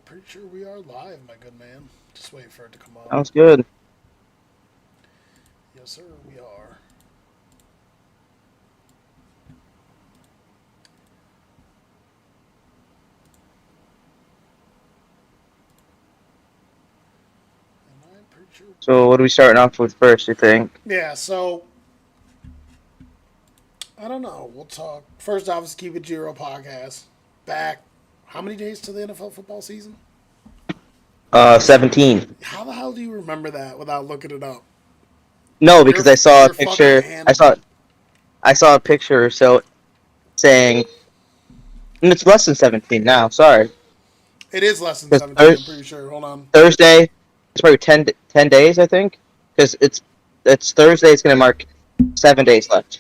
Pretty sure we are live, my good man. Just wait for it to come up. Sounds good. Yes, sir, we are. And I'm pretty sure. So what are we starting off with first, you think? Yeah, so I don't know. We'll talk. First off, is Keep It Giro podcast. Back. How many days to the NFL football season? 17. How the hell do you remember that without looking it up? No, You're because I saw a you're fucking picture. animal. I saw a picture. So saying it's less than 17 now. Sorry, It is less than because 17. I'm pretty sure. Hold on. Thursday it's probably 10 days, I think. Because it's Thursday. It's gonna mark 7 days left.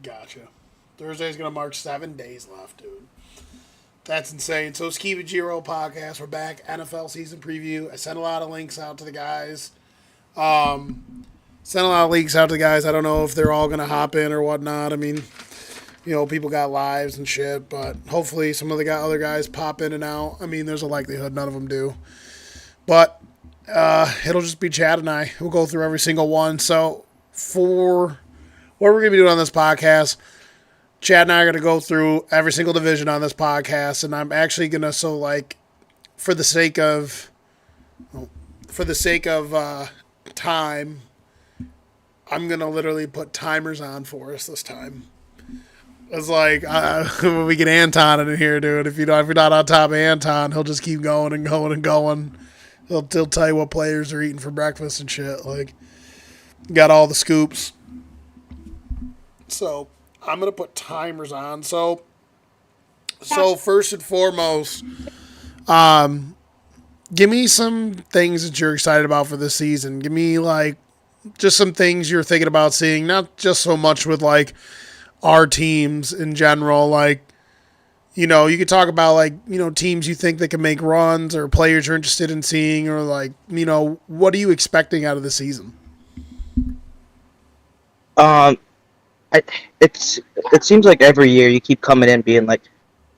Gotcha. Thursday's gonna mark 7 days left, dude. That's insane. So it's Keep It Giro podcast. We're back. NFL season preview. I sent a lot of links out to the guys. Sent a lot of links out to the guys. I don't know if they're all gonna hop in or whatnot. I mean, people got lives and shit, but hopefully some of the other guys pop in and out. I mean, there's a likelihood none of them do, but it'll just be Chad and I. We'll go through every single one. So for what we're gonna be doing on this podcast, Chad and I are going to go through every single division on this podcast, and I'm actually going to for the sake of time, I'm going to literally put timers on for us this time. It's like we get Anton in here, dude. If you're not on top of Anton, he'll just keep going and going and going. He'll tell you what players are eating for breakfast and shit. Like, got all the scoops. So I'm gonna put timers on. So first and foremost, give me some things that you're excited about for this season. Give me just some things you're thinking about seeing. Not just so much with our teams in general. You could talk about teams you think that can make runs or players you're interested in seeing, or what are you expecting out of the season? Um, I, it seems like every year you keep coming in being like,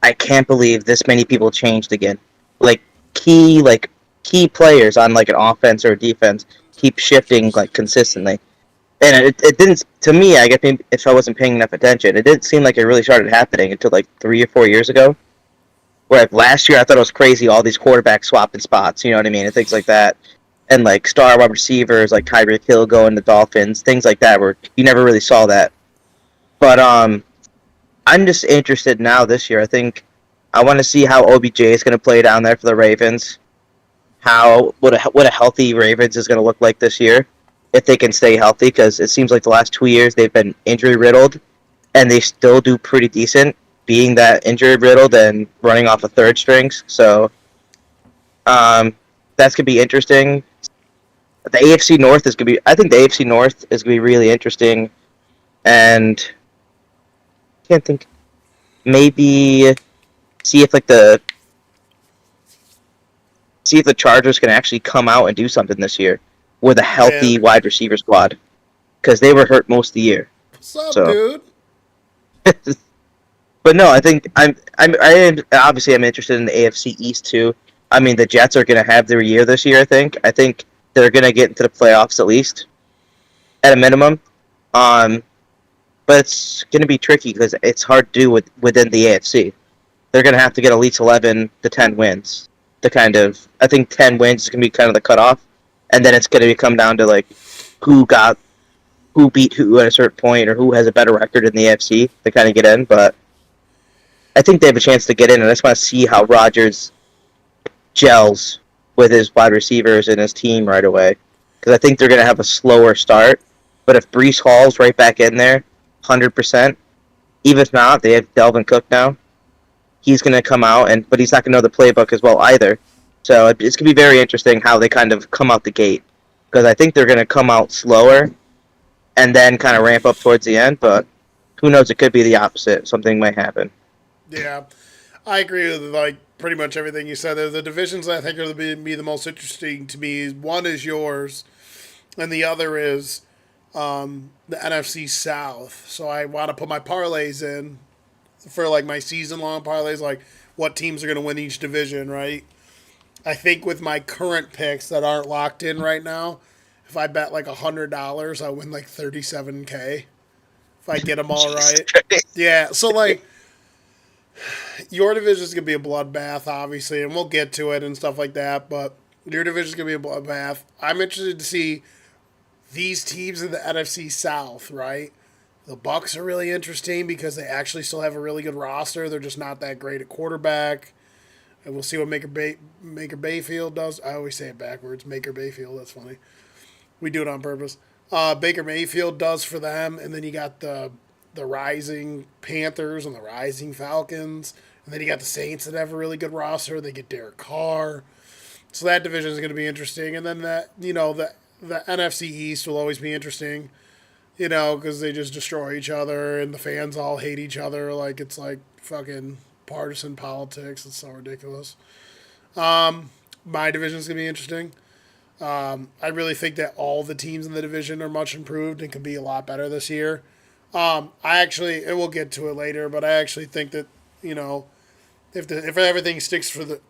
I can't believe this many people changed again. Like key players on like an offense or a defense keep shifting consistently. And it didn't, to me, I guess maybe if I wasn't paying enough attention, it didn't seem like it really started happening until 3 or 4 years ago. Where last year I thought it was crazy, all these quarterbacks swapping spots, you know what I mean, and things like that. And star wide receivers like Tyreek Hill going to Dolphins, things like that, where you never really saw that. But I'm just interested now this year. I think I want to see how OBJ is going to play down there for the Ravens. How what a healthy Ravens is going to look like this year if they can stay healthy, because it seems like the last 2 years they've been injury riddled, and they still do pretty decent being that injury riddled and running off of third strings. So that's gonna be interesting. The AFC North is gonna be. I think the AFC North is gonna be really interesting, and can't think. Maybe see if the Chargers can actually come out and do something this year with a Yeah. healthy wide receiver squad, because they were hurt most of the year. What's up, So, dude? but no, I think obviously I'm interested in the AFC East too. I mean, the Jets are going to have their year this year. I think they're going to get into the playoffs at least, at a minimum. Um, but it's going to be tricky because it's hard to do within the AFC. They're going to have to get at least 11 to 10 wins. I think 10 wins is going to be kind of the cutoff, and then it's going to come down to who got who beat who at a certain point, or who has a better record in the AFC to kind of get in. But I think they have a chance to get in, and I just want to see how Rodgers gels with his wide receivers and his team right away, because I think they're going to have a slower start. But if Brees Hall's right back in there, 100%, even if not, they have Delvin Cook now. He's going to come out, but he's not going to know the playbook as well either. So it's going to be very interesting how they kind of come out the gate, because I think they're going to come out slower and then kind of ramp up towards the end. But who knows? It could be the opposite. Something might happen. Yeah, I agree with pretty much everything you said. The divisions I think are going to be the most interesting to me. One is yours, and the other is the NFC South. So I want to put my parlays in for my season long parlays. what teams are going to win each division, right? I think with my current picks that aren't locked in right now, if I bet like $100, I win like 37K if I get them all Jesus right. Christ. Yeah, so like your division is gonna be a bloodbath, obviously, and we'll get to it and stuff like that. But your division is gonna be a bloodbath. I'm interested to see these teams in the NFC South, right? The Bucks are really interesting because they actually still have a really good roster. They're just not that great at quarterback. And we'll see what Maker Bayfield does. I always say it backwards. Maker Bayfield. That's funny. We do it on purpose. Baker Mayfield does for them, and then you got the rising Panthers and the rising Falcons, and then you got the Saints that have a really good roster. They get Derek Carr, so that division is going to be interesting. And then the NFC East will always be interesting, because they just destroy each other and the fans all hate each other. Like it's like fucking partisan politics. It's so ridiculous. My division is going to be interesting. I really think that all the teams in the division are much improved and could be a lot better this year. And we'll get to it later, but I actually think that if everything clicks for the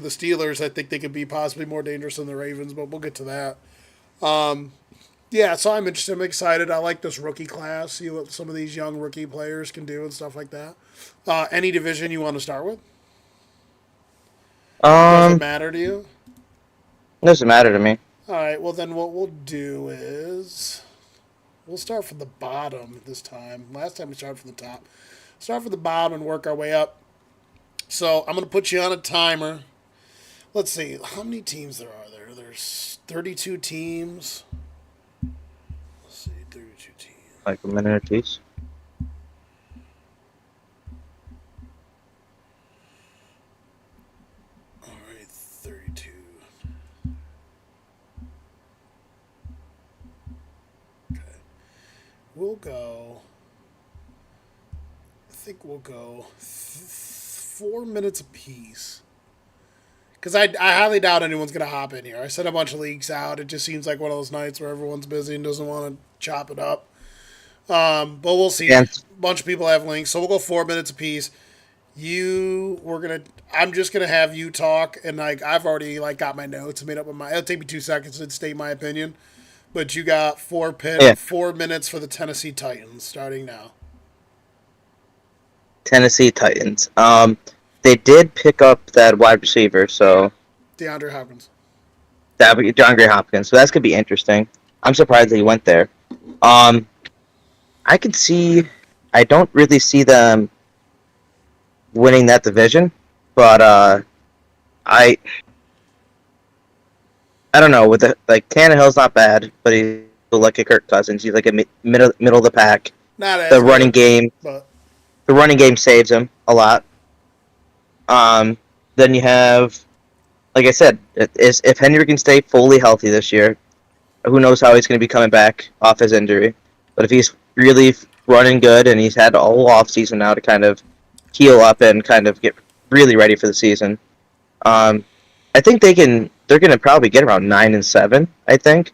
Steelers, I think they could be possibly more dangerous than the Ravens. But we'll get to that. Yeah, so I'm interested. I'm excited. I like this rookie class. See what some of these young rookie players can do and stuff like that. Any division you want to start with? Does it matter to you? Doesn't matter to me. All right. Well, then what we'll do is we'll start from the bottom this time. Last time we started from the top. Start from the bottom and work our way up. So I'm going to put you on a timer. Let's see. How many teams there are there? There's 32 teams. Let's see. 32 teams. Like a minute apiece. All right. 32. Okay. We'll go. I think we'll go 4 minutes apiece. Because I highly doubt anyone's going to hop in here. I sent a bunch of leaks out. It just seems like one of those nights where everyone's busy and doesn't want to chop it up. But we'll see. Yeah. A bunch of people have links. So we'll go 4 minutes apiece. I'm just going to have you talk. And I've already got my notes made up in it'll take me 2 seconds to state my opinion. But you got 4 minutes for the Tennessee Titans starting now. Tennessee Titans. They did pick up that wide receiver, so DeAndre Hopkins. that would be John Gray Hopkins. So that's gonna be interesting. I'm surprised that he went there. I could see. I don't really see them winning that division, but I don't know. With Tannehill's not bad, but he's like a Kirk Cousins. He's like a middle of the pack. Not as The good, running game. but The running game saves him a lot. Then you have, like I said, if Henry can stay fully healthy this year, who knows how he's going to be coming back off his injury. But if he's really running good and he's had a whole offseason now to kind of heal up and kind of get really ready for the season, I think they're going to probably get around 9-7. I think,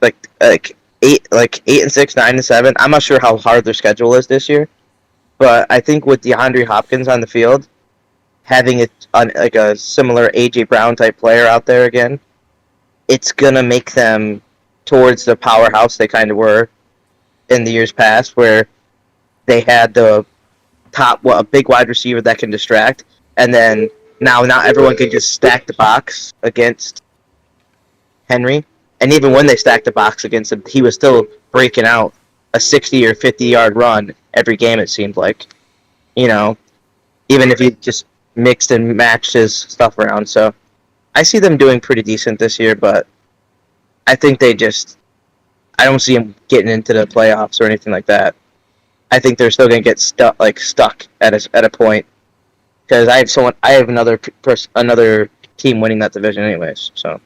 like 8-6, 9-7. I'm not sure how hard their schedule is this year, but I think with DeAndre Hopkins on the field, having a similar AJ Brown type player out there again, it's gonna make them towards the powerhouse they kind of were in the years past, where they had the a big wide receiver that can distract, and then now not everyone can just stack the box against Henry. And even when they stacked the box against him, he was still breaking out a 60 or 50-yard run every game, it seemed like. Even if he just mixed and matched his stuff around. So I see them doing pretty decent this year, but I think I don't see them getting into the playoffs or anything like that. I think they're still going to get stuck at a point, because I have another team winning that division anyways. So.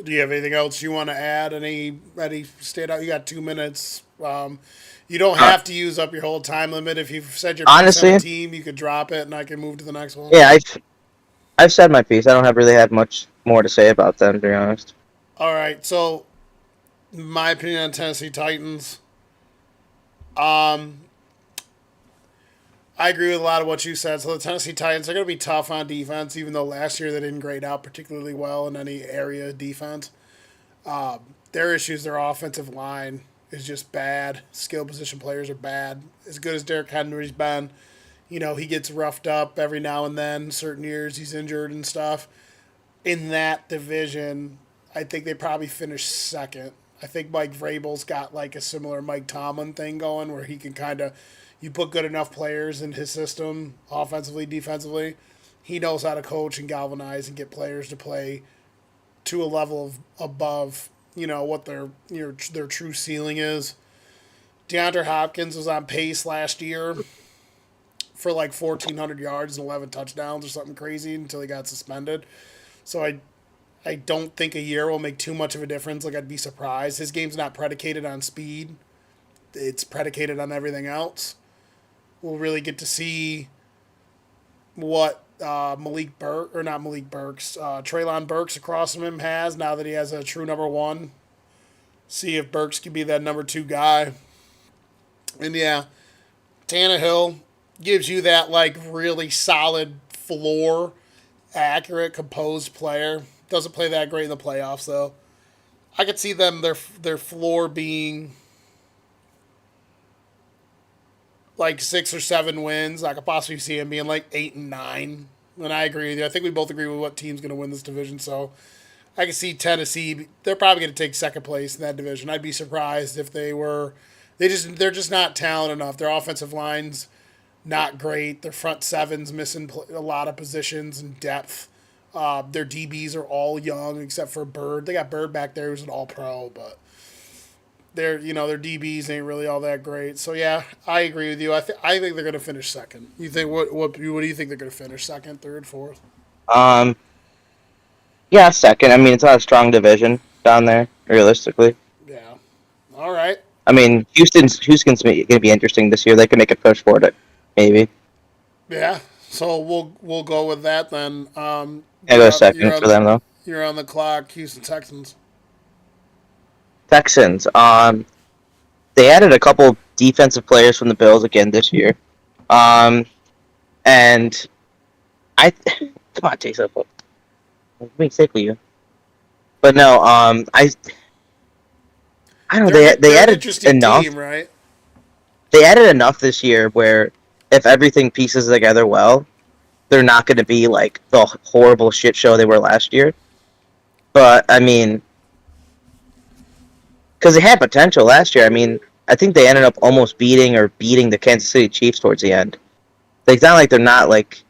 Do you have anything else you want to add? Any standout? You got 2 minutes. You don't have to use up your whole time limit. If you've said your piece on a team, you could drop it, and I can move to the next one. Yeah, I've said my piece. I don't really have much more to say about them, to be honest. All right. So, my opinion on Tennessee Titans. I agree with a lot of what you said. So the Tennessee Titans are going to be tough on defense, even though last year they didn't grade out particularly well in any area of defense. Their issues, their offensive line is just bad. Skill position players are bad. As good as Derrick Henry's been, he gets roughed up every now and then. Certain years he's injured and stuff. In that division, I think they probably finished second. I think Mike Vrabel's got like a similar Mike Tomlin thing going where he can kind of, you put good enough players in his system, offensively, defensively, he knows how to coach and galvanize and get players to play to a level of above, what their true ceiling is. DeAndre Hopkins was on pace last year for like 1,400 yards and 11 touchdowns or something crazy until he got suspended. So I don't think a year will make too much of a difference. Like, I'd be surprised. His game's not predicated on speed. It's predicated on everything else. We'll really get to see what Treylon Burks across from him has now that he has a true number one. See if Burks can be that number two guy. And yeah, Tannehill gives you that like really solid floor, accurate, composed player. Doesn't play that great in the playoffs though. I could see them their floor being like 6 or 7 wins. I could possibly see him being like 8 and 9. And I agree with you. I think we both agree with what team's going to win this division. So I can see Tennessee. They're probably going to take second place in that division. I'd be surprised if they were. They're just not talented enough. Their offensive line's not great. Their front seven's missing a lot of positions and depth. Their DBs are all young except for Bird. They got Bird back there who's an All-Pro, but their DBs ain't really all that great. So yeah, I agree with you. I think they're going to finish second. You think what do you think they're going to finish? Second, third, fourth? Um, yeah, second. I mean, it's not a strong division down there, realistically. Yeah. All right. I mean, Houston's going to be interesting this year. They can make a push for it, maybe. Yeah. So we'll go with that then. I go second for them though. You're on the clock, Houston Texans. Texans. They added a couple defensive players from the Bills again this year. And I come on, take up. I'm being sick with you. But no, I don't know. They added enough. Team, right? They added enough this year where if everything pieces together well, they're not going to be like the horrible shit show they were last year. But I mean, because they had potential last year. I mean, I think they ended up almost beating the Kansas City Chiefs towards the end. Like, it's not like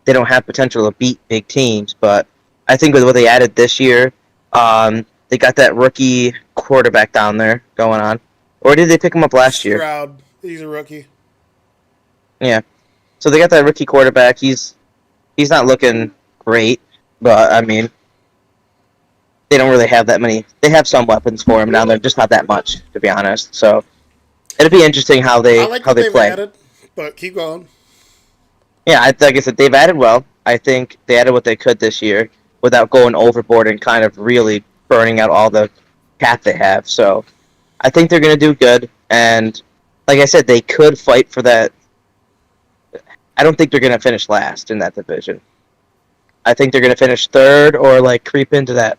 they don't have potential to beat big teams, but I think with what they added this year, they got that rookie quarterback down there going on. Or did they pick him up last year? Stroud. He's a rookie. Yeah. So they got that rookie quarterback. He's not looking great, but I mean, they don't really have that many. They have some weapons for him down there, just not that much, to be honest. So it'll be interesting how they play. Added, but keep going. Yeah, like I said, they've added well. I think they added what they could this year without going overboard and kind of really burning out all the cap they have. So I think they're going to do good. And like I said, they could fight for that. I don't think they're going to finish last in that division. I think they're going to finish third or like creep into that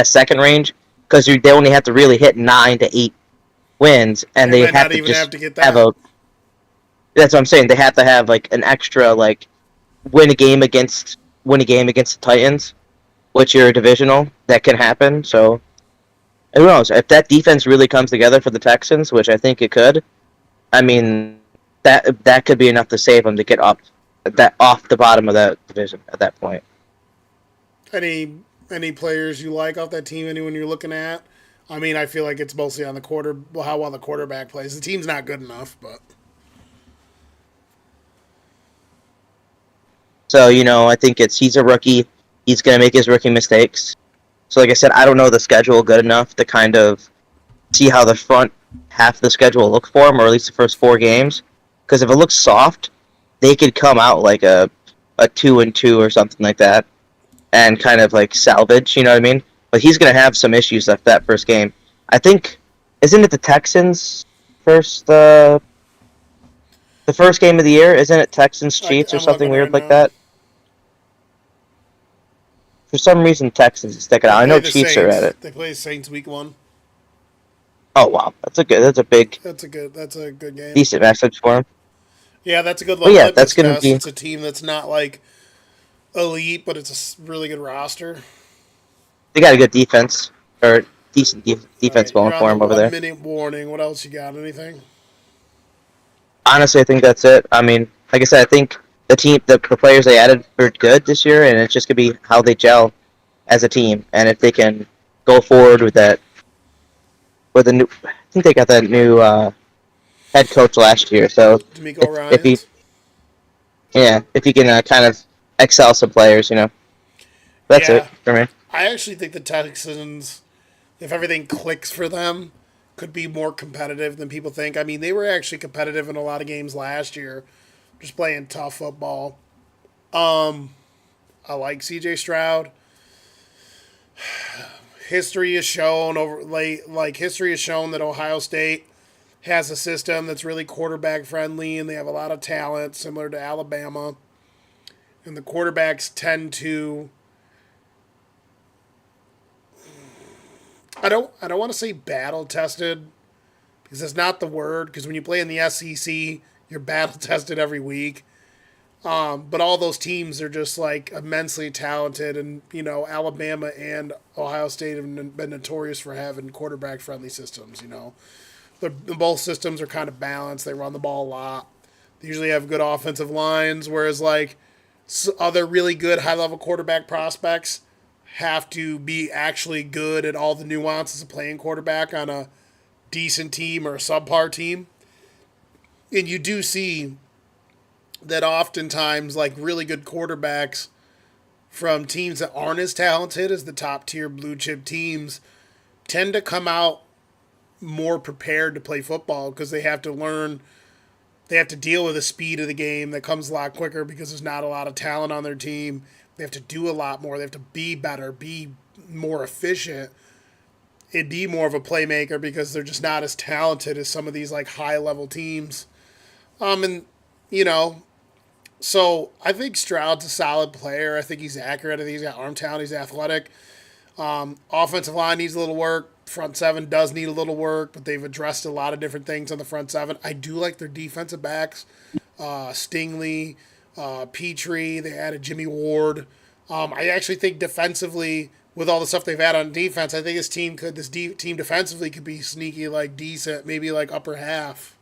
second range because they only have to really hit 9 to 8 wins, and they have to just have a. That's what I'm saying. They have to have like an extra like win a game against the Titans, which are divisional. That can happen. So who knows if that defense really comes together for the Texans, which I think it could. I mean, that could be enough to save them to get off the bottom of that division at that point. Any players you like off that team? Anyone you're looking at? I mean, I feel like it's mostly on how well the quarterback plays. The team's not good enough, but. So, I think he's a rookie. He's going to make his rookie mistakes. So, like I said, I don't know the schedule good enough to kind of see how the front half of the schedule looks for him, or at least the first 4 games. Because if it looks soft, they could come out like a 2-2 or something like that and kind of like salvage, you know what I mean? But he's going to have some issues after that first game. I think, isn't it the Texans first The first game of the year, isn't it Texans Chiefs or I'm something looking right weird like now. that? For some reason, Texans is sticking They out. I play know the Chiefs are at Saints. it. They play Saints week 1. Oh wow, that's a big That's a good game. decent message for them. Yeah, that's a good But little yeah, that's litmus gonna test. be It's a team that's not like elite, but it's a really good roster. they got a good defense or decent All defense right, going you're on for the them over one there. minute warning. What else you got? Anything? Honestly, I think that's it. I mean, like I said, I think the players they added are good this year, and it's just gonna be how they gel as a team, and if they can go forward with that with a new. I think they got that new head coach last year, so D'Amico if he Ryans. yeah if he can kind of excel some players, that's it Yeah, for me. I actually think the Texans, if everything clicks for them, could be more competitive than people think. I mean, they were actually competitive in a lot of games last year, just playing tough football. I like C.J. Stroud. History has shown history has shown that Ohio State has a system that's really quarterback friendly, and they have a lot of talent, similar to Alabama. And the quarterbacks tend to, I don't want to say battle tested, because that's not the word. Because when you play in the SEC, you're battle tested every week. But all those teams are just like immensely talented, and Alabama and Ohio State have been notorious for having quarterback friendly systems. Both systems are kind of balanced. They run the ball a lot. They usually have good offensive lines, whereas like other really good high level quarterback prospects have to be actually good at all the nuances of playing quarterback on a decent team or a subpar team. And you do see that oftentimes, like really good quarterbacks from teams that aren't as talented as the top tier blue chip teams tend to come out more prepared to play football, because they have to deal with the speed of the game that comes a lot quicker because there's not a lot of talent on their team. They have to do a lot more. They have to be better, be more efficient, and be more of a playmaker, because they're just not as talented as some of these like high level teams. And you know, so I think Stroud's a solid player. I think he's accurate. I think he's got arm talent. He's athletic. Offensive line needs a little work. Front seven does need a little work, but they've addressed a lot of different things on the front seven. I do like their defensive backs. Stingley, Petrie. They added Jimmy Ward. I actually think defensively, with all the stuff they've had on defense, I think team defensively could be sneaky, like decent, maybe like upper half,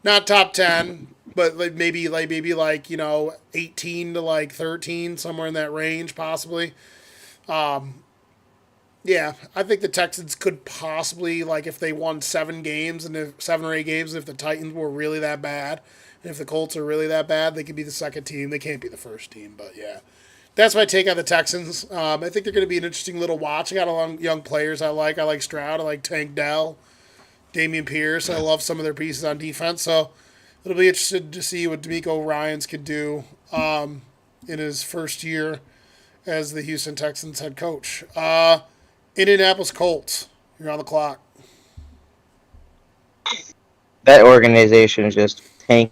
not top 10, but maybe 18 to like 13, somewhere in that range, possibly. Yeah, I think the Texans could possibly, like, if they won 7 games, and if 7 or 8 games, if the Titans were really that bad, and if the Colts are really that bad, they could be the second team. They can't be the first team, but yeah. That's my take on the Texans. I think they're going to be an interesting little watch. I got a lot of young players I like. I like Stroud. I like Tank Dell, Damian Pierce. I love some of their pieces on defense. So it'll be interesting to see what D'Amico Ryans can do in his first year as the Houston Texans head coach. Indianapolis Colts. You're on the clock. That organization is just tank.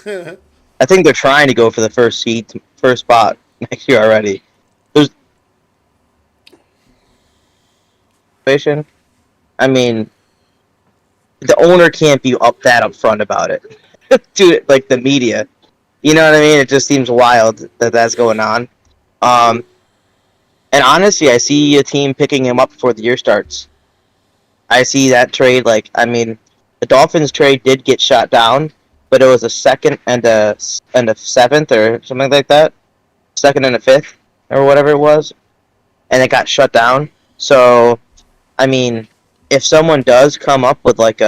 I think they're trying to go for the first spot next year already. There's I mean, the owner can't be up front about it. Dude, like the media, you know what I mean? It just seems wild that that's going on. Um, and honestly, I see a team picking him up before the year starts. I see that trade. Like, I mean, the Dolphins trade did get shot down, but it was a second and a seventh or something like that, second and a fifth or whatever it was, and it got shut down. So, I mean, if someone does come up with like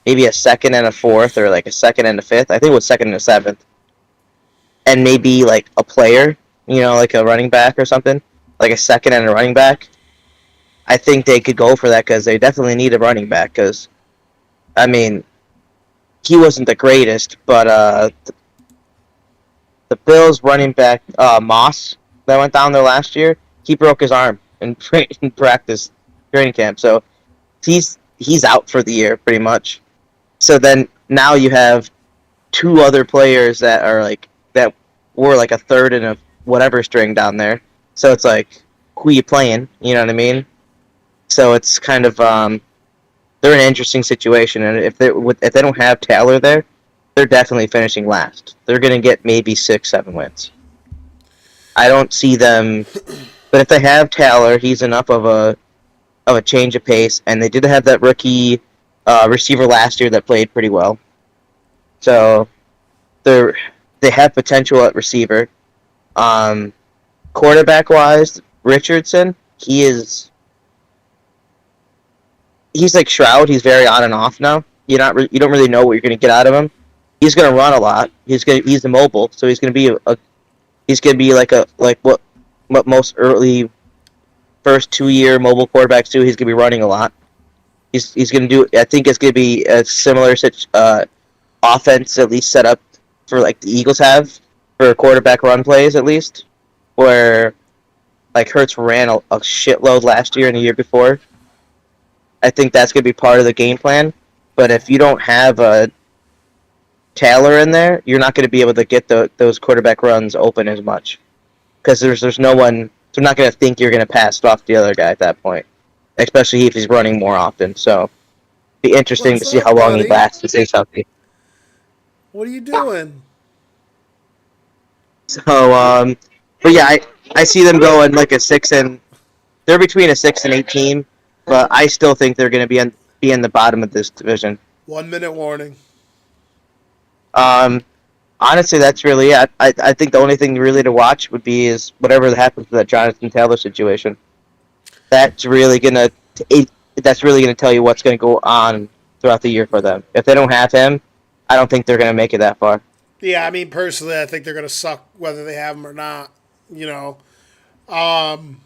maybe a second and a fourth, or like a second and a fifth, I think it was second and a seventh, and maybe like a player, like a running back or something, like a second and a running back, I think they could go for that, because they definitely need a running back. Because, I mean, he wasn't the greatest, but the Bills running back Moss that went down there last year, he broke his arm in practice training camp, so he's out for the year pretty much. So then now you have two other players that are that were like a third and a whatever string down there. So it's like, who you playing? You know what I mean? So it's kind of they're in an interesting situation, and if they don't have Taylor there, they're definitely finishing last. They're going to get maybe 6-7 wins. I don't see them, but if they have Taylor, he's enough of a change of pace, and they did have that rookie receiver last year that played pretty well. So they have potential at receiver. Quarterback wise, Richardson, he's like Shroud. He's very on and off now. You don't really know what you're going to get out of him. He's going to run a lot. He's immobile, so he's going to be like what most early first 2 year mobile quarterbacks do. He's going to be running a lot. He's going to do. I think it's going to be a similar offense, at least set up for like the Eagles have for quarterback run plays, at least, where like Hurts ran a shitload last year and the year before. I think that's going to be part of the game plan. But if you don't have a Taylor in there, you're not going to be able to get those quarterback runs open as much because there's no one. They're not going to think you're going to pass it off the other guy at that point, especially if he's running more often. So, be interesting to What's see up, how long he buddy? lasts to stay healthy. What are you doing? So, but yeah, I see them going like a 6 and they're between a 6-8 team, but I still think they're going to be in the bottom of this division. 1 minute warning. Um, honestly, that's really it. I think the only thing really to watch would be is whatever happens to that Jonathan Taylor situation. That's really gonna that's really gonna tell you what's gonna go on throughout the year for them. If they don't have him, I don't think they're gonna make it that far. Yeah, I mean, personally, I think they're going to suck whether they have him or not. You know, um,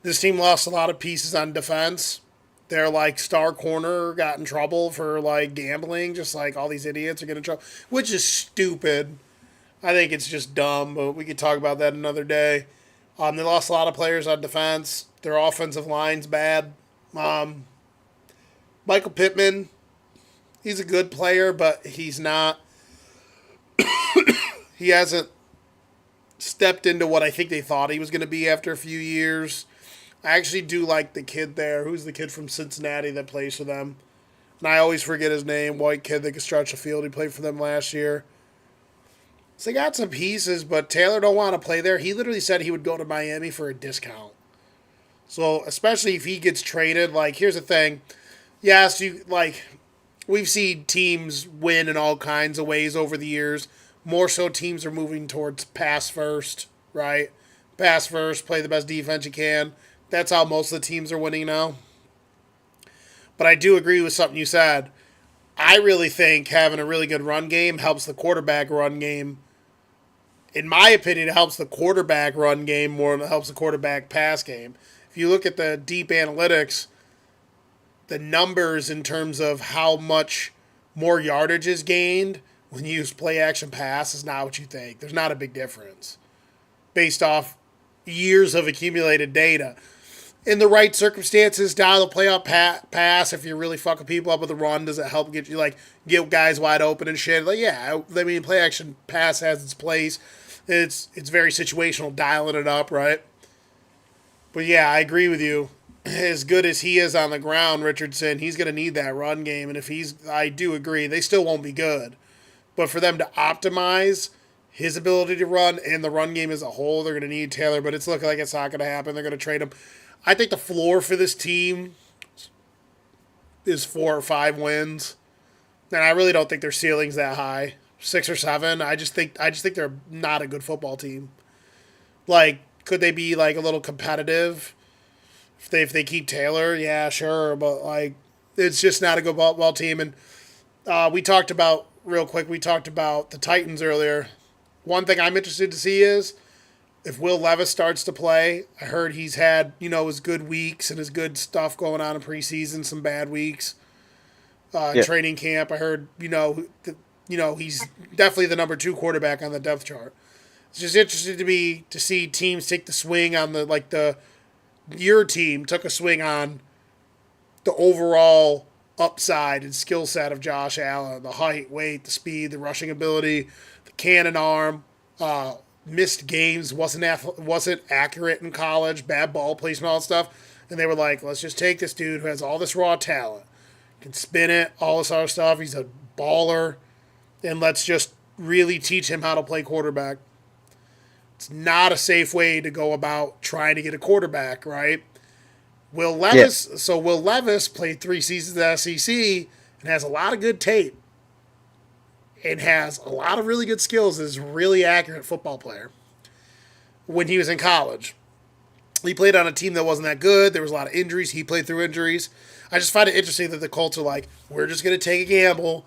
this team lost a lot of pieces on defense. Their like star corner got in trouble for like gambling, just like all these idiots are getting in trouble, which is stupid. I think it's just dumb, but we could talk about that another day. They lost a lot of players on defense. Their offensive line's bad. Um, Michael Pittman, he's a good player, but he's not. He hasn't stepped into what I think they thought he was going to be after a few years. I actually do like the kid there. Who's the kid from Cincinnati that plays for them? And I always forget his name. White kid that can stretch the field. He played for them last year. So they got some pieces, but Taylor don't want to play there. He literally said he would go to Miami for a discount. So especially if he gets traded, like here's the thing. Yes, we've seen teams win in all kinds of ways over the years. More so teams are moving towards pass first, right? Pass first, play the best defense you can. That's how most of the teams are winning now. But I do agree with something you said. I really think having a really good run game helps the quarterback run game. In my opinion, it helps the quarterback run game more than it helps the quarterback pass game. If you look at the deep analytics, the numbers in terms of how much more yardage is gained when you use play action pass is not what you think. There's not a big difference based off years of accumulated data. In the right circumstances, down the playoff pass, if you're really fucking people up with the run, does it help get guys wide open and shit? Like, yeah, I mean, play action pass has its place. It's very situational, dialing it up, right? But yeah, I agree with you. As good as he is on the ground, Richardson, he's going to need that run game. And I do agree, they still won't be good. But for them to optimize his ability to run and the run game as a whole, they're going to need Taylor. But it's looking like it's not going to happen. They're going to trade him. I think the floor for this team is 4 or 5 wins. And I really don't think their ceiling's that high. 6 or 7. I just think they're not a good football team. Like, could they be like a little competitive if they keep Taylor? Yeah, sure, but like it's just not a good ball team. And we talked about the Titans earlier. One thing I'm interested to see is if Will Levis starts to play. I heard he's had his good weeks and his good stuff going on in preseason, some bad weeks. Training camp. I heard he's definitely the number 2 quarterback on the depth chart. It's just interesting to me to see teams take the swing on your team took a swing on the overall upside and skill set of Josh Allen: the height, weight, the speed, the rushing ability, the cannon arm. Missed games, wasn't accurate in college, bad ball placement, all that stuff. And they were like, let's just take this dude who has all this raw talent, can spin it, all this other stuff. He's a baller, and let's just really teach him how to play quarterback. It's not a safe way to go about trying to get a quarterback, right? Will Yeah. Levis, so Will Levis played 3 seasons at SEC and has a lot of good tape and has a lot of really good skills. Is a really accurate football player. When he was in college, he played on a team that wasn't that good. There was a lot of injuries. He played through injuries. I just find it interesting that the Colts are like, we're just going to take a gamble,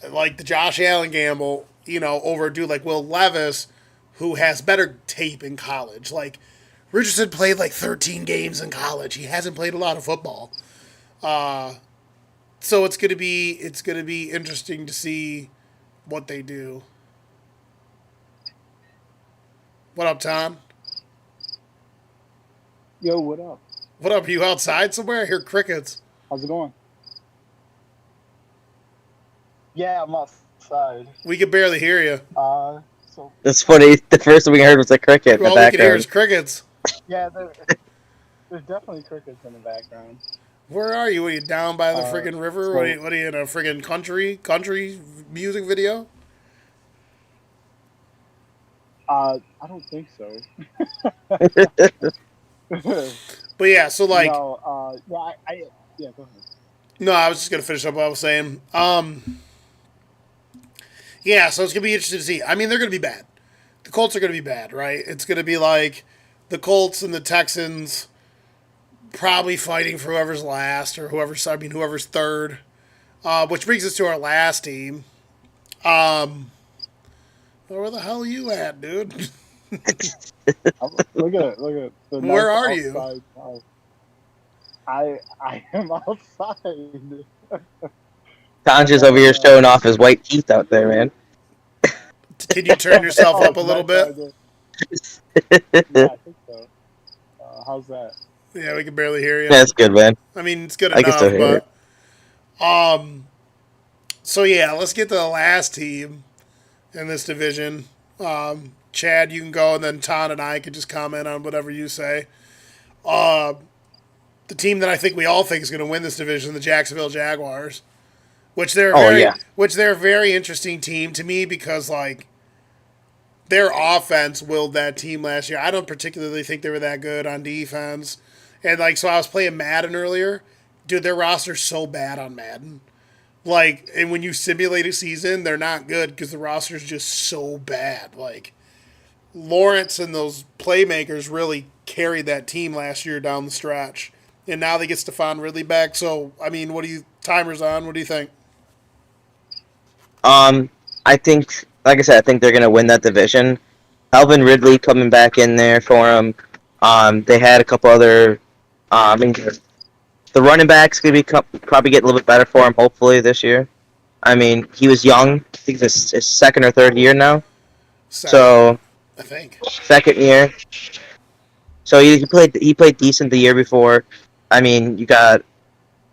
like the Josh Allen gamble, over a dude like Will Levis, who has better tape in college. Like, Richardson played like 13 games in college. He hasn't played a lot of football. So it's gonna be interesting to see what they do. What up, Tom? Yo, what up? What up? You outside somewhere? I hear crickets. How's it going? Yeah, I'm outside. We can barely hear you. So That's funny. The first thing we heard was a cricket in the All we can hear background. is crickets. yeah, there's definitely crickets in the background. Where are you? Are you down by the friggin' river? so- What are you in a friggin' country music video? I don't think so. But yeah, so like, no, yeah, go ahead. no, I was just gonna finish up what I was saying. Yeah, so it's gonna be interesting to see. I mean, they're gonna be bad. The Colts are gonna be bad, right? It's gonna be like the Colts and the Texans probably fighting for whoever's last or whoever's third. Which brings us to our last team. Where the hell are you at, dude? Look at the. Where nice are you? outside house. I am outside. Tanja's over here showing off his white teeth out there, man. Can you turn yourself up a little bit? Yeah, I think so. How's that? Yeah, we can barely hear you. That's good, man. I mean, it's good I can enough, still hear but so yeah, let's get to the last team in this division. Chad, you can go, and then Ton and I can just comment on whatever you say. The team that I think we all think is going to win this division, the Jacksonville Jaguars, which they're a very interesting team to me because like their offense willed that team last year. I don't particularly think they were that good on defense, and like so I was playing Madden earlier. Dude, their roster's so bad on Madden. Like, and when you simulate a season, they're not good because the roster's just so bad. Like, Lawrence and those playmakers really carried that team last year down the stretch. And now they get Stephon Ridley back. So, I mean, timer's on. What do you think? I think, like I said, I think they're gonna win that division. Alvin Ridley coming back in there for him. They had a couple other injuries. The running back's gonna be probably get a little bit better for him, hopefully this year. I mean, he was young. I think it's his second or third year now. So I think. second year. So he played decent the year before. I mean, you got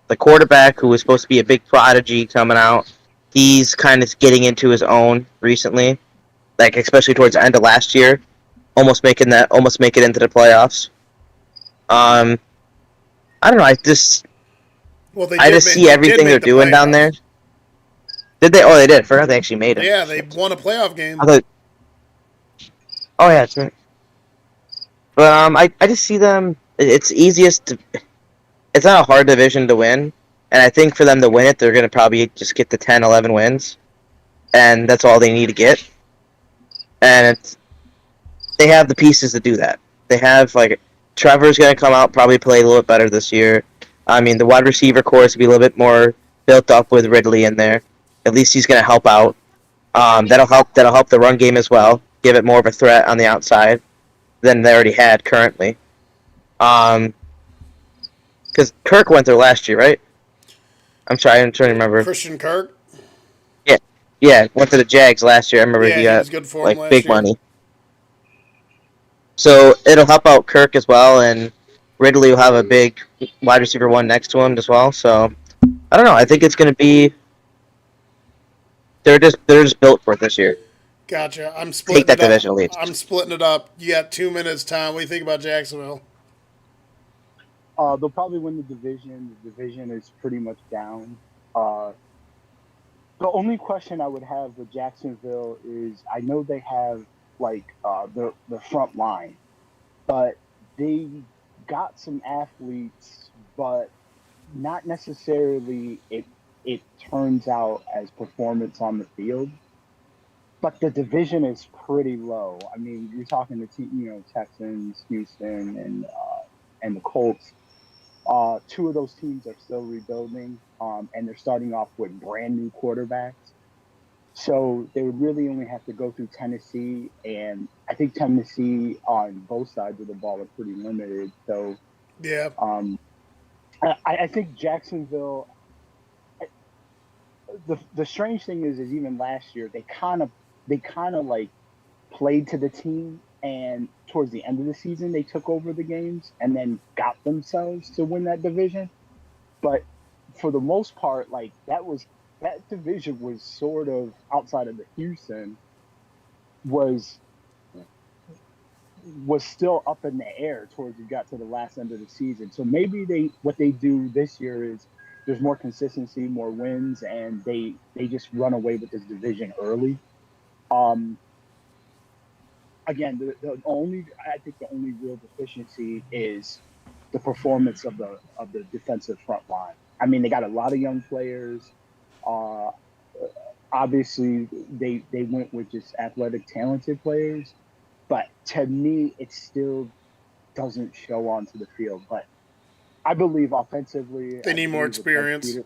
the quarterback who was supposed to be a big prodigy coming out. He's kind of getting into his own recently, like especially towards the end of last year, almost make it into the playoffs. I don't know. I just see everything they're doing down there. Did they? Oh, they did. I forgot they actually made it. Yeah, they won a playoff game. Oh yeah, that's right. But I just see them. It's easiest to. It's not a hard division to win, and I think for them to win it, they're gonna probably just get the 10, 11 wins, and that's all they need to get. And they have the pieces to do that. They have like Trevor's gonna come out probably play a little bit better this year. I mean, the wide receiver core is gonna be a little bit more built up with Ridley in there. At least he's gonna help out. That'll help the run game as well. Give it more of a threat on the outside than they already had currently. Because Kirk went there last year, right? I'm trying to remember. Christian Kirk? Yeah, went to the Jags last year. I remember Yeah, he he got was good for him last big year. money. So it'll help out Kirk as well, and Ridley will have a big wide receiver one next to him as well. So I don't know. I think it's going to be. They're just built for it this year. Gotcha. I'm Take splitting that it up. division lead. I'm splitting it up. You got 2 minutes, Tom. What do you think about Jacksonville? They'll probably win the division. The division is pretty much down. Uh, the only question I would have with Jacksonville is I know they have like the front line, but they got some athletes, but not necessarily it turns out as performance on the field. But the division is pretty low. I mean, you're talking the Texans, Houston, and the Colts. Two of those teams are still rebuilding, and they're starting off with brand new quarterbacks. So they would really only have to go through Tennessee, and I think Tennessee on both sides of the ball are pretty limited. So Yeah. I think Jacksonville. The strange thing is even last year they kind of like played to the team, and towards the end of the season they took over the games and then got themselves to win that division. But for the most part, like that division was sort of outside of the Houston was was still up in the air towards you got to the last end of the season. So maybe what they do this year is there's more consistency, more wins, and they just run away with this division early. Um, Again, the only real deficiency is the performance of the defensive front line. I mean, they got a lot of young players. Uh, Obviously, they went with just athletic, talented players, but to me, it still doesn't show onto the field. But I believe offensively, They need more experience.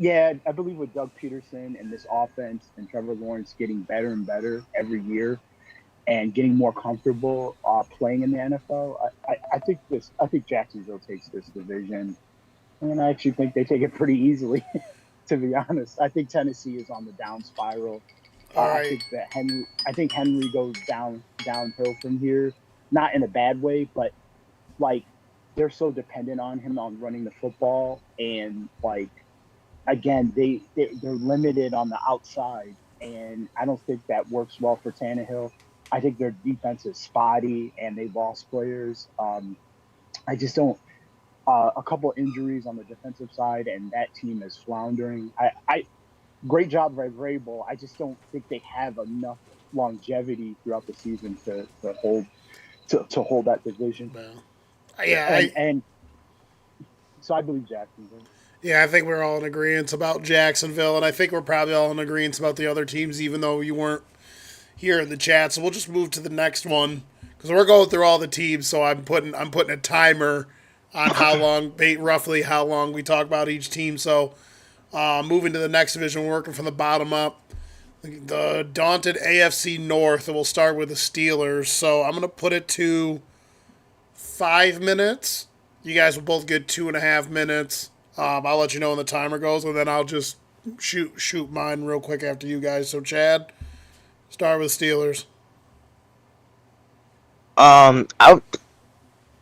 I believe with Doug Peterson and this offense and Trevor Lawrence getting better and better every year and getting more comfortable playing in the NFL, I think Jacksonville takes this division, and I actually think they take it pretty easily. To be honest, I think Tennessee is on the down spiral. All I right. think that Henry goes downhill from here, not in a bad way, but like they're so dependent on him on running the football, and like again, they're limited on the outside, and I don't think that works well for Tannehill. I think their defense is spotty, and they lost players. I just don't. A couple injuries on the defensive side, and that team is floundering. Great job by Vrabel. I just don't think they have enough longevity throughout the season to hold that division. Well, yeah, And so I believe Jacksonville. I think we're all in agreement about Jacksonville, and I think we're probably all in agreement about the other teams, even though you weren't here in the chat. So we'll just move to the next one because we're going through all the teams. So I'm putting a timer on roughly how long we talk about each team. So moving to the next division, working from the bottom up. The daunted AFC North, and we'll start with the Steelers. So I'm going to put it to 5 minutes. You guys will both get 2.5 minutes. I'll let you know when the timer goes, and then I'll just shoot mine real quick after you guys. So Chad, start with Steelers.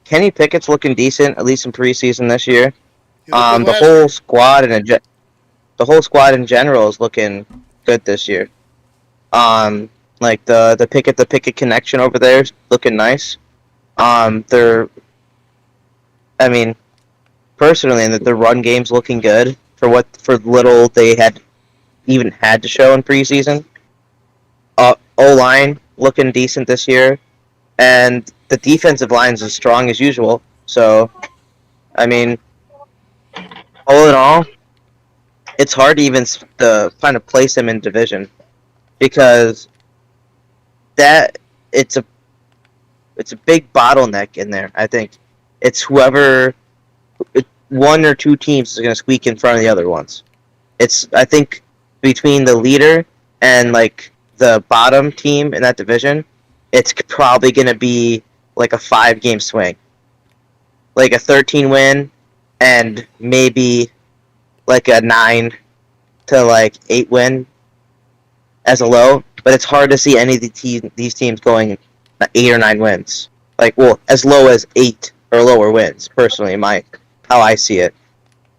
Kenny Pickett's looking decent, at least in preseason this year. You look good The last year. whole squad in general is looking good this year. Like the Pickett connection over there is looking nice. I mean, personally, the run game's looking good for little they had to show in preseason. O-line looking decent this year, and the defensive line's as strong as usual. So, I mean, all in all, it's hard to even to kind of place them in division because that it's a big bottleneck in there. I think it's one or two teams is going to squeak in front of the other ones. I think between the leader and like the bottom team in that division, it's probably going to be like a 5-game swing, like a 13 win and maybe like a 9 to like 8 win as a low. But it's hard to see any of these teams going 8 or 9 wins. Like, well, as low as 8 or lower wins. Personally, how I see it.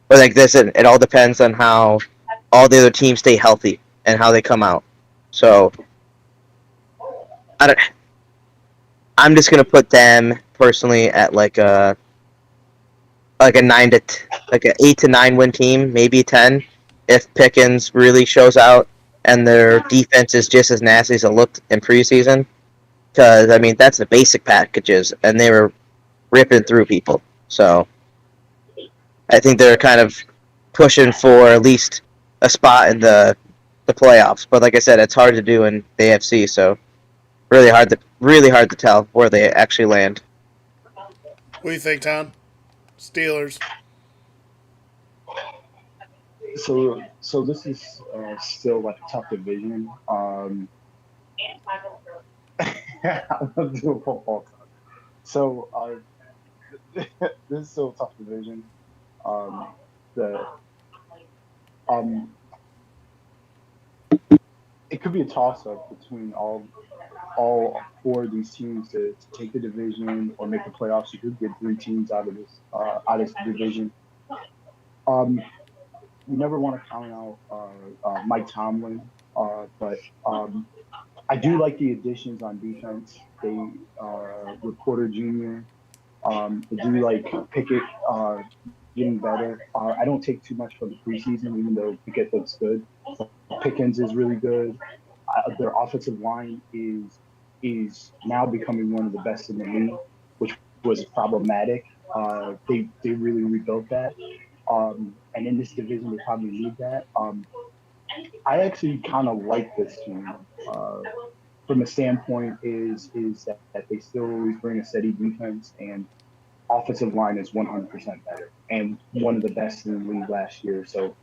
Or like this, it all depends on how all the other teams stay healthy and how they come out. So I don't. I'm just gonna put them personally at like a 8 to 9 win team, maybe 10, if Pickens really shows out and their defense is just as nasty as it looked in preseason. Because I mean that's the basic packages, and they were ripping through people. So I think they're kind of pushing for at least a spot in the playoffs. But like I said, it's hard to do in the AFC, so really hard to tell where they actually land. What do you think, Tom? Steelers. So this is still like a tough division. I'm gonna do a football talk. So this is still a tough division. The um, it could be a toss up between all four of these teams to take the division or make the playoffs. You could get three teams out of this division. Um, we never want to count out Mike Tomlin, but I do like the additions on defense. They with Porter Jr. I do like Pickett getting better. I don't take too much from the preseason, even though Pickett looks good. Pickens is really good. Their offensive line is now becoming one of the best in the league, which was problematic. They really rebuilt that, and in this division they probably need that. I actually kind of like this team. From a standpoint is that they still always bring a steady defense, and offensive line is 100% better and one of the best in the league last year. So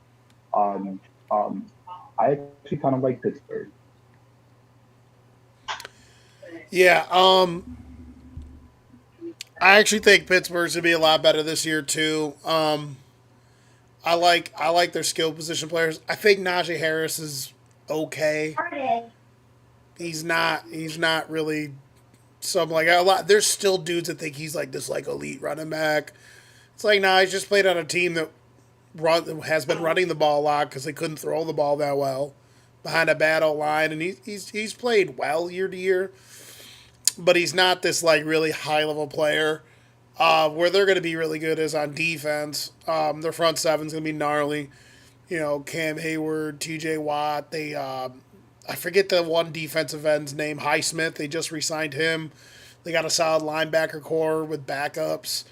um, I actually kind of like Pittsburgh. Yeah, I actually think Pittsburgh's gonna be a lot better this year too. I like their skill position players. I think Najee Harris is okay. He's not really some like a lot. There's still dudes that think he's like this like elite running back. It's like nah, he's just played on a team that has been running the ball a lot because they couldn't throw the ball that well behind a bad O line, and he's played well year to year, but he's not this like really high level player. Where they're going to be really good is on defense. Their front seven's going to be gnarly. You know, Cam Hayward, T.J. Watt. I forget the one defensive end's name, Highsmith. They just re-signed him. They got a solid linebacker core with backups.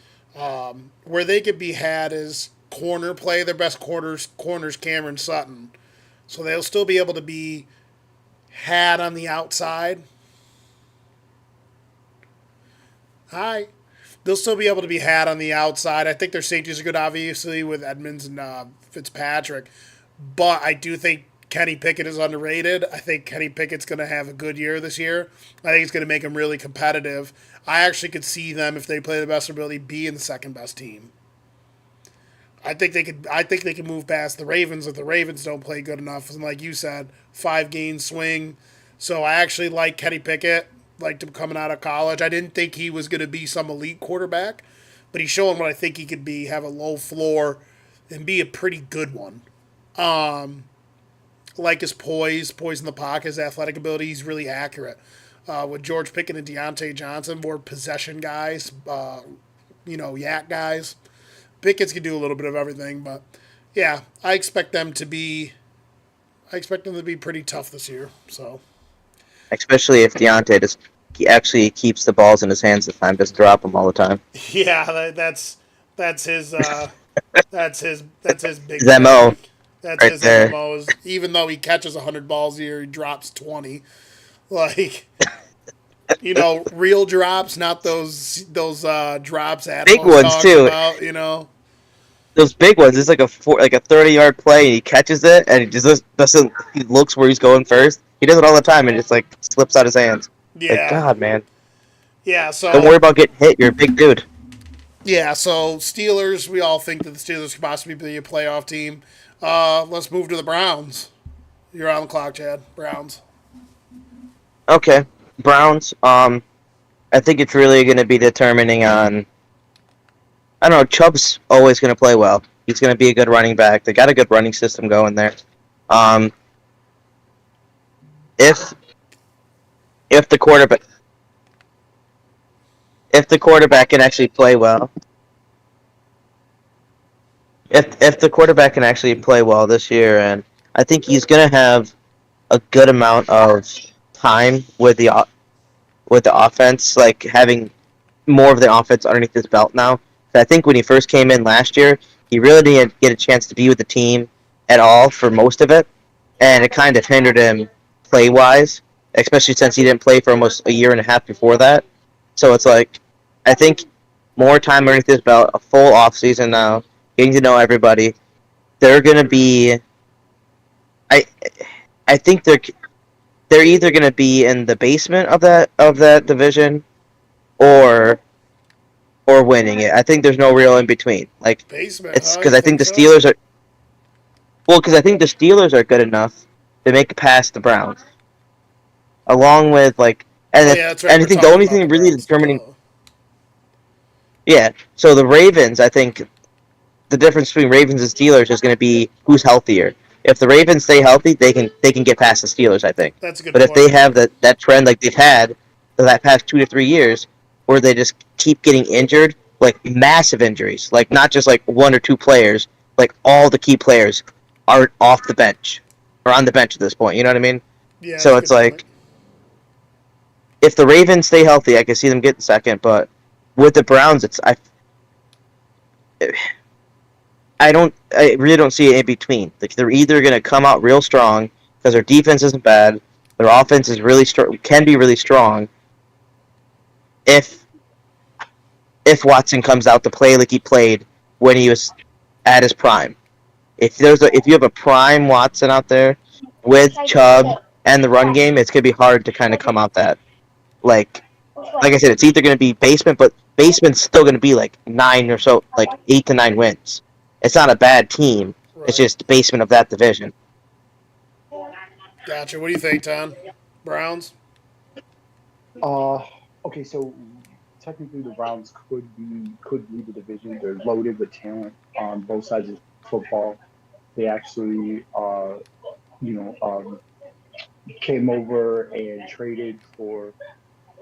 Where they could be had is corner play. Their best corners Cameron Sutton. So they'll still be able to be had on the outside. Hi. They'll still be able to be had on the outside. I think their safeties are good, obviously, with Edmonds and Fitzpatrick. But I do think Kenny Pickett is underrated. I think Kenny Pickett's going to have a good year this year. I think it's going to make them really competitive. I actually could see them, if they play the best ability, being the second best team. I think they could. I think they can move past the Ravens if the Ravens don't play good enough. And like you said, 5-game swing. So I actually like Kenny Pickett. Liked him coming out of college. I didn't think he was going to be some elite quarterback, but he's showing what I think he could be. Have a low floor and be a pretty good one. Like his poise in the pocket, his athletic ability. He's really accurate. With George Pickett and Deontay Johnson, more possession guys. Yak guys. Pickett's can do a little bit of everything, but yeah, I expect them to be pretty tough this year. So, Especially if Deontay just he actually keeps the balls in his hands this time, doesn't drop them all the time. yeah, that's his that's his big His MO thing. That's right his there. MO. Even though he catches 100 balls a year, he drops 20. Like, real drops, not those drops Adam Big always ones talks too. about. Those big ones, it's like a 30-yard play, and he catches it, and he just doesn't. He looks where he's going first. He does it all the time, and it's like slips out his hands. Yeah. Like God, man. Yeah. So Don't worry about getting hit. You're a big dude. Yeah, so Steelers, we all think that the Steelers could possibly be a playoff team. Let's move to the Browns. You're on the clock, Chad. Browns. Okay, Browns. I think it's really going to be determining on. I don't know. Chubb's always going to play well. He's going to be a good running back. They got a good running system going there. Um, if if the quarterback can actually play well, if the quarterback can actually play well this year, and I think he's going to have a good amount of time with the offense, like having more of the offense underneath his belt now. I think when he first came in last year, he really didn't get a chance to be with the team at all for most of it, and it kind of hindered him play wise, especially since he didn't play for almost a year and a half before that. So it's like, I think more time underneath his belt, a full off season now, getting to know everybody. They're gonna be, I, I think they're either gonna be in the basement of that division, or winning it. I think there's no real in between. Like, Basement, it's huh? because You I think think the so? Steelers are because I think the Steelers are good enough to make it past the Browns, along with like, Oh yeah, that's right. and I We're think the talking only about the thing really Browns. determining, Duh. yeah. So the Ravens, I think the difference between Ravens and Steelers is going to be who's healthier. If the Ravens stay healthy, they can get past the Steelers, I think. That's a good But if they point. have that trend like they've had for that past 2 to 3 years, where they just keep getting injured, like massive injuries, like not just like one or two players, like all the key players are off the bench or on the bench at this point. You know what I mean? Yeah, that's So a it's good point. like, if the Ravens stay healthy, I can see them getting second. But with the Browns, I really don't see it in between. Like, they're either going to come out real strong because their defense isn't bad, their offense is really can be really strong. If Watson comes out to play like he played when he was at his prime, if you have a prime Watson out there with Chubb and the run game, it's gonna be hard to kind of come out that, like I said, it's either gonna be basement, but basement's still gonna be like 8 to 9 wins. It's not a bad team. It's Right. just basement of that division. Gotcha. What do you think, Tom? Browns? Uh, okay, so technically the Browns could lead the division. They're loaded with talent on both sides of football. They actually, came over and traded for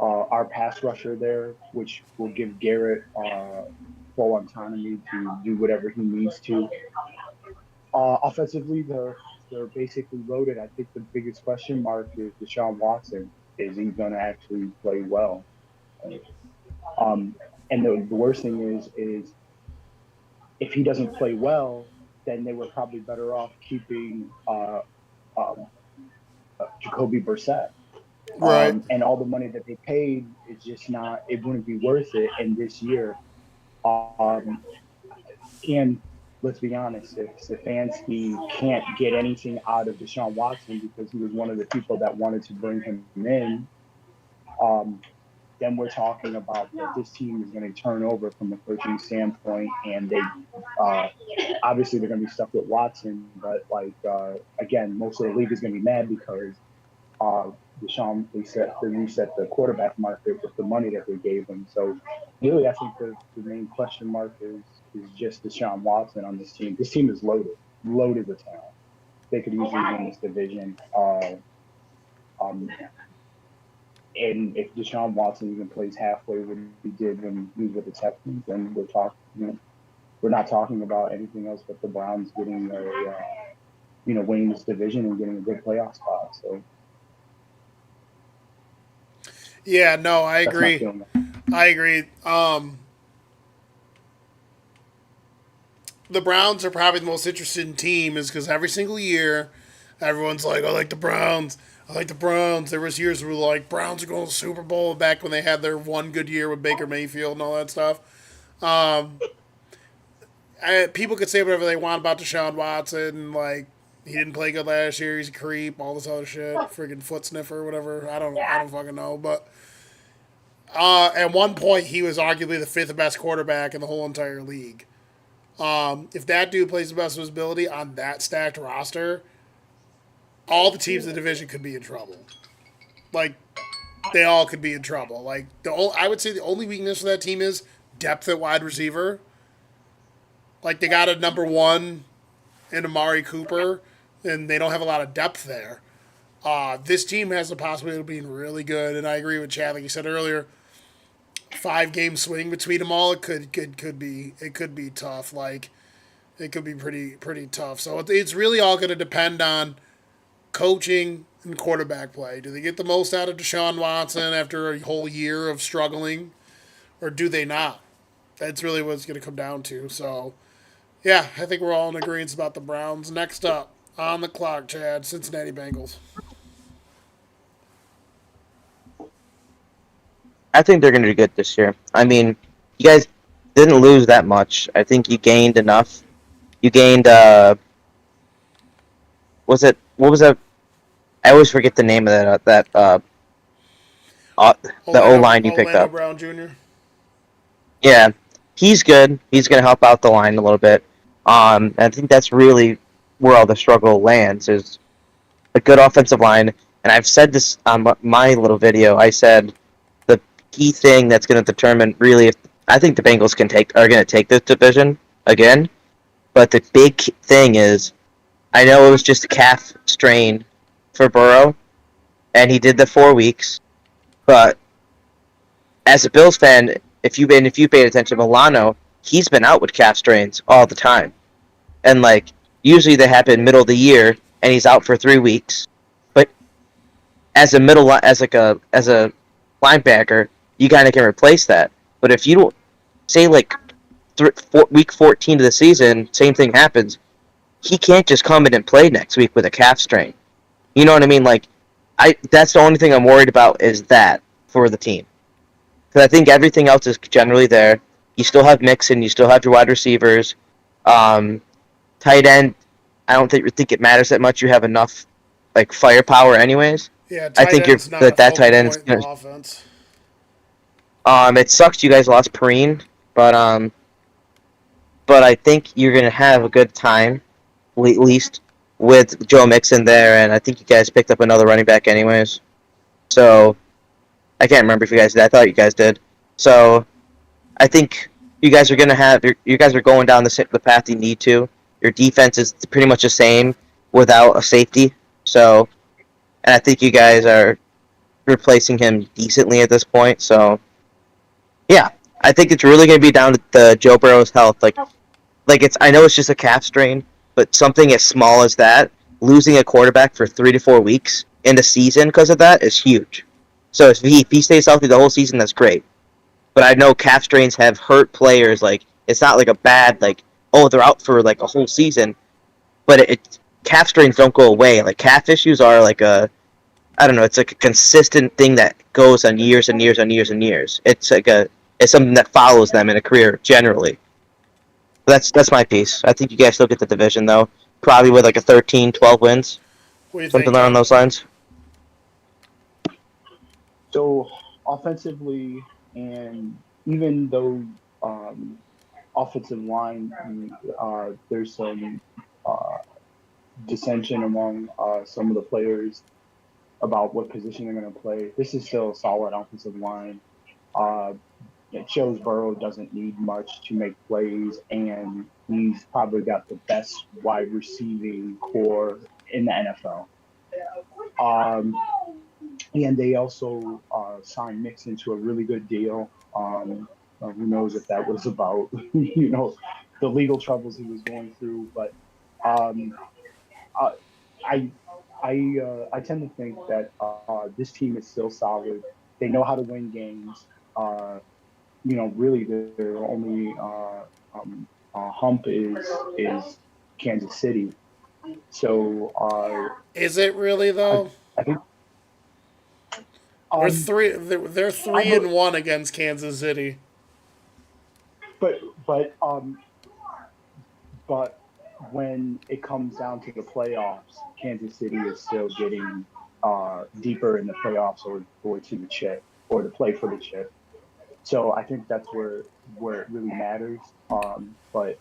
our pass rusher there, which will give Garrett full autonomy to do whatever he needs to. Offensively, they're basically loaded. I think the biggest question mark is Deshaun Watson. Is he going to actually play well? Um, and the worst thing is if he doesn't play well, then they were probably better off keeping um, Jacoby Brissett. Right. And all the money that they paid is just not. It wouldn't be worth it in this year. Um, and let's be honest, if Stefanski can't get anything out of Deshaun Watson because he was one of the people that wanted to bring him in, um, then we're talking about that this team is going to turn over from a coaching standpoint, and they obviously they're going to be stuck with Watson. But again, most of the league is going to be mad because uh, Deshaun they reset the quarterback market with the money that they gave him. So really, I think the main question mark is just Deshaun Watson on this team. This team is loaded with talent. They could easily win this division. Um, and if Deshaun Watson even plays halfway what he did when he was with the Texans, then we're not talking about anything else but the Browns getting winning this division and getting a good playoff spot. So Yeah, no, I that's my agree. feeling. I agree. The Browns are probably the most interesting team is because every single year, everyone's like, I like the Browns. I like the Browns. There was years where like Browns are going to the Super Bowl back when they had their one good year with Baker Mayfield and all that stuff. Um, People could say whatever they want about Deshaun Watson, like he didn't play good last year, he's a creep, all this other shit, friggin' foot sniffer, whatever. I don't fucking know, but at one point he was arguably the fifth best quarterback in the whole entire league. If that dude plays the best of his ability on that stacked roster, all the teams in the division could be in trouble. Like they all could be in trouble. I would say the only weakness of that team is depth at wide receiver. Like they got a number one in Amari Cooper, and they don't have a lot of depth there. This team has the possibility of being really good, and I agree with Chad. Like you said earlier, 5 game swing between them all, it could be tough. Like it could be pretty tough. So it's really all going to depend on coaching and quarterback play. Do they get the most out of Deshaun Watson after a whole year of struggling, or do they not? That's really what it's going to come down to. So yeah, I think we're all in agreement about the Browns. Next up on the clock, Chad, Cincinnati Bengals. I think they're going to do good this year. I mean, you guys didn't lose that much. I think you gained enough. You gained, what was that? I always forget the name of the O line you picked Orlando up. Brown Jr. Yeah, he's good. He's going to help out the line a little bit. I think that's really where all the struggle lands is a good offensive line. And I've said this on my little video. I said the key thing that's going to determine really if I think the Bengals are going to take this division again. But the big thing is, I know it was just a calf strain for Burrow, and he did the 4 weeks. But as a Bills fan, if you paid attention to Milano, he's been out with calf strains all the time, and like usually they happen middle of the year, and he's out for 3 weeks. But as a linebacker, you kind of can replace that. But if you don't say like week 14 of the season, same thing happens. He can't just come in and play next week with a calf strain. You know what I mean? Like, that's the only thing I'm worried about is that for the team. Because I think everything else is generally there. You still have Mixon. You still have your wide receivers. Tight end, I don't think it matters that much. You have enough like firepower anyways. Yeah, I tight think end's not a that focal tight end is point in gonna. the offense. It sucks you guys lost Perrine, but I think you're gonna have a good time, at least with Joe Mixon there, and I think you guys picked up another running back anyways. So I can't remember if you guys did. I thought you guys did. So I think you guys are gonna have you guys are going down the path you need to. Your defense is pretty much the same without a safety. So, and I think you guys are replacing him decently at this point. So, yeah, I think it's really gonna be down to Joe Burrow's health. Like I know it's just a calf strain, but something as small as that, losing a quarterback for 3 to 4 weeks in the season because of that is huge. So if he stays healthy the whole season, that's great. But I know calf strains have hurt players. Like it's not like a bad like they're out for like a whole season, but calf strains don't go away. Like calf issues are like I don't know. It's like a consistent thing that goes on years and years and years and years. It's something that follows them in a career generally. That's my piece. I think you guys still get the division though, probably with like a 13, 12 wins, What do you something think, along John? those lines. So offensively, and even though offensive line, there's some uh, dissension among some of the players about what position they're going to play. This is still a solid offensive line. Uh, it shows Burrow doesn't need much to make plays, and he's probably got the best wide receiving core in the NFL. Um, and they also signed Mixon to a really good deal. Who knows if that was about, the legal troubles he was going through, but um, uh, I I tend to think that this team is still solid. They know how to win games. Uh, really their only hump is Kansas City. So Is it really I, though? I think We're um, three. They're I three be- and one against Kansas City. but but but when it comes down to the playoffs, Kansas City is still getting deeper in the playoffs or to the chip or to play for the chip. So I think that's where it really matters. But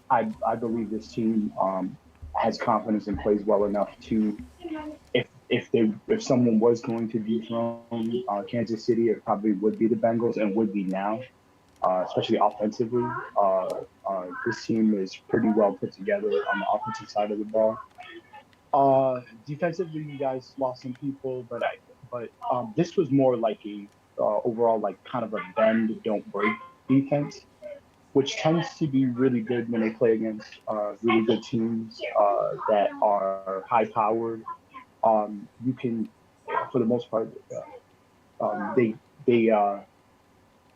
I believe this team has confidence and plays well enough to if someone was going to dethrone Kansas City, it probably would be the Bengals and would be now, especially offensively. This team is pretty well put together on the offensive side of the ball. Defensively, you guys lost some people, but this was more like a overall like kind of a bend don't break defense, which tends to be really good when they play against really good teams that are high powered. You can, for the most part, they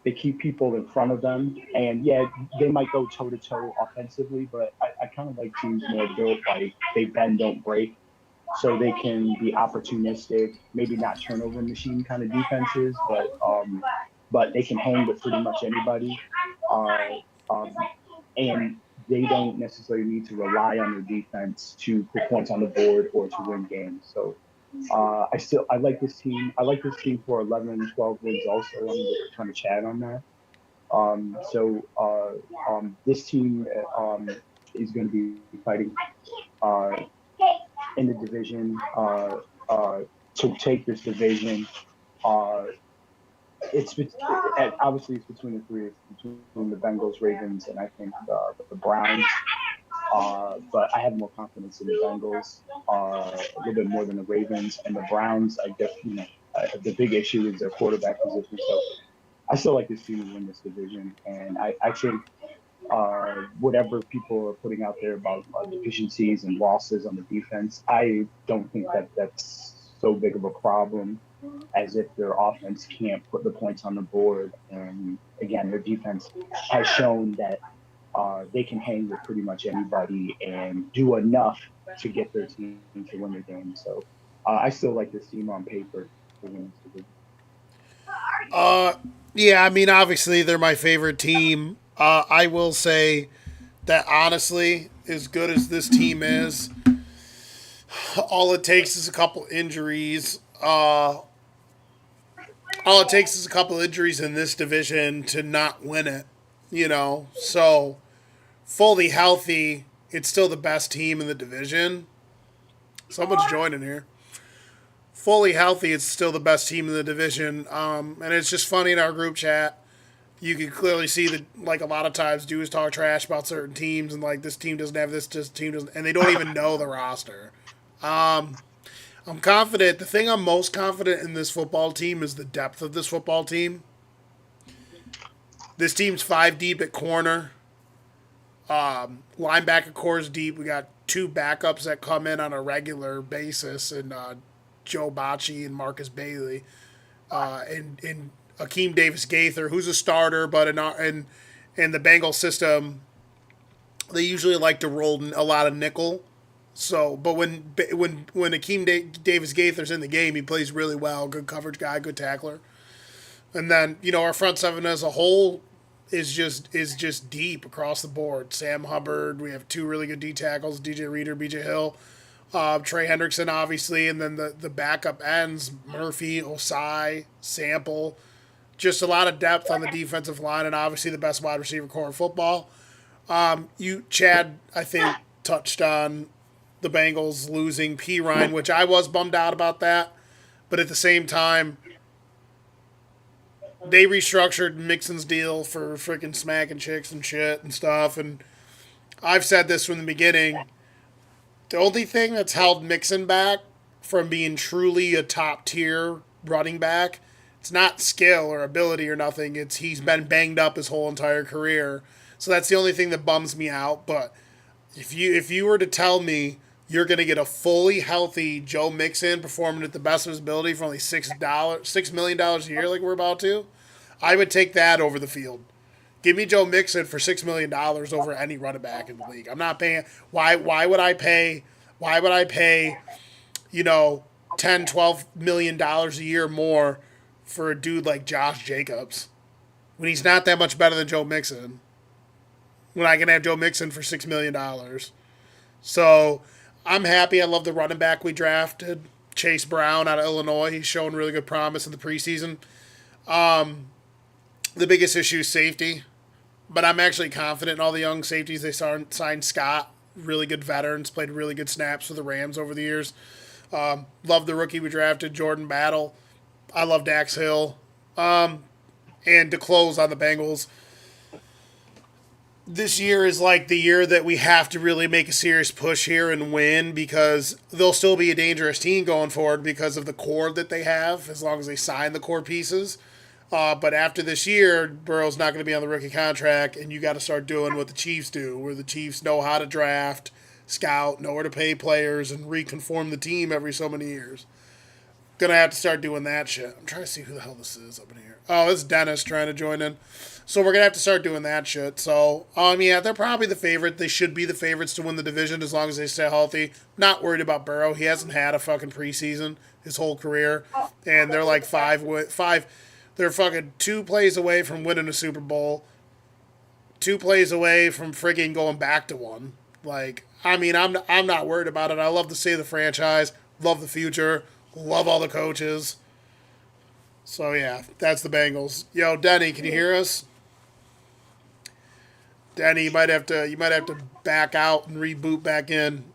they keep people in front of them, and yeah, they might go toe to toe offensively, but I kind of like teams more built like they bend don't break, so they can be opportunistic, maybe not turnover machine kind of defenses, but they can hang with pretty much anybody, uh, um, and they don't necessarily need to rely on their defense to put points on the board or to win games. So I like this team. I like this team for 11 and 12 wins also. I'm trying to chat on that. This team is going to be fighting uh, in the division to take this division. Uh, obviously it's between the three. It's between the Bengals, Ravens, and I think the Browns. But I have more confidence in the Bengals a little bit more than the Ravens and the Browns. I guess the big issue is their quarterback position. So I still like this team to win this division, and I think whatever people are putting out there about deficiencies and losses on the defense, I don't think that that's so big of a problem as if their offense can't put the points on the board. And again, their defense has shown that they can hang with pretty much anybody and do enough to get their team to win the game. So I still like this team on paper to win this division. Uh, yeah, I mean, obviously they're my favorite team. I will say that honestly, as good as this team is, all it takes is a couple injuries. All it takes is a couple injuries in this division to not win it. So fully healthy, it's still the best team in the division. Someone's joining here. Fully healthy, it's still the best team in the division. And it's just funny in our group chat. You can clearly see that, like, a lot of times dudes talk trash about certain teams and, like, this team doesn't have this team doesn't, and they don't even know the roster. I'm confident. The thing I'm most confident in this football team is the depth of this football team. This team's 5 deep at corner. Linebacker core is deep. We got 2 backups that come in on a regular basis, and Joe Bacci and Marcus Bailey, and Akeem Davis Gaither, who's a starter, but in the Bengal system, they usually like to roll a lot of nickel. So, but when Akeem Davis Gaither's in the game, he plays really well. Good coverage guy, good tackler. And then our front seven as a whole is just deep across the board. Sam Hubbard, we have 2 really good D tackles, DJ Reader, BJ Hill, Trey Hendrickson, obviously, and then the backup ends, Murphy, Osai, Sample. Just a lot of depth on the defensive line, and obviously the best wide receiver core in football. Chad, I think, touched on the Bengals losing P. Ryan, which I was bummed out about that. But at the same time, they restructured Mixon's deal for freaking smacking chicks and shit and stuff. And I've said this from the beginning. The only thing that's held Mixon back from being truly a top tier running back, it's not skill or ability or nothing. It's he's been banged up his whole entire career. So that's the only thing that bums me out. But if you were to tell me you're going to get a fully healthy Joe Mixon performing at the best of his ability for only $6 million a year, like we're about to, I would take that over the field. Give me Joe Mixon for $6 million over any running back in the league. I'm not paying. Why would I pay? Why would I pay? $10-12 million a year more for a dude like Josh Jacobs when he's not that much better than Joe Mixon? When I can have Joe Mixon for $6 million. So I'm happy. I love the running back we drafted, Chase Brown out of Illinois. He's shown really good promise in the preseason. The biggest issue is safety, but I'm actually confident in all the young safeties. They signed Scott, really good veterans, played really good snaps for the Rams over the years. Love the rookie we drafted, Jordan Battle. I love Dax Hill. And to close on the Bengals, this year is like the year that we have to really make a serious push here and win because they'll still be a dangerous team going forward because of the core that they have, as long as they sign the core pieces. But after this year, Burrow's not going to be on the rookie contract, and you got to start doing what the Chiefs do, where the Chiefs know how to draft, scout, know where to pay players, and reconform the team every so many years. Gonna have to start doing that shit. I'm trying to see who the hell this is up in here. Oh, it's Dennis trying to join in. So we're gonna have to start doing that shit. So yeah, they're probably the favorite. They should be the favorites to win the division as long as they stay healthy. Not worried about Burrow. He hasn't had a fucking preseason his whole career, and they're like five. They're fucking 2 plays away from winning a Super Bowl. 2 plays away from frigging going back to one. Like, I'm not worried about it. I love to see the franchise. Love the future. Love all the coaches. So yeah, that's the Bengals. Yo, Denny, can you hear us? Denny, you might have to back out and reboot back in.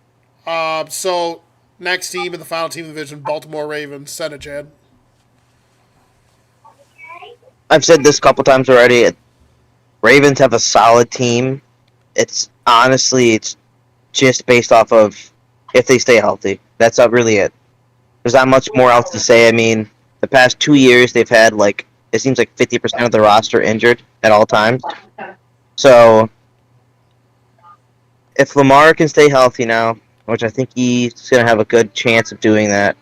So next team in the final team of the division, Baltimore Ravens. Send it, Chad. I've said this a couple times already. Ravens have a solid team. It's just based off of if they stay healthy. That's not really it. There's not much more else to say. I mean, the past 2 years they've had it seems like 50% of the roster injured at all times. So if Lamar can stay healthy now, which I think he's gonna have a good chance of doing that.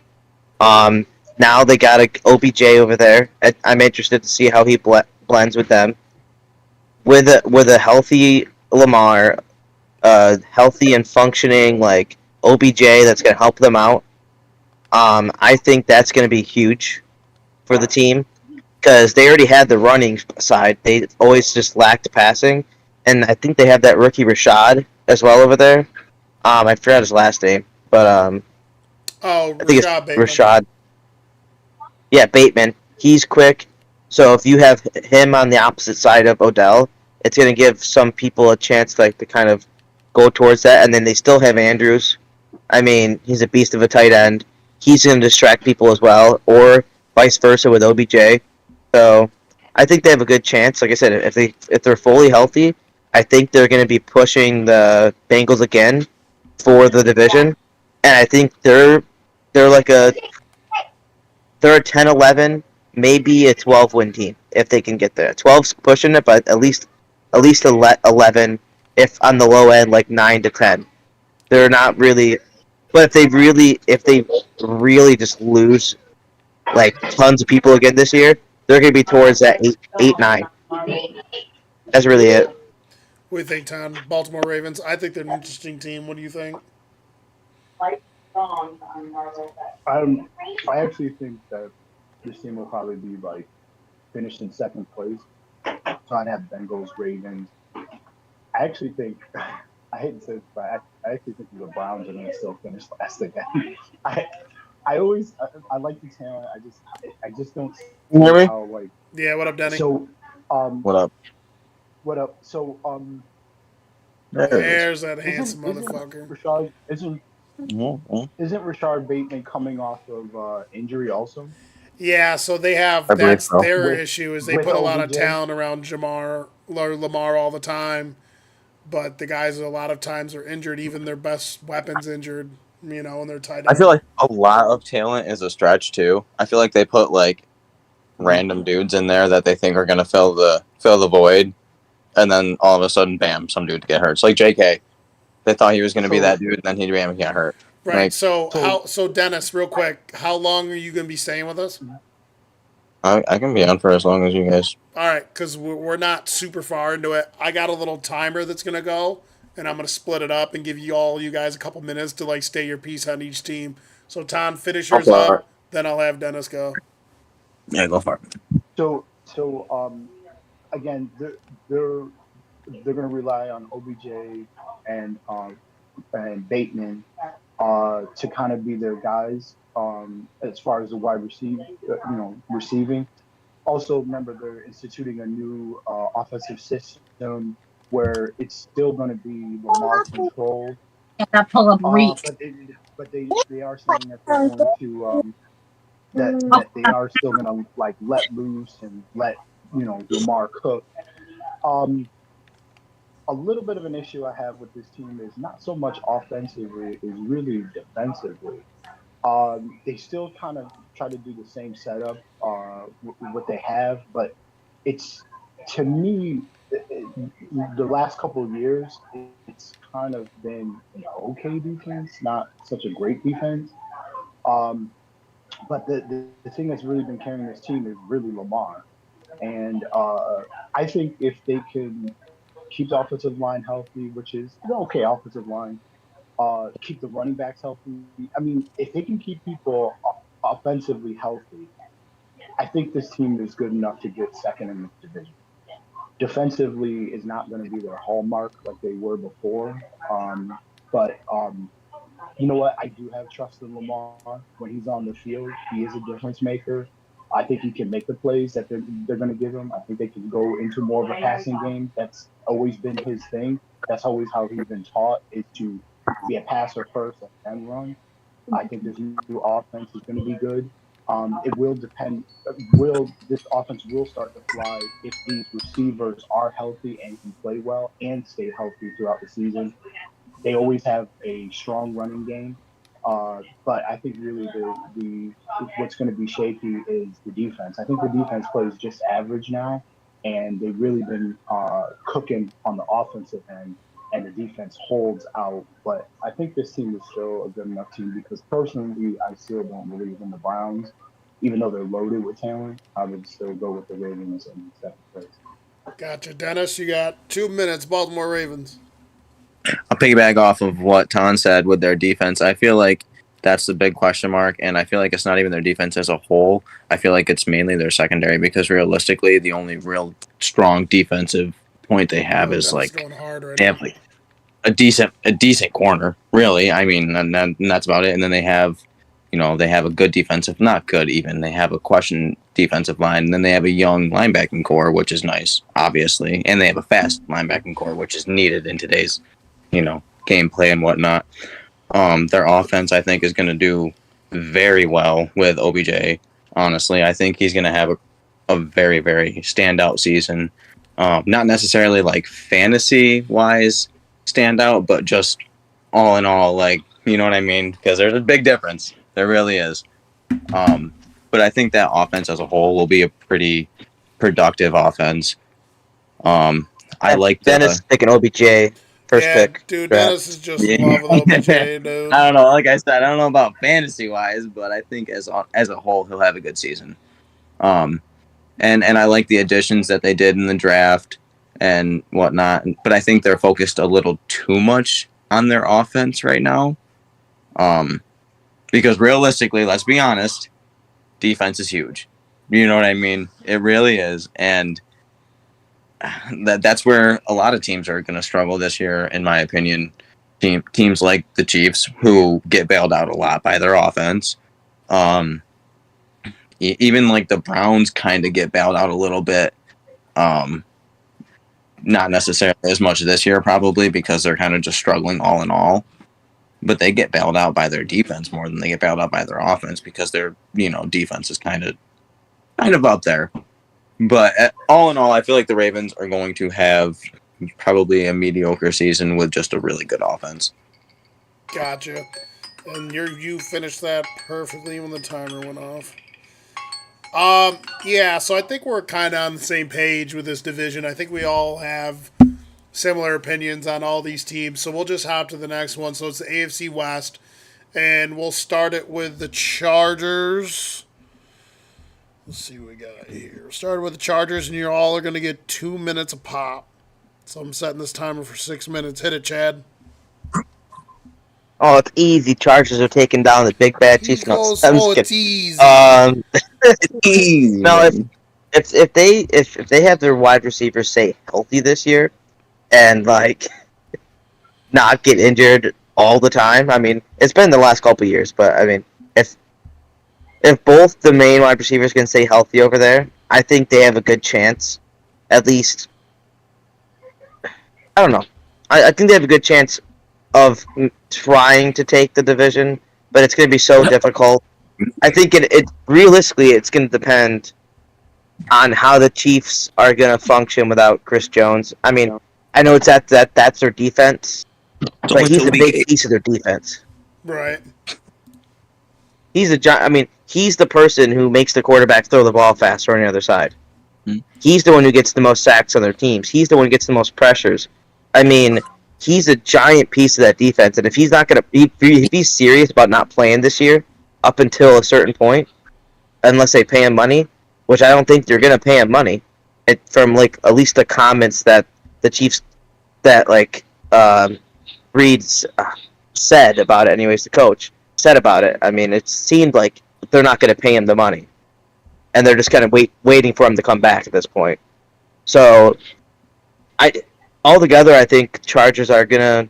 Now they got a OBJ over there. I'm interested to see how he blends with them. With a healthy Lamar, healthy and functioning OBJ that's gonna help them out. I think that's gonna be huge for the team because they already had the running side. They always just lacked passing, and I think they have that rookie Rashad as well over there. I forgot his last name, but Oh, I think it's Rashad Bateman. Rashad. Yeah, Bateman. He's quick. So if you have him on the opposite side of Odell, it's going to give some people a chance to kind of go towards that. And then they still have Andrews. I mean, he's a beast of a tight end. He's going to distract people as well, or vice versa with OBJ. So I think they have a good chance. Like I said, if they're fully healthy, I think they're going to be pushing the Bengals again for the division. And I think they're like they're a 10-11, maybe a 12-win team if they can get there. 12's pushing it, but at least 11, if on the low end, 9 to 10. They're not really, but if they really just lose tons of people again this year, they're going to be towards that 8-9. That's really it. What do you think, Tom? Baltimore Ravens. I think they're an interesting team. What do you think? I actually think that this team will probably be finished in second place. So I'd have Bengals, Ravens. I actually think I hate to say this, but I actually think the Browns are going to still finish last again. I like the talent. I just don't see how Yeah, what up, Denny? So What up? what up? So There's that handsome isn't motherfucker. Rashad Mm-hmm. isn't Rashard Bateman coming off of injury also? Yeah, so they have I believe that's so. their With- issue is they with put a lot of OBJ? talent around Lamar all the time, but the guys a lot of times are injured. Even their best weapons injured, and they're tight. I feel like a lot of talent is a stretch too. I feel like they put random dudes in there that they think are gonna fill the void, and then all of a sudden, bam, some dude get hurt. It's like JK. They thought he was gonna be that dude, and then he got hurt. Right. So Dennis, real quick, how long are you going to be staying with us? I can be on for as long as you guys. All right, because we're not super far into it. I got a little timer that's going to go, and I'm going to split it up and give you guys a couple minutes to stay your piece on each team. So Tom, finish yours up, then I'll have Dennis go. Yeah, go for it. So again, they're going to rely on OBJ and Bateman to kind of be their guys as far as the wide receiving. Also, remember they're instituting a new offensive system where it's still going to be Lamar controlled. But they are saying that they're going to that they are still going to let loose and let Lamar cook. a little bit of an issue I have with this team is not so much offensively, is really defensively. They still kind of try to do the same setup, what they have, but it's to me the last couple of years, it's kind of been an okay defense, not such a great defense. Um, but the thing that's really been carrying this team is really Lamar, and I think if they can keep the offensive line healthy, which is an okay offensive line, keep the running backs healthy. I mean, if they can keep people offensively healthy, I think this team is good enough to get second in this division. Defensively is not going to be their hallmark like they were before. But you know what? I do have trust in Lamar when he's on the field. He is a difference maker. I think he can make the plays that they're going to give him. I think they can go into more of a passing game. That's always been his thing. That's always how he's been taught is to be a passer first and then run. I think this new offense is going to be good. It will depend. Will this offense will start to fly if these receivers are healthy and can play well and stay healthy throughout the season? They always have a strong running game, but I think really the what's going to be shaky is the defense. I think the defense plays just average now, and they've really been cooking on the offensive end, and the defense holds out. But I think this team is still a good enough team because personally, I still don't believe in the Browns, even though they're loaded with talent. I would still go with the Ravens in second place. Gotcha, Dennis. You got 2 minutes. Baltimore Ravens. I'll piggyback off of what Ton said with their defense. I feel like that's the big question mark, and I feel like it's not even their defense as a whole. I feel like it's mainly their secondary because realistically, the only real strong defensive point they have is like they have like a decent corner. Really, I mean, and that's about it. And then they have, they have a good defensive, not good even. They have a question defensive line, and then they have a young linebacking core, which is nice, obviously, and they have a fast linebacking core, which is needed in today's gameplay and whatnot. Their offense, I think, is going to do very well with OBJ. Honestly, I think he's going to have a very, very standout season. Not necessarily like fantasy-wise standout, but just all in all, like, you know what I mean? Because there's a big difference. There really is. But I think that offense as a whole will be a pretty productive offense. I like Dennis picking OBJ. First pick. Dude, Dennis is just in love with OBJ, dude. I don't know. Like I said, I don't know about fantasy wise, but I think as a whole, he'll have a good season. And I like the additions that they did in the draft and whatnot. But I think they're focused a little too much on their offense right now. Because realistically, let's be honest, defense is huge. You know what I mean? It really is, and that's where a lot of teams are going to struggle this year, in my opinion. Teams like the Chiefs, who get bailed out a lot by their offense. Even like the Browns kind of get bailed out a little bit. Not necessarily as much this year, probably, because they're kind of just struggling all in all. But they get bailed out by their defense more than they get bailed out by their offense because their defense is kind of up there. But all in all, I feel like the Ravens are going to have probably a mediocre season with just a really good offense. Gotcha. And you finished that perfectly when the timer went off. Yeah, so I think we're kind of on the same page with this division. I think we all have similar opinions on all these teams. So we'll just hop to the next one. So it's the AFC West. And we'll start it with the Chargers. Let's see what we got here. Started with the Chargers, and you all are going to get 2 minutes a pop. So I'm setting this timer for 6 minutes. Hit it, Chad. Oh, it's easy. Chargers are taking down the big bad Chiefs. No, it's easy. It's easy. No, if they have their wide receivers stay healthy this year, and like not get injured all the time. I mean, it's been the last couple of years, but I mean, if both the main wide receivers can stay healthy over there, I think they have a good chance. At least, I don't know. I think they have a good chance of trying to take the division, but it's going to be so difficult. I think it realistically, it's going to depend on how the Chiefs are going to function without Chris Jones. I mean, I know it's that's their defense, It's but only he's a Toby big Gate. piece of their defense. Right. He's I mean, he's the person who makes the quarterback throw the ball faster on the other side. Hmm. He's the one who gets the most sacks on their teams. He's the one who gets the most pressures. I mean, he's a giant piece of that defense, and if he's not going to if he's serious about not playing this year up until a certain point, unless they pay him money, which I don't think they're going to pay him money, from like at least the comments that the Chiefs that like Reed's said about it. Anyways, the coach said about it. I mean, it seemed like they're not going to pay him the money, and they're just kind of waiting for him to come back at this point. So, altogether, I think Chargers they're gonna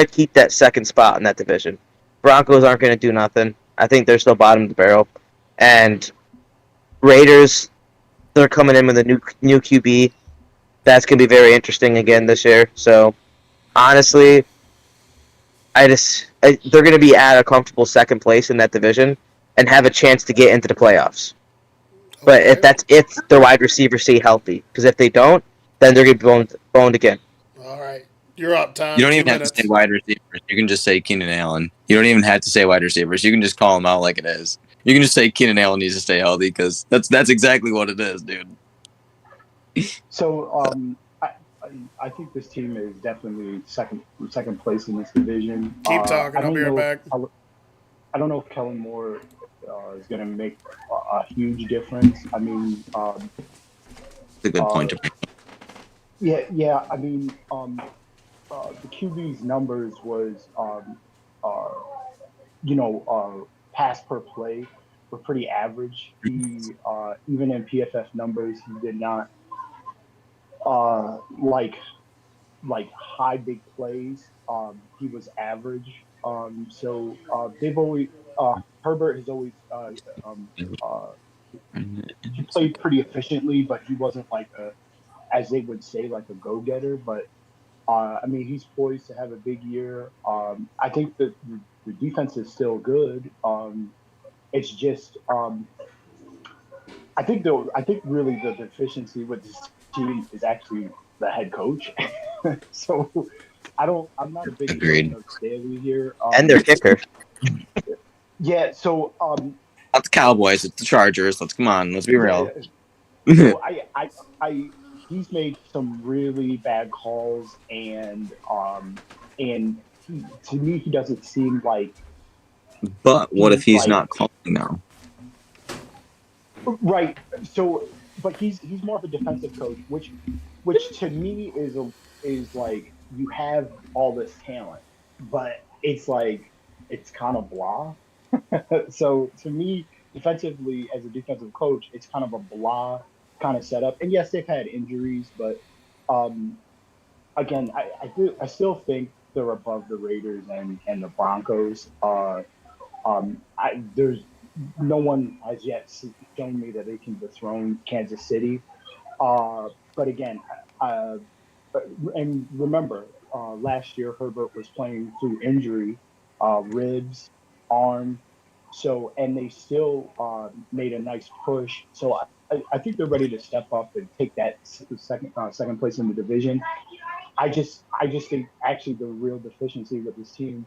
keep that second spot in that division. Broncos aren't gonna do nothing. I think they're still bottom of the barrel, and Raiders they're coming in with a new QB. That's gonna be very interesting again this year. So, honestly, they're gonna be at a comfortable second place in that division and have a chance to get into the playoffs. But if their wide receivers stay healthy, because if they don't, then they're gonna be boned again. All right. You're up, Tom. You don't 2 even have minutes. to say wide receivers. You can just say Keenan Allen. You don't even have to say wide receivers. You can just call them out like it is. You can just say Keenan Allen needs to stay healthy because that's exactly what it is, dude. So I think this team is definitely second place in this division. Keep talking. I'll be right back. I don't know if Kellen Moore is going to make a huge difference. I mean, It's a good point to make. yeah. I mean, the QB's numbers was, pass per play were pretty average. He even in PFF numbers, he did not like high big plays. He was average. So they've always Herbert has always he played pretty efficiently, but he wasn't like as they would say, like a go-getter. But I mean, he's poised to have a big year. I think that the defense is still good. It's just I think really the deficiency with this team is actually the head coach. So I'm not a big fan of Staley here. And their kicker. Yeah. So Not the Cowboys, it's the Chargers. Let's be real. So he's made some really bad calls, and to me he doesn't seem like. But what if he's not calling now? Right. So, but he's more of a defensive coach, which to me is like you have all this talent, but it's like it's kind of blah. So to me, defensively as a defensive coach, it's kind of a blah kind of setup. And yes, they've had injuries, but again, I still think they're above the Raiders and the Broncos. There's no one has yet shown me that they can dethrone Kansas City. But again, and remember, last year Herbert was playing through injury, ribs, arm. So, and they still made a nice push. So I think they're ready to step up and take that second place in the division. I just think actually the real deficiency with this team,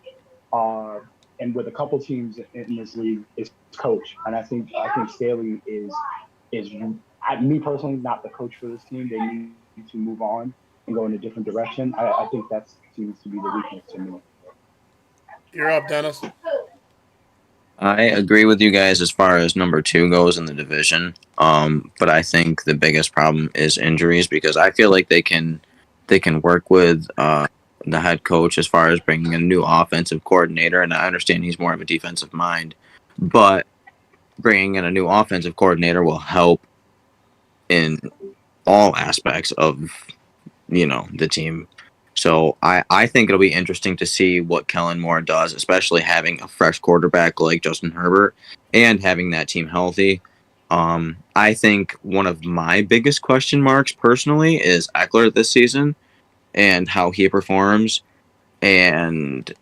and with a couple teams in this league, is coach. And I think Staley is me personally not the coach for this team. They need to move on and go in a different direction. I think that seems to be the weakness to me. You're up, Dennis. I agree with you guys as far as number 2 goes in the division. But I think the biggest problem is injuries because I feel like they can work with the head coach as far as bringing a new offensive coordinator, and I understand he's more of a defensive mind, but bringing in a new offensive coordinator will help in all aspects of the team. So I think it'll be interesting to see what Kellen Moore does, especially having a fresh quarterback like Justin Herbert and having that team healthy. I think one of my biggest question marks personally is Eckler this season and how he performs and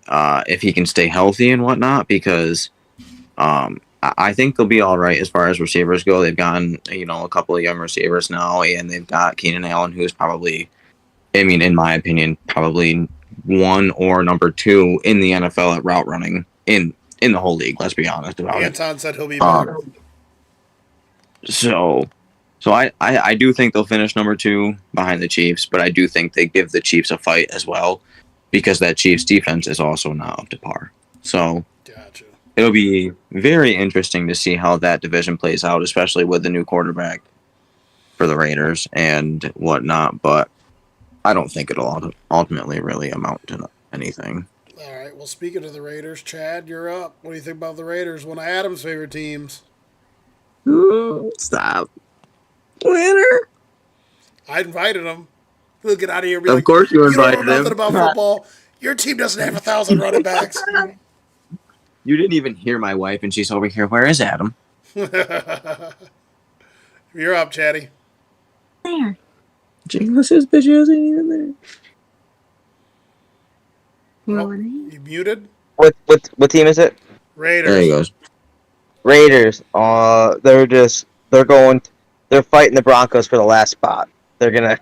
if he can stay healthy and whatnot, because I think they'll be all right as far as receivers go. They've gotten a couple of young receivers now, and they've got Keenan Allen, who's probably I mean, in my opinion, probably one or number two in the NFL at route running in the whole league. Let's be honest about it. Anton said he'll be back. So I do think they'll finish number two behind the Chiefs, but I do think they give the Chiefs a fight as well because that Chiefs defense is also not up to par. So Gotcha. it'll be very interesting to see how that division plays out, especially with the new quarterback for the Raiders and whatnot. But I don't think it'll ultimately really amount to anything. All right. Well, speaking of the Raiders, Chad, you're up. What do you think about the Raiders? One of Adam's favorite teams. Stop. Winner. I invited him. He'll get out of here. And be Of like, course you don't invited know nothing him. about football. Your team doesn't have 1,000 running backs. You didn't even hear my wife, and she's over here. Where is Adam? You're up, Chatty. There. Jingles's bitch isn't even there. Oh, you muted? What team is it? Raiders. There he goes. Raiders. They're fighting the Broncos for the last spot. They're gonna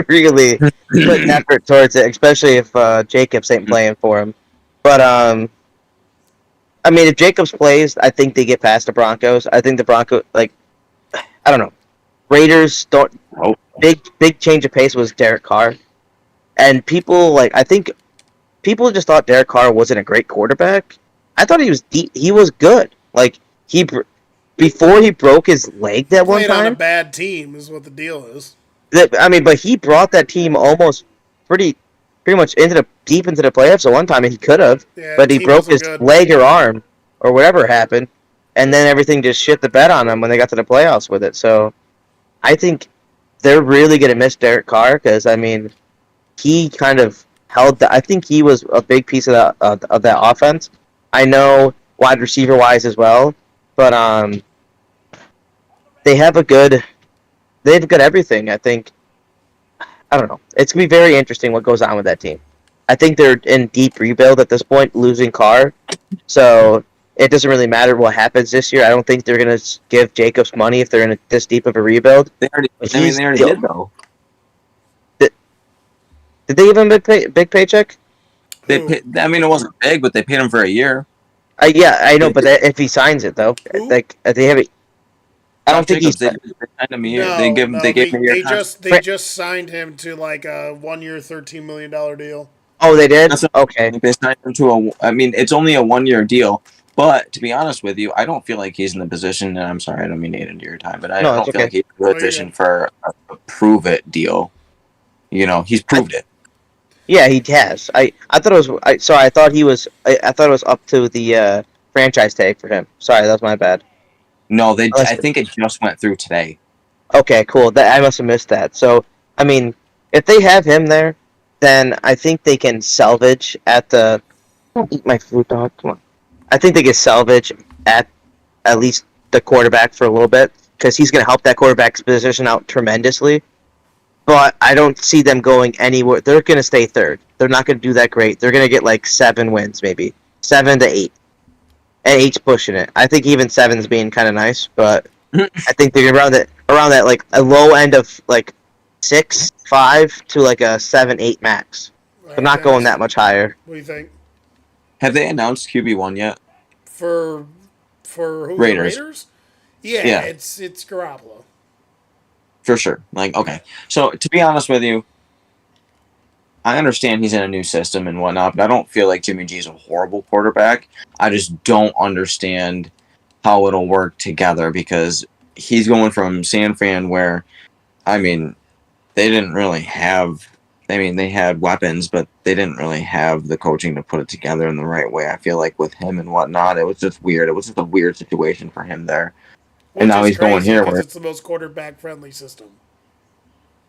really put an effort towards it, especially if Jacobs ain't playing for him. But I mean, if Jacobs plays, I think they get past the Broncos. I think the Broncos, I don't know. Raiders don't. Oh. Big change of pace was Derek Carr, and I think people just thought Derek Carr wasn't a great quarterback. I thought he was he was good. Before he broke his leg that one Played on a time. bad team is what the deal is. But he brought that team almost pretty much deep into the playoffs at one time, and he could have. Yeah, But the he team broke wasn't his good. leg or arm or whatever happened, and then everything just shit the bed on him when they got to the playoffs with it. So I think they're really going to miss Derek Carr because, I mean, he kind of I think he was a big piece of that offense. I know wide receiver wise as well, but they have good everything. I think, I don't know. It's going to be very interesting what goes on with that team. I think they're in deep rebuild at this point, losing Carr. So it doesn't really matter what happens this year. I don't think they're going to give Jacobs money if they're in this deep of a rebuild. They already did, though. Did they give him a big paycheck? It wasn't big, but they paid him for a year. Yeah, I know, but if he signs it, though, Who? they have it. I don't think he's. They signed him a year. No, They gave him a year. they just signed him to like a 1 year, $13 million deal. Oh, they did? Okay. They signed him to it's only a 1 year deal. But to be honest with you, I don't feel like he's in the position. And I'm sorry, I don't mean to into your time, but I don't feel like he's in the position for a prove it deal. You know, he's proved it. Yeah, he has. I thought it was. I thought he was. I thought it was up to the franchise tag for him. Sorry, that was my bad. No, I think it just went through today. Okay, cool. I must have missed that. So, I mean, if they have him there, then I think they can salvage at the. Don't eat my food, dog. Come on. I think they can salvage at least the quarterback for a little bit because he's going to help that quarterback's position out tremendously. But I don't see them going anywhere. They're going to stay third. They're not going to do that great. They're going to get like 7 wins, maybe 7 to 8. And 8's pushing it. I think even 7's being kind of nice, but I think they're around that like a low end of like 6, 5 to like a 7, 8 max. They're not going that much higher. What do you think? Have they announced QB1 yet? For who? Raiders. The Raiders? Yeah, it's Garoppolo. For sure. Okay. So, to be honest with you, I understand he's in a new system and whatnot, but I don't feel like Jimmy G is a horrible quarterback. I just don't understand how it'll work together because he's going from San Fran where, they didn't really have... they had weapons, but they didn't really have the coaching to put it together in the right way. I feel like with him and whatnot, it was just weird. It was just a weird situation for him there. And now he's going here where it's the most quarterback-friendly system.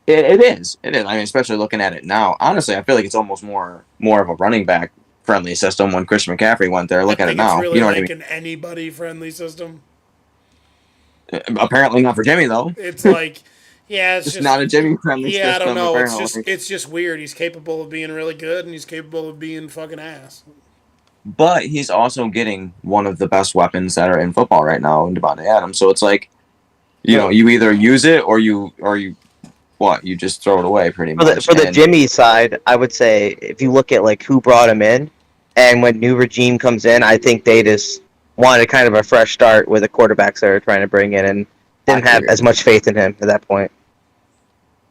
It is. Especially looking at it now. Honestly, I feel like it's almost more of a running back friendly system when Christian McCaffrey went there. Look at it now. It's really you know what I like mean? an anybody-friendly system. Apparently not for Jimmy though. It's like, yeah, it's just not a Jimmy friendly system. Yeah, I don't know. Apparently. It's just weird. He's capable of being really good, and he's capable of being fucking ass. But he's also getting one of the best weapons that are in football right now in Devontae Adams. So it's like, you know, you either use it or you what? You just throw it away pretty For much. the And Jimmy side, I would say if you look at like who brought him in, and when new regime comes in, I think they just wanted kind of a fresh start with the quarterbacks they were trying to bring in, and didn't I have agree. as much faith in him at that point.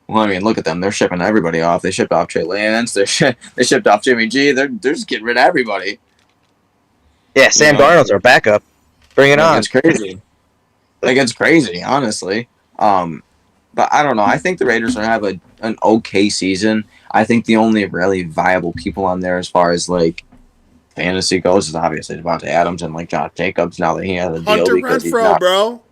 Well, I mean, look at them. They're shipping everybody off. They shipped off Trey Lance. They shipped off Jimmy G. They're just getting rid of everybody. Yeah, Sam Darnold's our backup. Bring it on. It's crazy. It's crazy, honestly. But I don't know. I think the Raiders are gonna have an okay season. I think the only really viable people on there as far as like fantasy goes is obviously Devontae Adams and like Josh Jacobs. Now that he has a deal Hunter because he's Renfro, not. bro.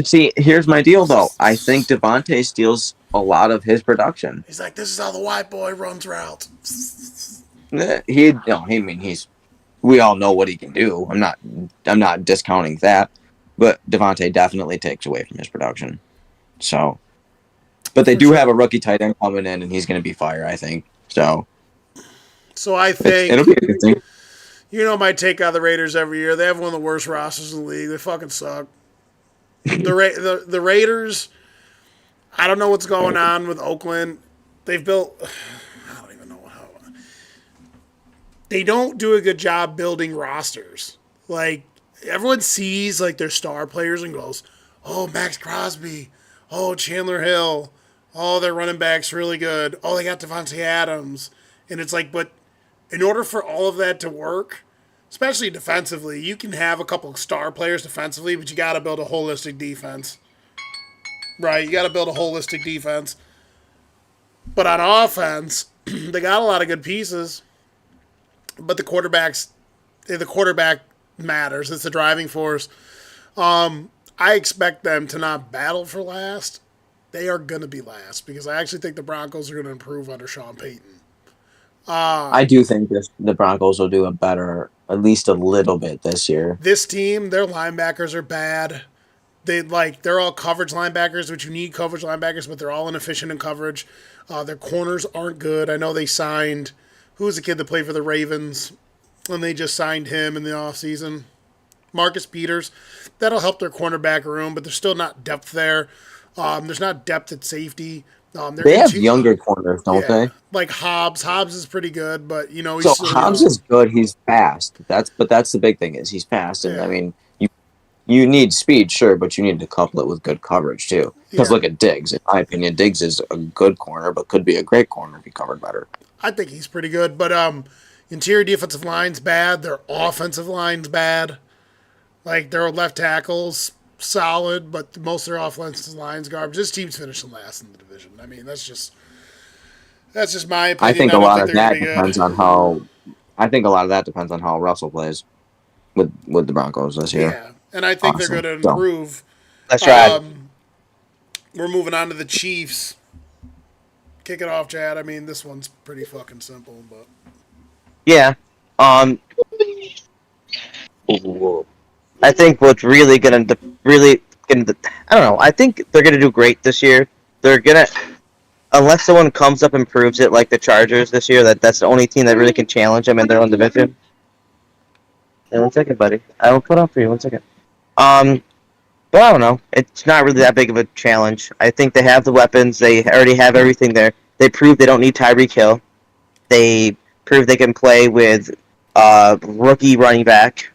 See, here's my deal though. I think Devontae steals a lot of his production. He's like, this is how the white boy runs routes. He's. We all know what he can do. I'm not discounting that, but Devontae definitely takes away from his production. So, but they do have a rookie tight end coming in, and he's going to be fire, I think. So I think it'll be a good thing. You know my take on the Raiders every year. They have one of the worst rosters in the league. They fucking suck. The Raiders, I don't know what's going on with Oakland. They've built, I don't even know how. They don't do a good job building rosters. Like, everyone sees like their star players and goes, oh, Max Crosby. Oh, Chandler Hill. Oh, their running back's really good. Oh, they got Devontae Adams. And it's like, but in order for all of that to work, especially defensively, you can have a couple of star players defensively, but you got to build a holistic defense. Right? You got to build a holistic defense. But on offense, they got a lot of good pieces. But the quarterback matters. It's the driving force. I expect them to not battle for last. They are going to be last because I actually think the Broncos are going to improve under Sean Payton. I do think the Broncos will do a better, at least a little bit this year. This team, their linebackers are bad. They're all coverage linebackers, which you need coverage linebackers, but they're all inefficient in coverage. Their corners aren't good. I know they signed, who was the kid that played for the Ravens, and they just signed him in the offseason? Marcus Peters. That'll help their cornerback room, but there's still not depth there. There's not depth at safety. They have younger corners, don't they? Like Hobbs. Hobbs is pretty good, but he's Hobbs is good. He's fast. That's the big thing is he's fast, and I mean you need speed, sure, but you need to couple it with good coverage too. Because look at Diggs. In my opinion, Diggs is a good corner, but could be a great corner if he covered better. I think he's pretty good, but interior defensive line's bad. Their offensive line's bad. Like their left tackles solid, but most of their offensive line's garbage. This team's finishing last in the division. I mean, that's just my opinion. I think a lot of that depends on how. I think a lot of that depends on how Russell plays with the Broncos this year. Yeah, and I think they're going to improve. That's right. We're moving on to the Chiefs. Kick it off, Chad. I mean, this one's pretty fucking simple, but yeah. I think what's really gonna I don't know. I think they're gonna do great this year. They're gonna, unless someone comes up and proves it, like the Chargers this year. That's the only team that really can challenge them in their own division. Hey, 1 second, buddy. I will put on for you. 1 second. But I don't know. It's not really that big of a challenge. I think they have the weapons. They already have everything there. They proved they don't need Tyreek Hill. They proved they can play with rookie running back.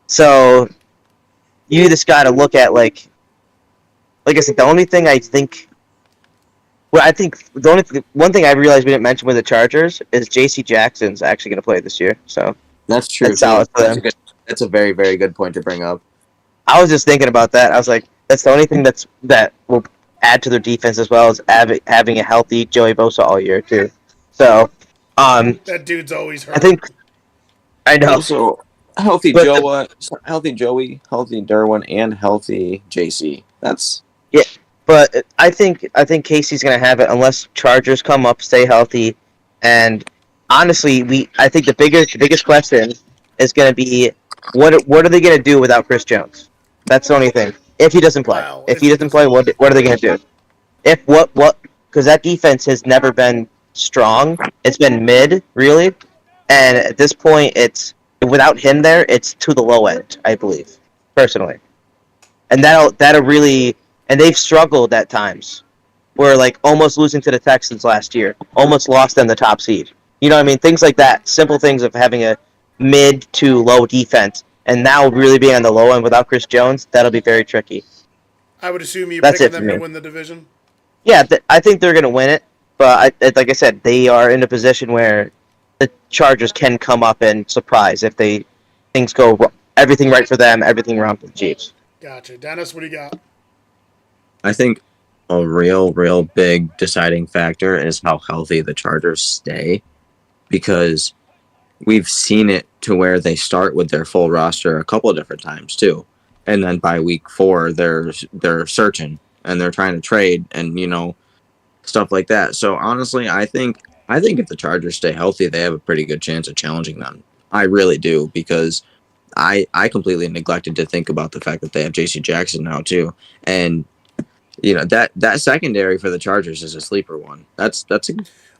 So you just got to look at like I said. The only thing I think, one thing I realized we didn't mention with the Chargers is J.C. Jackson's actually going to play this year. So that's true. That's solid for them. That's a very, very good point to bring up. I was just thinking about that. I was like, that's the only thing that will add to their defense as well as having a healthy Joey Bosa all year too. So that dude's always hurt. I know. Also, healthy Joey, healthy Derwin, and healthy JC. That's But I think Casey's gonna have it unless Chargers come up, stay healthy, and honestly, I think the biggest question is gonna be what are they gonna do without Chris Jones? That's the only thing. If he doesn't play, if he doesn't play, what are they gonna do? Because that defense has never been strong. It's been mid, really, and at this point, it's without him there, it's to the low end, I believe, personally, and that'll really and they've struggled at times. We're like almost losing to the Texans last year, almost lost them the top seed. You know what I mean? Things like that, simple things of having a mid to low defense, and now really being on the low end without Chris Jones, that'll be very tricky. I would assume you're That's picking it for them to me. win the division. Yeah, I think they're going to win it, but like I said, they are in a position where the Chargers can come up and surprise if they things go everything right for them, everything wrong for the Chiefs. Gotcha. Dennis, what do you got? I think a real big deciding factor is how healthy the Chargers stay, because we've seen it to where they start with their full roster a couple of different times too, and then by week 4 they're searching and they're trying to trade and stuff like that. So honestly, I think if the Chargers stay healthy, they have a pretty good chance of challenging them. I really do, because I completely neglected to think about the fact that they have J.C. Jackson now too, and that secondary for the Chargers is a sleeper one. That's a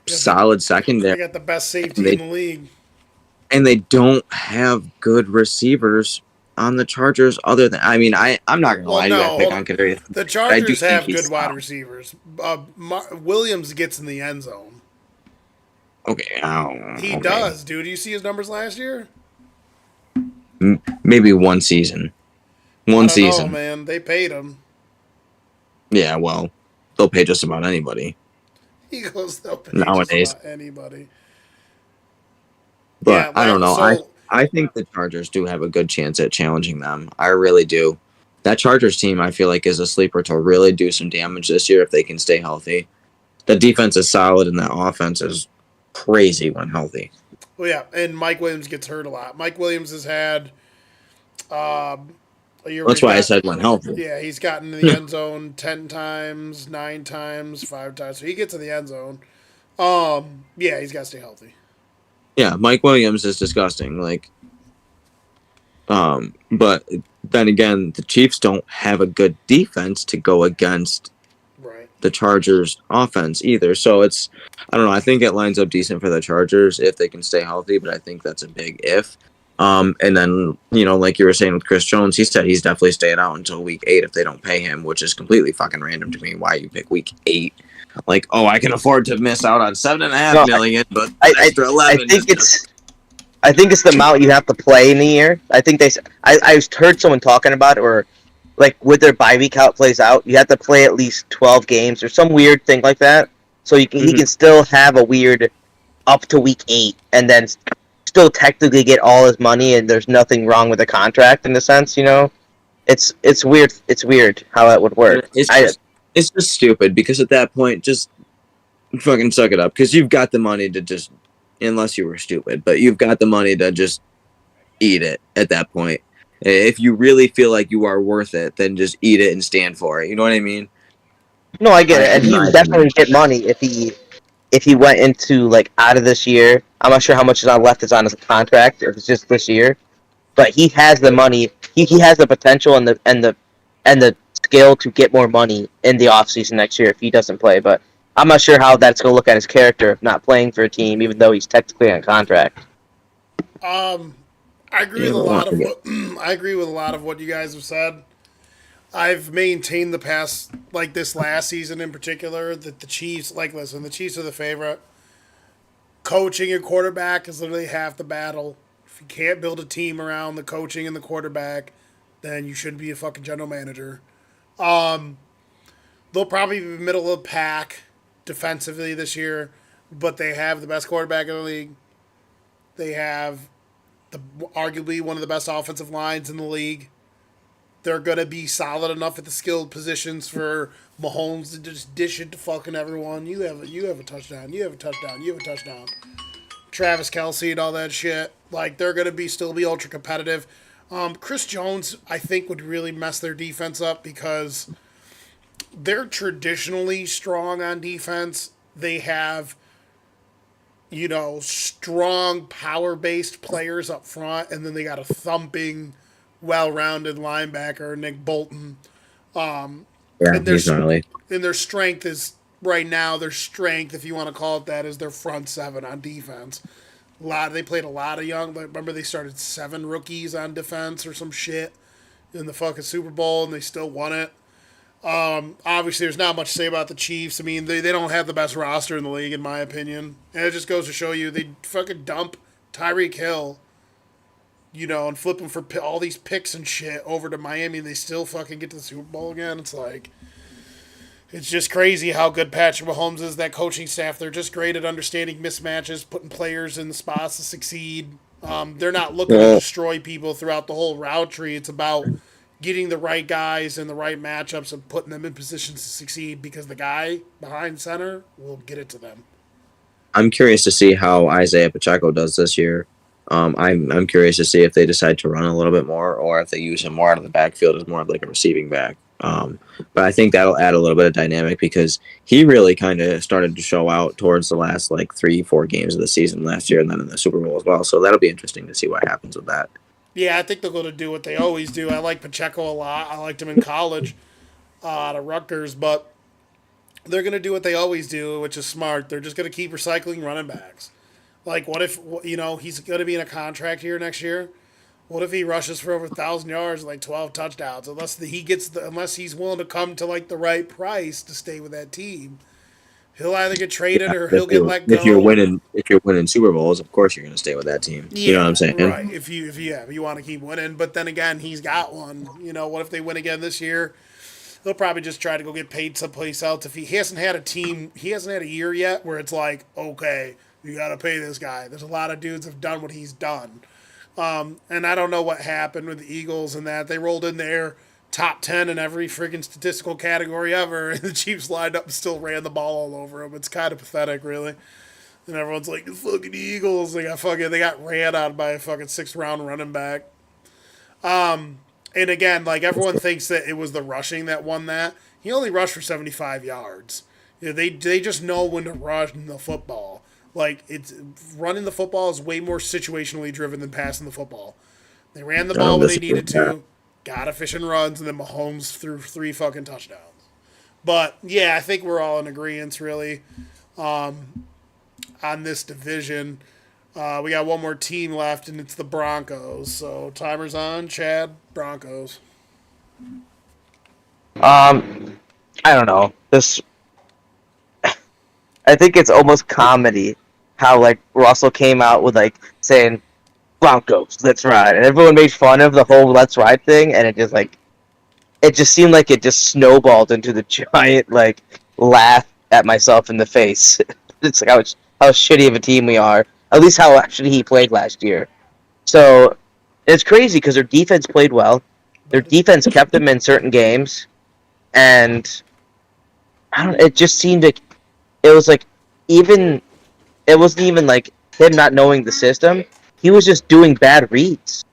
solid secondary. They got the best And safety they in the league. and they don't have good receivers on the Chargers other than, I'm not gonna Well, lie to you, I no, pick hold on on. Kadarius, The but I do Chargers think have he's good wide solid. receivers. Williams gets in the end zone. Okay, He okay. does, dude. You see his numbers last year? Maybe one season. I One don't know, season. man. They paid him. Yeah, well, they'll pay just about anybody He goes, they'll pay just nowadays. about anybody. But Yeah, I don't know. I so I think the Chargers do have a good chance at challenging them. I really do. That Chargers team, I feel like, is a sleeper to really do some damage this year if they can stay healthy. The defense is solid, and that offense is crazy when healthy. well, yeah, and Mike Williams gets hurt a lot. Mike Williams has had a year where That's he's why I got, said when healthy. yeah, he's gotten in the end zone 10 times, 9 times, 5 times. So he gets in the end zone. Yeah, he's got to stay healthy. Yeah, Mike Williams is disgusting. But then again, the Chiefs don't have a good defense to go against Right. the Chargers offense either. So I don't know. I think it lines up decent for the Chargers if they can stay healthy, but I think that's a big if. And then, like you were saying with Chris Jones, he said he's definitely staying out until week 8 if they don't pay him, which is completely fucking random to me. Why you pick week 8? Like, oh, I can afford to miss out on 7.5 No, million, but I, I, extra I 11. think it's the amount you have to play in the year. I think I heard someone talking about it, or like with their bye week how it plays out, you have to play at least 12 games or some weird thing like that. So he can still have a weird up to week 8 and then still technically get all his money, and there's nothing wrong with the contract in the sense, It's weird. It's weird how that would work. It's just stupid, because at that point, just fucking suck it up, because you've got the money to just, unless you were stupid, but you've got the money to just eat it at that point. If you really feel like you are worth it, then just eat it and stand for it. You know what I mean? No, I get it, and In he my would opinion. definitely get money if he went into like out of this year. I'm not sure how much is on left is on his contract, or if it's just this year. But he has the money. He has the potential and the skill to get more money in the offseason next year if he doesn't play. But I'm not sure how that's going to look at his character of not playing for a team, even though he's technically on contract. I agree Yeah, with a but lot once of again, what I agree with a lot of what you guys have said. I've maintained the past, like this last season in particular, that the Chiefs, like, listen, the Chiefs are the favorite. Coaching your quarterback is literally half the battle. If you can't build a team around the coaching and the quarterback, then you shouldn't be a fucking general manager. They'll probably be middle of the pack defensively this year, but they have the best quarterback in the league. They have arguably one of the best offensive lines in the league. They're gonna be solid enough at the skilled positions for Mahomes to just dish it to fucking everyone. You have a touchdown. You have a touchdown. You have a touchdown. Travis Kelsey and all that shit. Like they're gonna still be ultra competitive. Chris Jones, I think, would really mess their defense up because they're traditionally strong on defense. They have, strong power based players up front, and then they got a thumping, well rounded linebacker, Nick Bolton. yeah, And their, he's gnarly. and their strength is, right now, their strength, if you want to call it that, is their front seven on defense. They played a lot of young. Remember, they started 7 rookies on defense or some shit in the fucking Super Bowl, and they still won it. Obviously, there's not much to say about the Chiefs. I mean, they don't have the best roster in the league, in my opinion. And it just goes to show you they fucking dump Tyreek Hill, and flip him for all these picks and shit over to Miami, and they still fucking get to the Super Bowl again. It's like, it's just crazy how good Patrick Mahomes is. That coaching staff, they're just great at understanding mismatches, putting players in the spots to succeed. They're not looking to destroy people throughout the whole route tree. It's about getting the right guys in the right matchups and putting them in positions to succeed because the guy behind center will get it to them. I'm curious to see how Isaiah Pacheco does this year. I'm curious to see if they decide to run a little bit more or if they use him more out of the backfield as more of like a receiving back. But I think that'll add a little bit of dynamic because he really kind of started to show out towards the last like 3-4 games of the season last year and then in the Super Bowl as well. So that'll be interesting to see what happens with that. Yeah, I think they're going to do what they always do. I like Pacheco a lot. I liked him in college out of Rutgers, but they're going to do what they always do, which is smart. They're just going to keep recycling running backs. Like, what if, he's going to be in a contract here next year? What if he rushes for over 1,000 yards and like 12 touchdowns? Unless he's willing to come to like the right price to stay with that team, he'll either get traded or he'll get let go. If you're winning Super Bowls, of course you're going to stay with that team. Yeah, you know what I'm saying? Right. If you want to keep winning, but then again, he's got one. What if they win again this year? He'll probably just try to go get paid someplace else. If he hasn't had a year yet where it's like, okay, you got to pay this guy. There's a lot of dudes have done what he's done. And I don't know what happened with the Eagles and that. They rolled in there top 10 in every freaking statistical category ever, and the Chiefs lined up and still ran the ball all over them. It's kind of pathetic, really. And everyone's like, the fucking Eagles, they got ran out by a fucking 6th-round running back. And again, like, everyone thinks that it was the rushing that won that. He only rushed for 75 yards. They just know when to rush the football. Like, running the football is way more situationally driven than passing the football. They ran the ball when they needed to, got efficient runs, and then Mahomes threw 3 fucking touchdowns. But, yeah, I think we're all in agreement, really, on this division. We got one more team left, and it's the Broncos. So, timer's on. Chad, Broncos. I don't know. I think it's almost comedy how like Russell came out with like saying Broncos, let's ride, and everyone made fun of the whole let's ride thing, and it just seemed like it just snowballed into the giant like laugh at myself in the face. It's like how shitty of a team we are. At least how actually he played last year. So it's crazy because their defense played well. Their defense kept them in certain games, and it just seemed like it was like it wasn't even like him not knowing the system. He was just doing bad reads.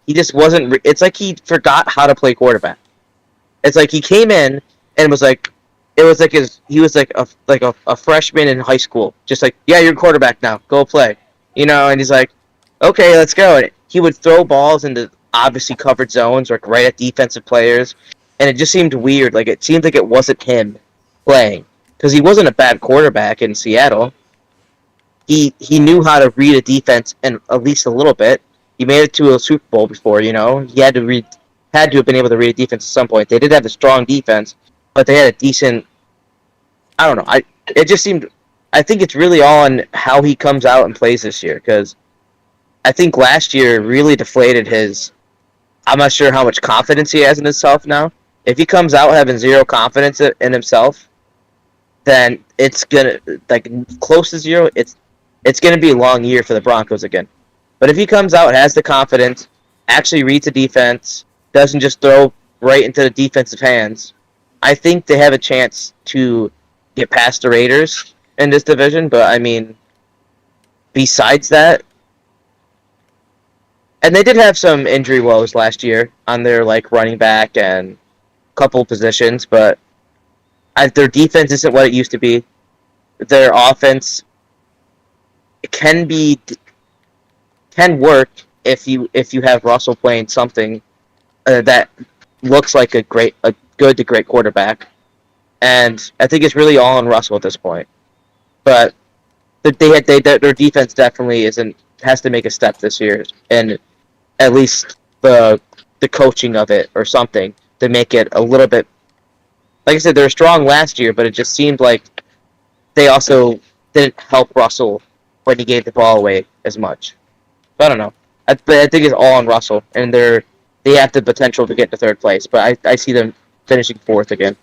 He just wasn't. It's like he forgot how to play quarterback. It's like he came in and was like, he was like a freshman in high school, just like, yeah, you're a quarterback now, go play, And he's like, okay, let's go. And he would throw balls into obviously covered zones, like right at defensive players, and it just seemed weird. Like it seemed like it wasn't him playing because he wasn't a bad quarterback in Seattle. He knew how to read a defense and at least a little bit. He made it to a Super Bowl before, He had to have been able to read a defense at some point. They did have a strong defense, but they had a decent. I don't know. It just seemed. I think it's really on how he comes out and plays this year because I think last year really deflated his. I'm not sure how much confidence he has in himself now. If he comes out having zero confidence in himself, then it's gonna close to zero. It's gonna be a long year for the Broncos again. But if he comes out, has the confidence, actually reads the defense, doesn't just throw right into the defensive hands, I think they have a chance to get past the Raiders in this division. But I mean, besides that, and they did have some injury woes last year on their running back and a couple positions, but their defense isn't what it used to be. Their offense can work if you have Russell playing something that looks like a good to great quarterback, and I think it's really all on Russell at this point. But their defense definitely has to make a step this year, and at least the coaching of it or something to make it a little bit like I said, they were strong last year, but it just seemed like they also didn't help Russell when he gave the ball away as much. But I don't know. But I think it's all on Russell, and they have the potential to get to third place. But I see them finishing fourth again.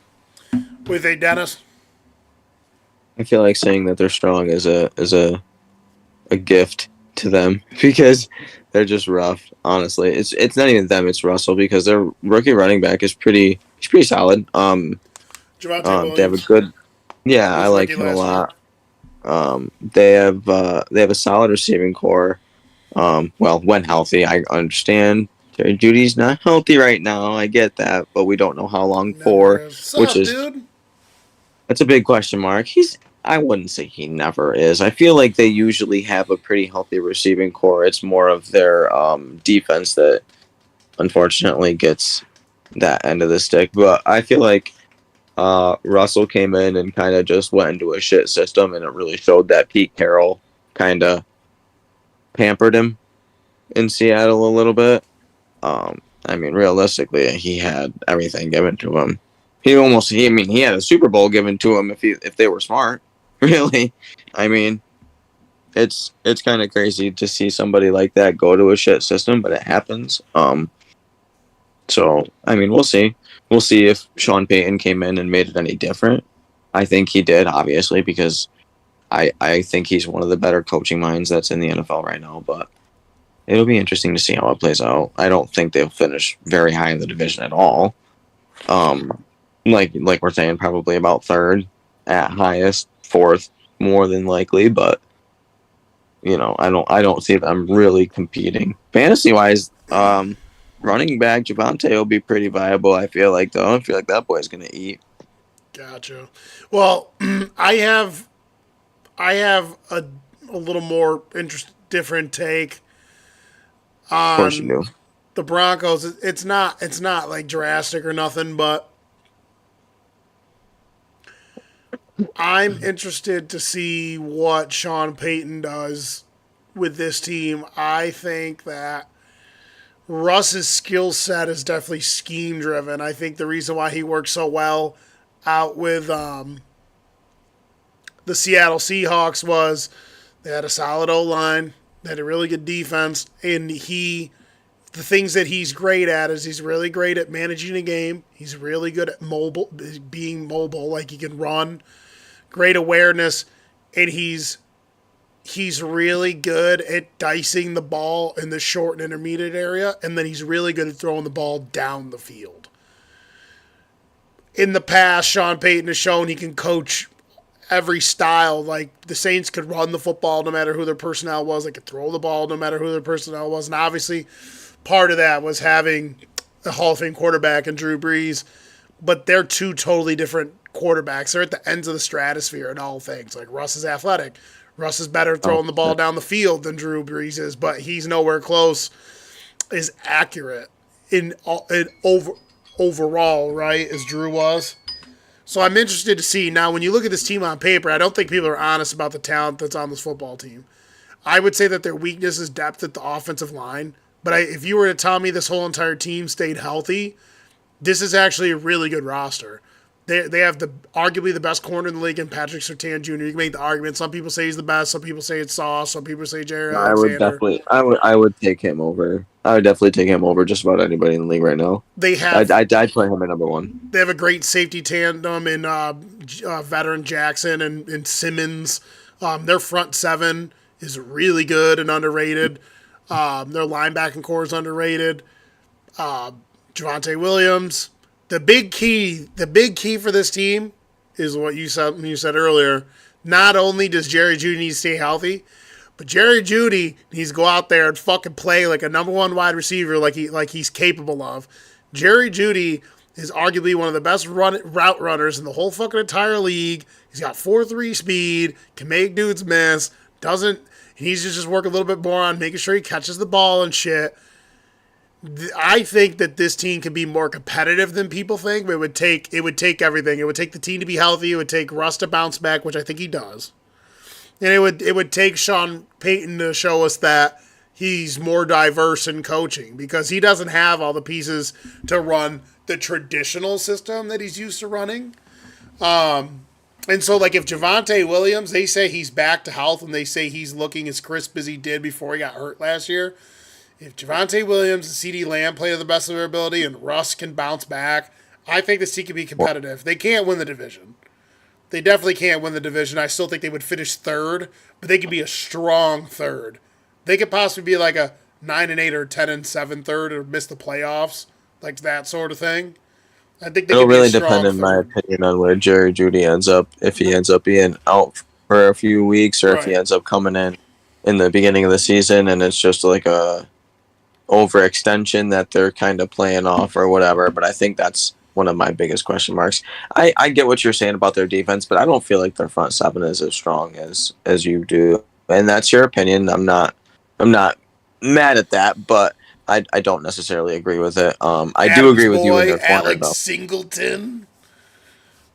What do you think, Dennis? I feel like saying that they're strong is a gift to them because they're just rough. Honestly, it's not even them; it's Russell because their rookie running back is pretty solid. Javonte They have a Williams. good, yeah, He I was like rookie him a last year. lot. They have a solid receiving core. Well, when healthy, I understand. Jerry Judy's not healthy right now. I get that, but we don't know how long Never for, is. which Sup, is dude? that's a big question mark. I wouldn't say he never is. I feel like they usually have a pretty healthy receiving core. It's more of their defense that unfortunately gets that end of the stick. But I feel like Russell came in and kind of just went into a shit system, and it really showed that Pete Carroll kind of pampered him in Seattle a little bit. I mean, realistically, he had everything given to him. He had a Super Bowl given to him if they were smart. Really, I mean, it's kind of crazy to see somebody like that go to a shit system, but it happens. So I mean, we'll see. We'll see if Sean Payton came in and made it any different. I think he did, obviously, because I think he's one of the better coaching minds that's in the NFL right now. But it'll be interesting to see how it plays out. I don't think they'll finish very high in the division at all. Like we're saying, probably about third at highest, fourth more than likely. But I don't see them really competing fantasy wise. Running back Javante will be pretty viable. I feel like though. I feel like that boy's gonna eat. Gotcha. Well, I have a little more different take Of course you on do. the Broncos. It's not like drastic or nothing, but I'm interested to see what Sean Payton does with this team. I think that Russ's skill set is definitely scheme driven. I think the reason why he works so well out with the Seattle Seahawks was they had a solid O line, they had a really good defense, and the things that he's great at is he's really great at managing a game. He's really good at being mobile, like he can run, great awareness, and he's really good at dicing the ball in the short and intermediate area, and then he's really good at throwing the ball down the field. In the past, Sean Payton has shown he can coach every style. Like the Saints could run the football no matter who their personnel was. They could throw the ball no matter who their personnel was. And obviously, part of that was having a Hall of Fame quarterback in Drew Brees. But they're two totally different quarterbacks. They're at the ends of the stratosphere in all things. Like Russ is athletic. Russ is better throwing the ball down the field than Drew Brees is, but he's nowhere close as accurate overall, right, as Drew was. So I'm interested to see. Now, when you look at this team on paper, I don't think people are honest about the talent that's on this football team. I would say that their weakness is depth at the offensive line. But if you were to tell me this whole entire team stayed healthy, this is actually a really good roster. They have arguably the best corner in the league in Patrick Surtain Jr. You can make the argument. Some people say he's the best. Some people say it's Sauce. Some people say Jerry Alexander. I would take him over. I would definitely take him over just about anybody in the league right now. I'd put him at number one. They have a great safety tandem in veteran Jackson and Simmons. Their front seven is really good and underrated. Their linebacking core is underrated. Javonte Williams. The big key for this team is what you said earlier. Not only does Jerry Jeudy need to stay healthy, but Jerry Jeudy needs to go out there and fucking play like a number one wide receiver, like he's capable of. Jerry Jeudy is arguably one of the best route runners in the whole fucking entire league. He's got 4.3 speed, can make dudes miss, he needs to just work a little bit more on making sure he catches the ball and shit. I think that this team can be more competitive than people think, but it would take everything. It would take the team to be healthy. It would take Russ to bounce back, which I think he does. And it would take Sean Payton to show us that he's more diverse in coaching because he doesn't have all the pieces to run the traditional system that he's used to running. And so, like, if Javonte Williams, they say he's back to health and they say he's looking as crisp as he did before he got hurt last year. If Javonte Williams and CeeDee Lamb play to the best of their ability and Russ can bounce back, I think this team can be competitive. They can't win the division. They definitely can't win the division. I still think they would finish third, but they could be a strong third. They could possibly be like a 9-8 or 10-7 third or miss the playoffs, like that sort of thing. I think they It'll could be really a strong depend, in my third. opinion, on where Jerry Judy ends up. If he ends up being out for a few weeks, or if he Right. ends up coming in the beginning of the season, and it's just like a overextension that they're kind of playing off or whatever. But I think that's one of my biggest question marks. I get what you're saying about their defense, but I don't feel like their front seven is as strong as you do. And that's your opinion. I'm not mad at that, but I don't necessarily agree with it. I do Adam's agree with you in boy, their corner Alex though. Singleton.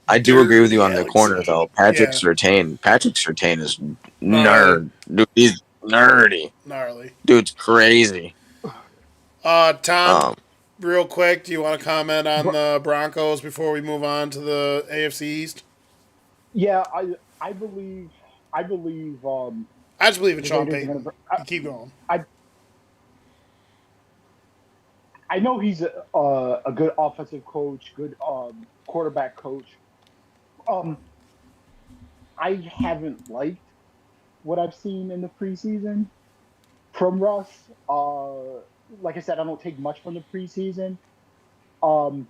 I do agree with you Dirty on the Alex corner though. Singleton. Patrick Yeah, Surtain. Patrick Surtain is gnarly. nerd. Dude, he's nerdy. Gnarly. Dude's crazy. Tom, Um, real quick, do you want to comment on Bro- the Broncos before we move on to the AFC East? Yeah, I believe I just believe in the Sean Raiders are going Payton. to. You keep going. I know he's a good offensive coach, good quarterback coach. Um, I haven't liked what I've seen in the preseason from Russ. Like I said, I don't take much from the preseason. Um,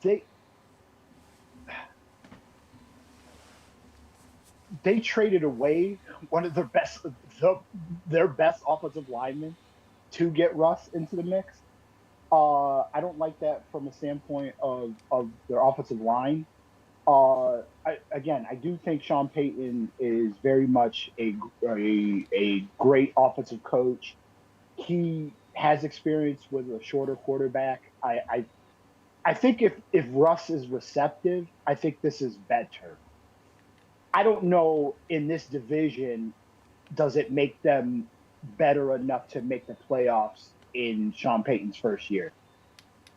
they they traded away one of their best offensive linemen to get Russ into the mix. I don't like that from a standpoint of their offensive line. I do think Sean Payton is very much a great offensive coach. He has experience with a shorter quarterback. I think if Russ is receptive, I think this is better. I don't know in this division, does it make them better enough to make the playoffs in Sean Payton's first year?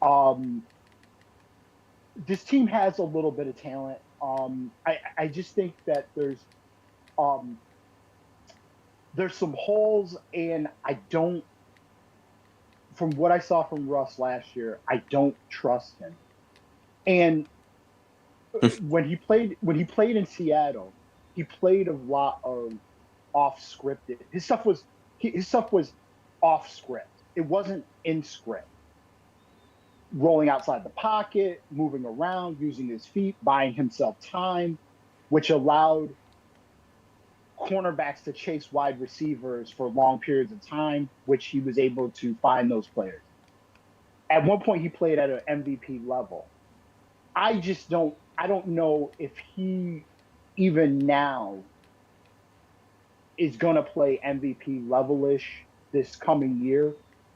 Um, this team has a little bit of talent. I just think that um, there's some holes, and I don't. From what I saw from Russ last year, I don't trust him. And when he played in Seattle, he played a lot of off scripted. His stuff was off script. It wasn't in script. Rolling outside the pocket, moving around, using his feet, buying himself time, which allowed cornerbacks to chase wide receivers for long periods of time, which he was able to find those players. At one point, he played at an MVP level. I don't know if he even now is going to play MVP level-ish this coming year.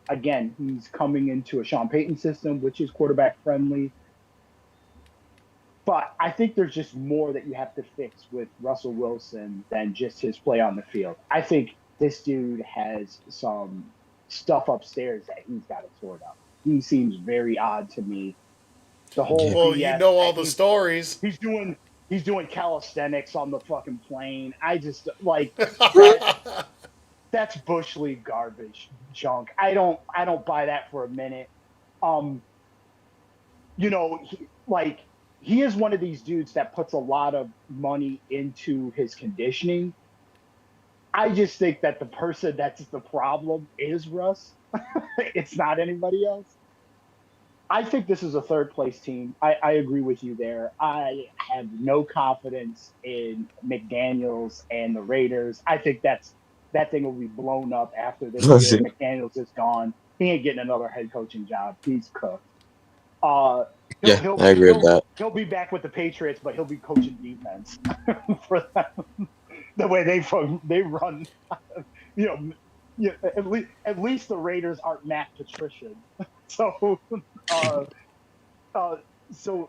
Again, he's coming into a Sean Payton system, which is quarterback friendly. But I think there's just more that you have to fix with Russell Wilson than just his play on the field. I think this dude has some stuff upstairs that he's got to sort out. He seems very odd to me. The whole Well, you BS know all that the stories. he's doing calisthenics on the fucking plane. I just like that's bush league garbage junk. I don't buy that for a minute. Um, he is one of these dudes that puts a lot of money into his conditioning. I just think that the person that's the problem is Russ. It's not anybody else. I think this is a third place team. I agree with you there. I have no confidence in McDaniels and the Raiders. I think that thing will be blown up after this year. McDaniels is gone. He ain't getting another head coaching job. He's cooked. Uh, he'll yeah, he'll I agree with he'll that. he'll be back with the Patriots, but he'll be coaching defense for them. The way they run, you know, at least the Raiders aren't Matt Patricia. So, uh, uh, so,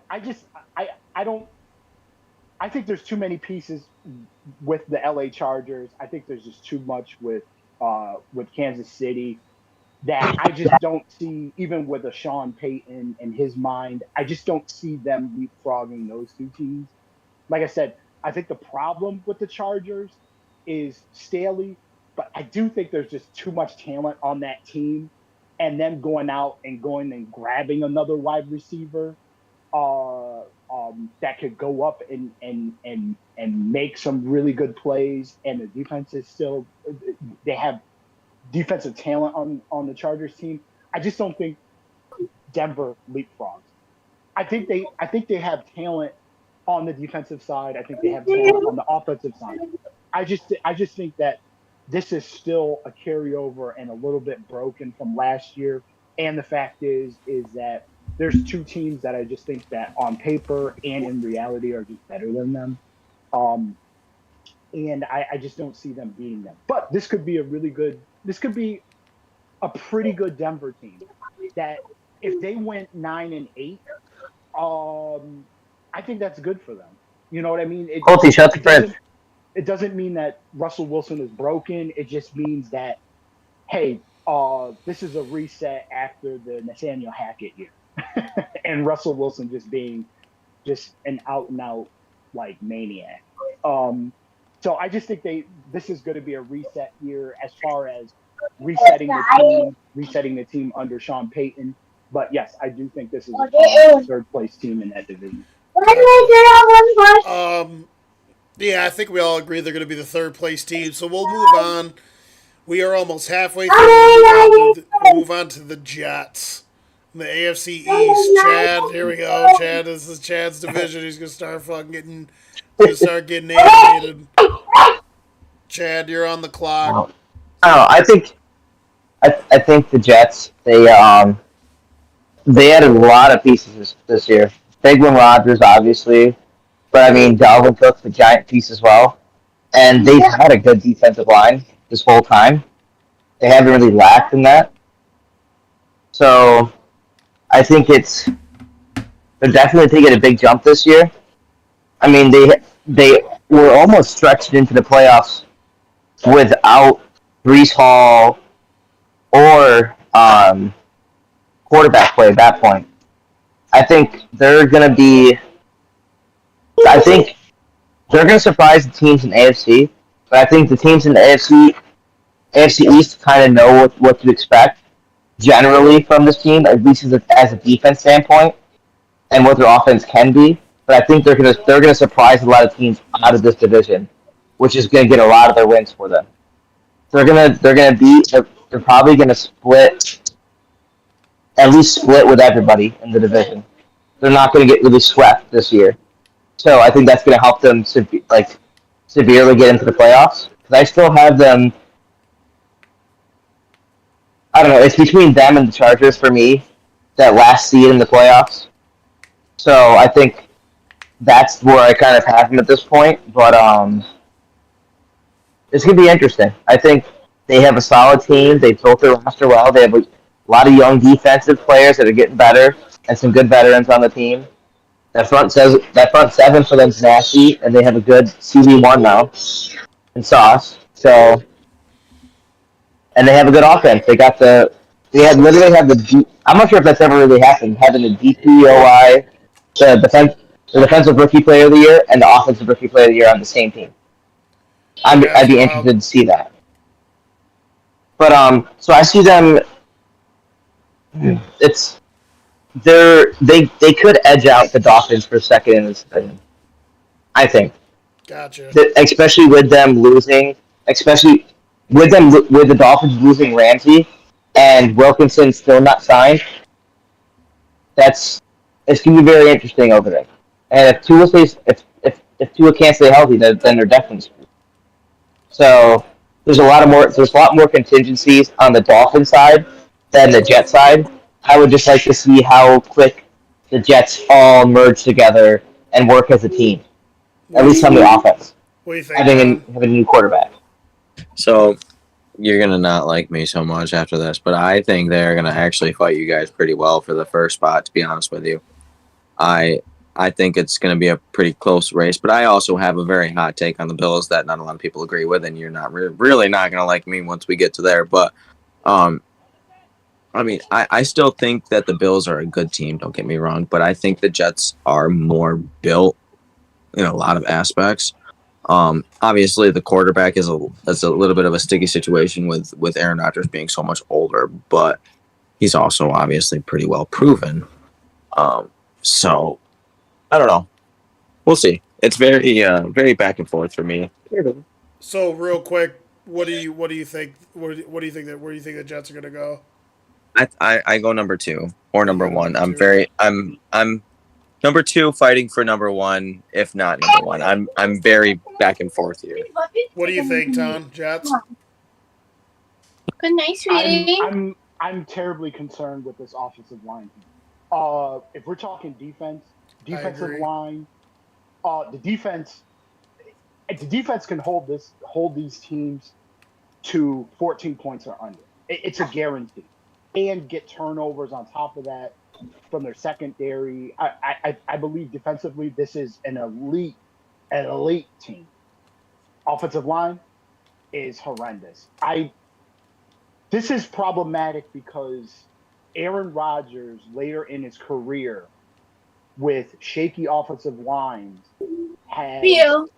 I just I don't. I think there's too many pieces with the LA Chargers. I think there's just too much with Kansas City. that I just don't see, even with a Sean Payton in his mind, I just don't see them leapfrogging those two teams. Like I said, I think the problem with the Chargers is Staley, but I do think there's just too much talent on that team, and them going out and going and grabbing another wide receiver that could go up and make some really good plays, and the defense is still they have defensive talent on the Chargers team. I just don't think Denver leapfrogs. I think they have talent on the defensive side. I think they have talent on the offensive side. I just think that this is still a carryover and a little bit broken from last year. And the fact is that there's two teams that I just think that on paper and in reality are just better than them. Um, and I just don't see them beating them. But this could be a really good. This could be a pretty good Denver team. That if they went 9-8, I think that's good for them. You know what I mean? Colty, shut the It fridge. doesn't mean that Russell Wilson is broken. It just means that hey, this is a reset after the Nathaniel Hackett year, and Russell Wilson just being just an out and out like maniac. So I just think this is going to be a reset year as far as resetting the team under Sean Payton. But yes, I do think this is a third place team in that division. Yeah, I think we all agree they're going to be the third place team. So we'll move on. We are almost halfway through. We'll move on to the Jets. The AFC East. Chad, here we go. Chad, this is Chad's division. He's going to start getting animated. Chad, you're on the clock. I think I think the Jets they added a lot of pieces this year. Big one Rodgers, obviously, but I mean Dalvin Cook's a giant piece as well, and they've had a good defensive line this whole time. They haven't really lacked in that, so I think they're definitely taking a big jump this year. I mean they were almost stretched into the playoffs without Brees Hall or quarterback play at that point. I think they're going to be. I think they're going to surprise the teams in AFC, but I think the teams in the AFC East kind of know what to expect generally from this team, at least as a defense standpoint, and what their offense can be. But I think they're gonna surprise a lot of teams out of this division, which is going to get a lot of their wins for them. They're probably going to at least split with everybody in the division. They're not going to get really swept this year. So I think that's going to help them severely get into the playoffs. Because I still have them. I don't know. It's between them and the Chargers for me, that last seed in the playoffs. So I think that's where I kind of have them at this point. But it's going to be interesting. I think they have a solid team. They built their roster well. They have a lot of young defensive players that are getting better, and some good veterans on the team. That front seven for them is nasty, and they have a good CB1 now in Sauce. So, and they have a good offense. Literally have the. I'm not sure if that's ever really happened. Having the DPOI, the defensive rookie player of the year, and the offensive rookie player of the year on the same team. I'd be interested to see that. But so I see them. They could edge out the Dolphins for second in this division. I think. Gotcha. Especially with them losing, with the Dolphins losing Ramsey and Wilkinson still not signed. It's gonna be very interesting over there. And if Tua can't stay healthy, then they're definitely screwed. So there's a lot more contingencies on the Dolphin side than the Jet side. I would just like to see how quick the Jets all merge together and work as a team. At least on the offense. What do you think? Having a new quarterback. So you're gonna not like me so much after this, but I think they're gonna actually fight you guys pretty well for the first spot. To be honest with you, I think it's gonna be a pretty close race. But I also have a very hot take on the Bills that not a lot of people agree with, and you're not really not gonna like me once we get to there. But I mean, I still think that the Bills are a good team. Don't get me wrong, but I think the Jets are more built in a lot of aspects. Obviously, the quarterback is a little bit of a sticky situation with Aaron Rodgers being so much older, but he's also obviously pretty well proven. So I don't know. We'll see. It's very back and forth for me. So real quick, what do you think? What do you think that where do you think the Jets are going to go? I go number 2 or You number go one. number I'm two. very I'm number 2 fighting for number 1, if not number 1. I'm very back and forth here. What do you think, Tom? Jets? Good night, sweetie. I'm terribly concerned with this offensive line. If we're talking defensive agree. line, the defense can hold these teams to 14 points or under. It's a guarantee, and get turnovers on top of that from their secondary. I believe defensively, this is an elite team. Offensive line is horrendous. This is problematic because Aaron Rodgers later in his career with shaky offensive lines has. You.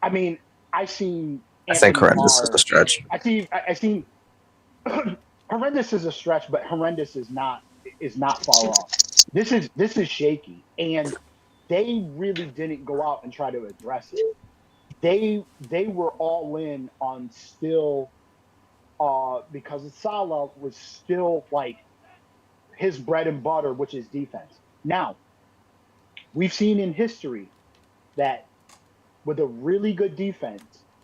I mean, I've seen. I think Anthony horrendous is Barr- the stretch. I seen. Horrendous is a stretch, but horrendous is not far off. This is shaky, and they really didn't go out and try to address it. They were all in on still because Salah was still like his bread and butter, which is defense. Now, we've seen in history that with a really good defense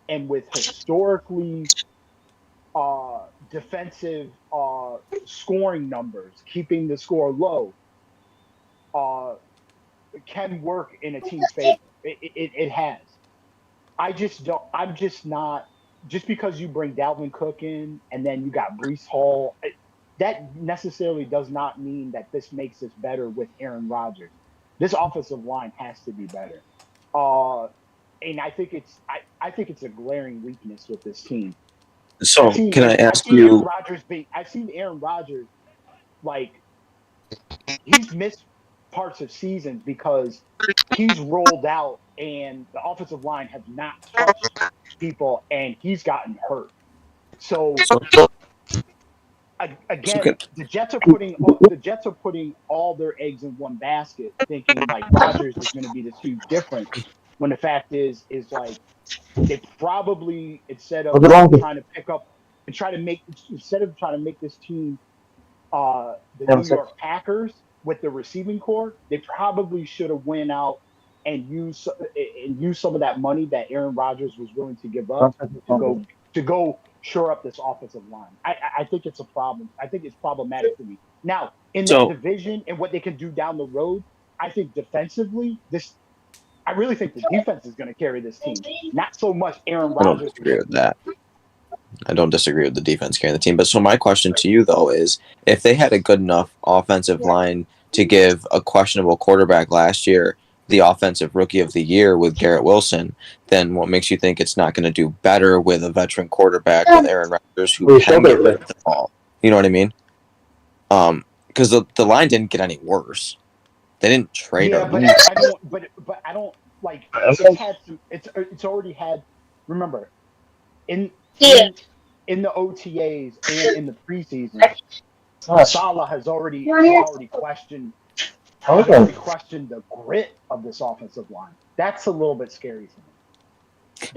and with historically defensive scoring numbers, keeping the score low, can work in a team's favor. It has. I just don't. I'm just not. Just because you bring Dalvin Cook in and then you got Brees Hall, that necessarily does not mean that this makes us better with Aaron Rodgers. This offensive line has to be better. And I think it's a glaring weakness with this team. So can I ask I've seen Aaron you? Rodgers I've seen Aaron Rodgers like he's missed parts of seasons because he's rolled out and the offensive line has not touched people and he's gotten hurt. So again, can, the Jets are putting all their eggs in one basket, thinking like Rodgers is going to be this huge difference. When the fact is like they probably instead of trying to pick up and try to make instead of trying to make this team the New York Packers with the receiving core, they probably should have went out and used some of that money that Aaron Rodgers was willing to give up to go shore up this offensive line. I think it's a problem. I think it's problematic for me. Now, in that division and what they can do down the road, I think defensively, I really think the defense is going to carry this team. Not so much Aaron I don't Rodgers. disagree with that. I don't disagree with the defense carrying the team. But so my question to you though is, if they had a good enough offensive line to give a questionable quarterback last year the offensive rookie of the year with Garrett Wilson, then what makes you think it's not going to do better with a veteran quarterback with Aaron Rodgers who can get rid of the ball? You know what I mean? Because the line didn't get any worse. They didn't trade Yeah, or but lose. I don't like it's already had. Remember, in the OTAs and in the preseason, Salah has already questioned the grit of this offensive line. That's a little bit scary to me.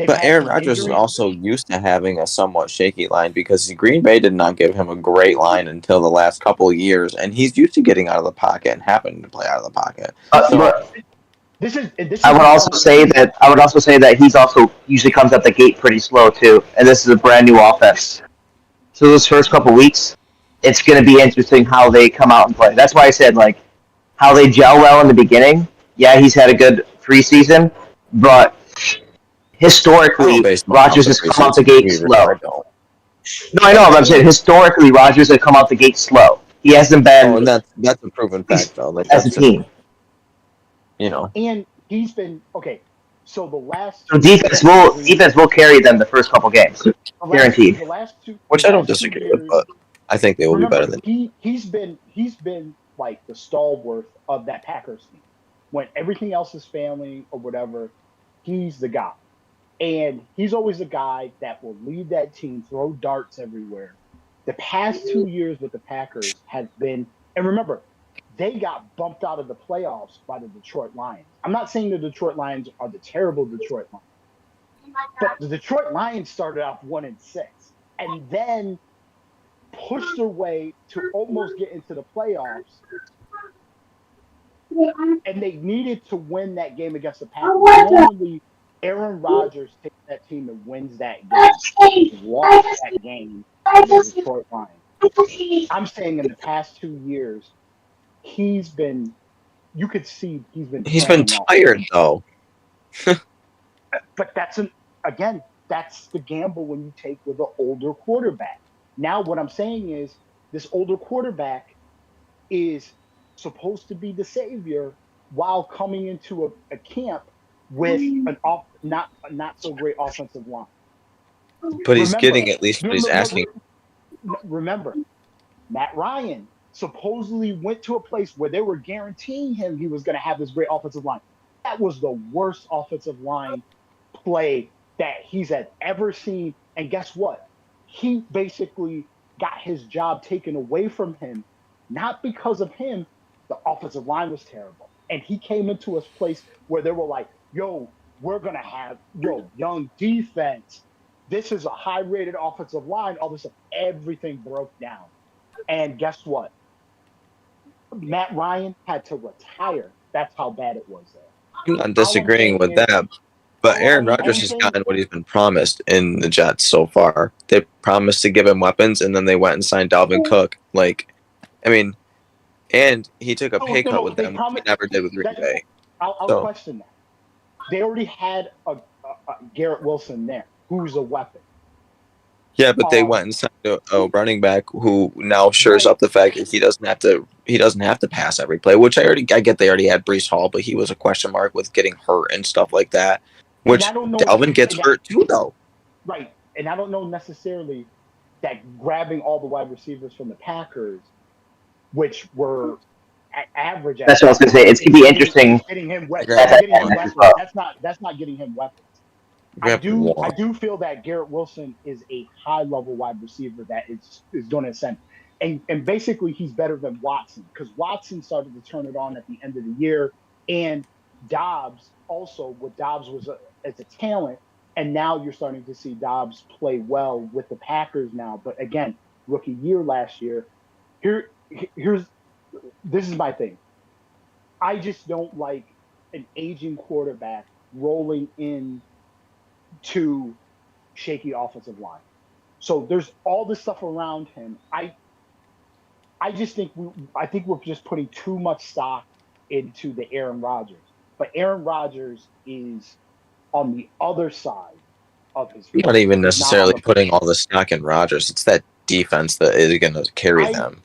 But Aaron Rodgers is also used to having a somewhat shaky line because Green Bay did not give him a great line until the last couple of years, and he's used to getting out of the pocket and happening to play out of the pocket. I would also say that he's also usually comes out the gate pretty slow too, and this is a brand new offense. So those first couple weeks, it's going to be interesting how they come out and play. That's why I said like how they gel well in the beginning. Yeah, he's had a good preseason, but historically, Rodgers has come out the gate slow. No, I know, but I'm saying historically, Rodgers has come out the gate slow. He hasn't been. Oh, and that's a proven fact, though. Like, as a team, and he's been okay. So the last defense will carry them the first couple games, guaranteed. The last two, which I don't disagree with, but I think they will be better Remember, than. he's been like the stalwart of that Packers team. When everything else is failing or whatever, he's the guy. And he's always the guy that will lead that team, throw darts everywhere. The past 2 years with the Packers has been, and remember, they got bumped out of the playoffs by the Detroit Lions. I'm not saying the Detroit Lions are the terrible Detroit Lions, but the Detroit Lions started off 1-6 and then pushed their way to almost get into the playoffs, and they needed to win that game against the Packers. Normally, Aaron Rodgers takes that team and wins that game. He's lost that game to the Detroit Lions. I'm saying in the past 2 years, he's been, you could see he's been He's been trailing off. tired though. But again, that's the gamble when you take with an older quarterback. Now, what I'm saying is this older quarterback is supposed to be the savior while coming into a camp with not so great offensive line. But he's Remember, getting at least what he's asking. remember, Matt Ryan supposedly went to a place where they were guaranteeing him he was going to have this great offensive line. That was the worst offensive line play that he's had ever seen. And guess what? He basically got his job taken away from him, not because of him. The offensive line was terrible. And he came into a place where they were like, yo, we're going to have, young defense. This is a high rated offensive line. All of a sudden, everything broke down. And guess what? Matt Ryan had to retire. That's how bad it was there. I'm not disagreeing with that. But Aaron Rodgers has gotten what he's been promised in the Jets so far. They promised to give him weapons, and then they went and signed Dalvin Cook. And he took a pay cut with them, which he never did with Green Bay. I'll question that. They already had a Garrett Wilson there, who's a weapon. Yeah, but they went and signed a running back who now shores up the fact that he doesn't have to pass every play. Which I get they already had Breece Hall, but he was a question mark with getting hurt and stuff like that. Which Dalvin gets hurt too, though. Right, and I don't know necessarily that grabbing all the wide receivers from the Packers, which were average. That's what I was going to say. It's going to be interesting. Getting him weapons. That's not getting him weapons. I do feel that Garrett Wilson is a high level wide receiver that is going to ascend. And basically he's better than Watson because Watson started to turn it on at the end of the year. And Dobbs also, what Dobbs was as a talent. And now you're starting to see Dobbs play well with the Packers now. But again, rookie year last year. This is my thing. I just don't like an aging quarterback rolling in to shaky offensive line. So there's all this stuff around him. I think we're just putting too much stock into the Aaron Rodgers. But Aaron Rodgers is on the other side of his. You're not even necessarily putting all the stock in Rodgers. It's that defense that is going to carry them.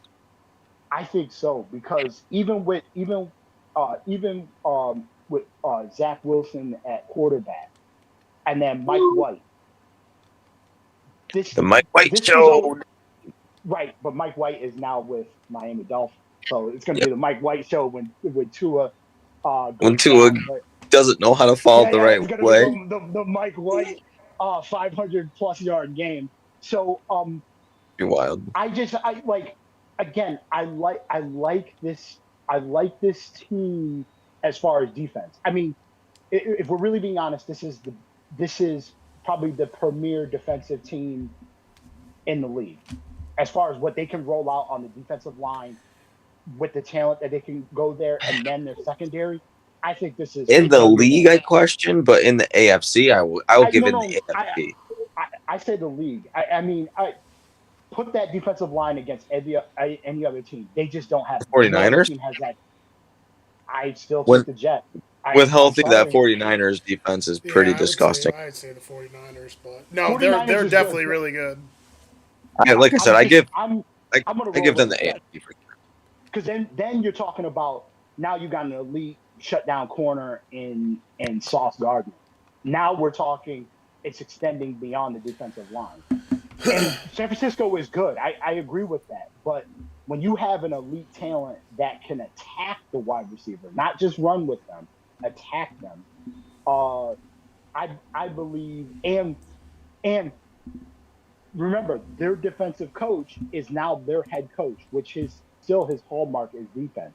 I think so because even with Zach Wilson at quarterback, and then Mike White. The Mike White show. Right, but Mike White is now with Miami Dolphins, so it's going to be the Mike White show when Tua. When Tua doesn't know how to follow the right way. The Mike White 500+ yard game. So you're wild. I like this team as far as defense. I mean, if we're really being honest, this is probably the premier defensive team in the league as far as what they can roll out on the defensive line with the talent that they can go there and then their secondary. I think this is in the league. I question, but in the AFC, I will give it the AFC. I say the league. I mean, put that defensive line against any other team. They just don't have. The 49ers? Team has that. I still take the Jets. With healthy, that 49ers defense is pretty disgusting. I'd say the 49ers, but no, they're definitely good. Really good. Like I said, I give them the AFC for sure. Because then you're talking about now you got an elite shutdown corner in Sauce Gardner. Now we're talking it's extending beyond the defensive line. San Francisco is good. I agree with that. But when you have an elite talent that can attack the wide receiver, not just run with them, attack them, uh, I believe, and remember, their defensive coach is now their head coach, which is still his hallmark is defense.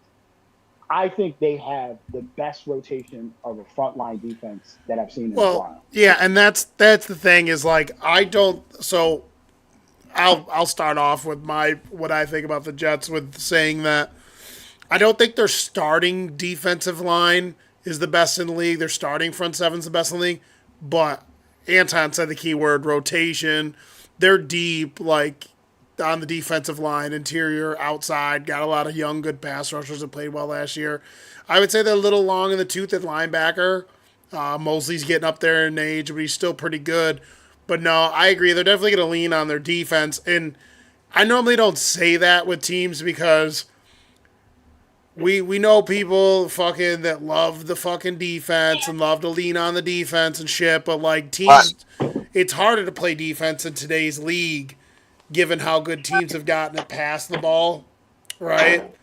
I think they have the best rotation of a frontline defense that I've seen in a Well, while. yeah, and that's the thing is like I don't. So I'll start off with what I think about the Jets with saying that I don't think their starting defensive line is the best in the league. Their starting front seven's the best in the league, but Anton said the key word rotation. They're deep, like on the defensive line, interior, outside. Got a lot of young, good pass rushers that played well last year. I would say they're a little long in the tooth at linebacker. Mosley's getting up there in age, but he's still pretty good. But no, I agree. They're definitely going to lean on their defense. And I normally don't say that with teams because we know people fucking that love the fucking defense and love to lean on the defense and shit. But like teams, it's harder to play defense in today's league given how good teams have gotten at pass the ball, right?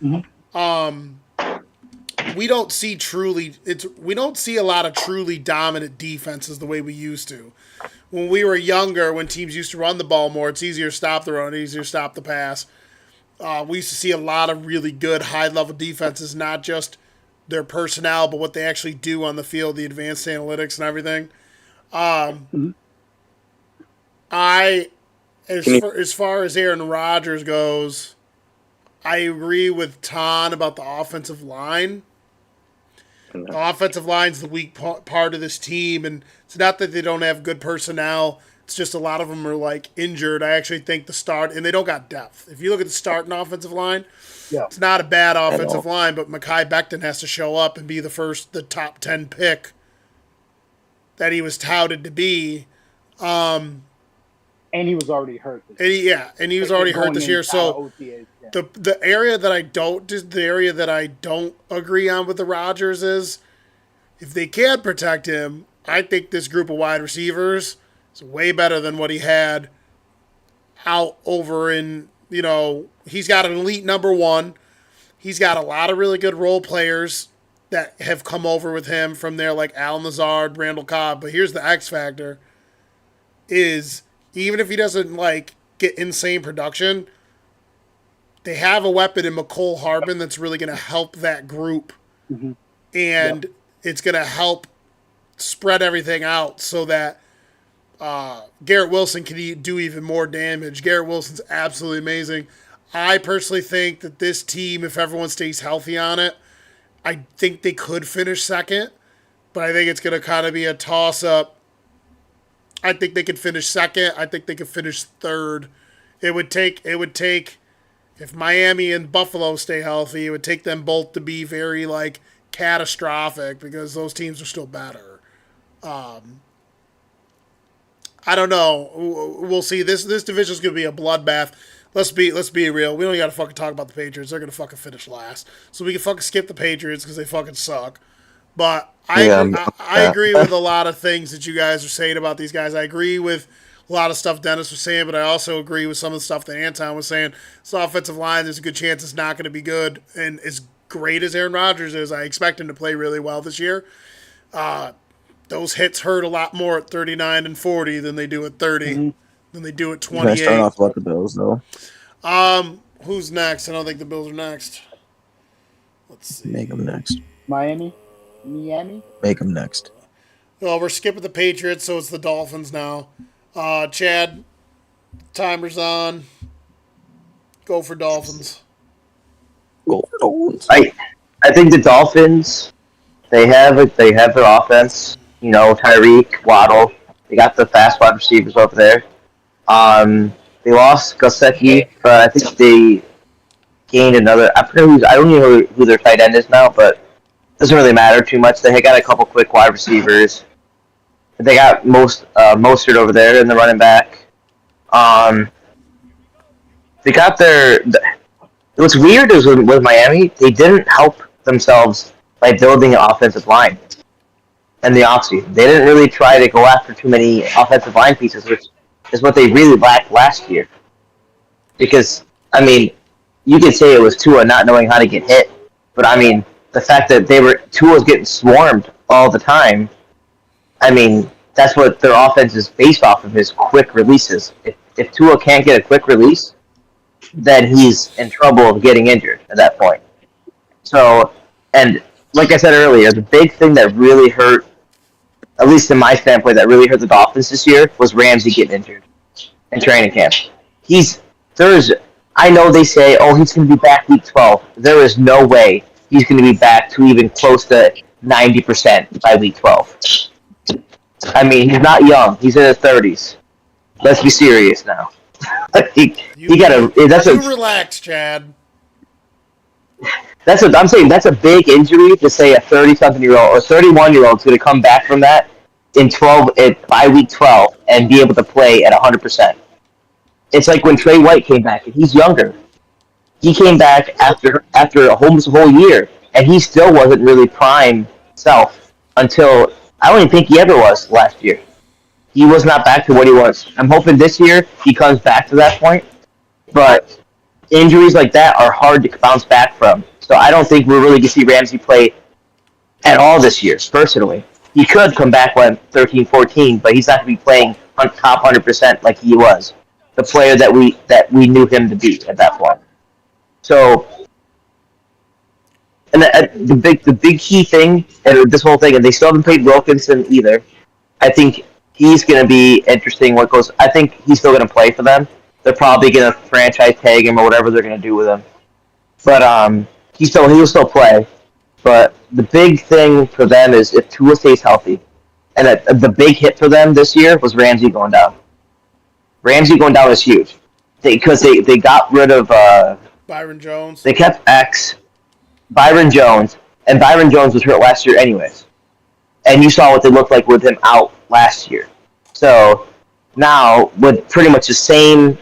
We don't see a lot of truly dominant defenses the way we used to. When we were younger, when teams used to run the ball more, it's easier to stop the run, easier to stop the pass. We used to see a lot of really good high-level defenses, not just their personnel, but what they actually do on the field, the advanced analytics and everything. As far as Aaron Rodgers goes, I agree with Ton about the offensive line. The offensive line's the weak part of this team, and it's not that they don't have good personnel. It's just a lot of them are like injured. I actually think and they don't got depth. If you look at the starting offensive line, it's not a bad offensive line, but Mekhi Becton has to show up and be the top 10 pick that he was touted to be. And he was already hurt. He was already hurt this year. So the area that I don't agree on with the Rodgers is if they can protect him, I think this group of wide receivers is way better than what he had out over in, he's got an elite number one. He's got a lot of really good role players that have come over with him from there, like Al Nazard, Randall Cobb. But here's the X factor is even if he doesn't get insane production, they have a weapon in McCole Harbin that's really going to help that group. Mm-hmm. And it's going to help spread everything out so that Garrett Wilson can do even more damage. Garrett Wilson's absolutely amazing. I personally think that this team, if everyone stays healthy on it, I think they could finish second, but I think it's going to kind of be a toss-up. I think they could finish second. I think they could finish third. It would take, if Miami and Buffalo stay healthy, it would take them both to be very, catastrophic because those teams are still better. I don't know. We'll see. This division is going to be a bloodbath. Let's be real. We don't got to fucking talk about the Patriots. They're going to fucking finish last. So we can fucking skip the Patriots because they fucking suck. But I agree with a lot of things that you guys are saying about these guys. I agree with a lot of stuff Dennis was saying, but I also agree with some of the stuff that Anton was saying. This offensive line, there's a good chance it's not going to be good. And as great as Aaron Rodgers is, I expect him to play really well this year. Those hits hurt a lot more at 39 and 40 than they do at 30, than they do at 28. Can I start off about the Bills, though? Who's next? I don't think the Bills are next. Let's see. Make them next. Miami? Make them next. Well, we're skipping the Patriots, so it's the Dolphins now. Chad, timer's on. Go for Dolphins. I think the Dolphins, they have their offense. Tyreek, Waddle. They got the fast wide receivers over there. They lost Gesicki, but I think they gained another. I don't even know who their tight end is now, but it doesn't really matter too much. They got a couple quick wide receivers. They got Mostert over there in the running back. They got what's weird is with Miami, they didn't help themselves by building an offensive line in the offseason. They didn't really try to go after too many offensive line pieces, which is what they really lacked last year. Because, I mean, you could say it was Tua not knowing how to get hit, but I mean, the fact that Tua was getting swarmed all the time, I mean, that's what their offense is based off of, is quick releases. If Tua can't get a quick release, then he's in trouble of getting injured at that point. So, and like I said earlier, the big thing that really hurt, at least in my standpoint, that really hurt the Dolphins this year was Ramsey getting injured in training camp. There's, I know they say, oh, he's going to be back week 12. There is no way he's going to be back to even close to 90% by week 12. I mean, he's not young. He's in his 30s. Let's be serious now. You relax, Chad. That's what I'm saying. That's a big injury to say a 30-something-year-old or 31-year-old is going to come back from that by week 12 and be able to play at 100%. It's like when Trey White came back, and he's younger. He came back after a whole year, and he still wasn't really prime self until, I don't even think he ever was last year. He was not back to what he was. I'm hoping this year he comes back to that point, but injuries like that are hard to bounce back from. So I don't think we're really going to see Ramsey play at all this year, personally. He could come back when 13-14, but he's not going to be playing on top 100% like he was. The player that we knew him to be at that point. So, and the big key thing in this whole thing, and they still haven't paid Wilkinson either. I think he's going to be interesting. I think he's still going to play for them. They're probably going to franchise tag him or whatever they're going to do with him. But he'll still play. But the big thing for them is if Tua stays healthy, and the big hit for them this year was Ramsey going down. Ramsey going down is huge because they got rid of Byron Jones. They kept Byron Jones, and Byron Jones was hurt last year anyways. And you saw what they looked like with him out last year. So now with pretty much the same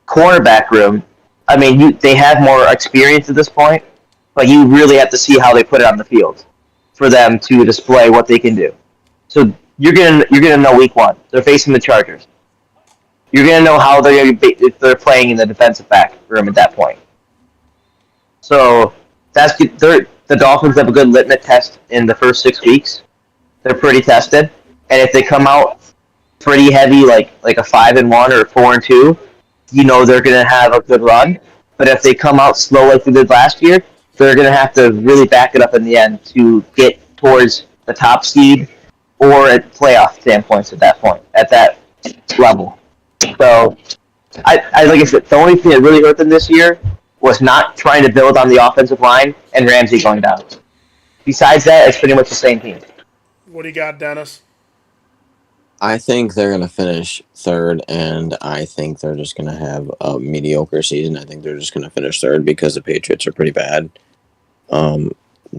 cornerback room, I mean, they have more experience at this point, but you really have to see how they put it on the field for them to display what they can do. So you're gonna know week 1. They're facing the Chargers. You're going to know how if they're playing in the defensive back room at that point. So the Dolphins have a good litmus test in the first 6 weeks. They're pretty tested, and if they come out pretty heavy, like a 5-1 or 4-2, you know they're going to have a good run. But if they come out slow like they did last year, they're going to have to really back it up in the end to get towards the top seed or at playoff standpoints at that point, at that level. So, I like I said, the only thing that really hurt them this year was not trying to build on the offensive line and Ramsey going down. Besides that, it's pretty much the same team. What do you got, Dennis? I think they're going to finish third, and I think they're just going to have a mediocre season. I think they're just going to finish third because the Patriots are pretty bad.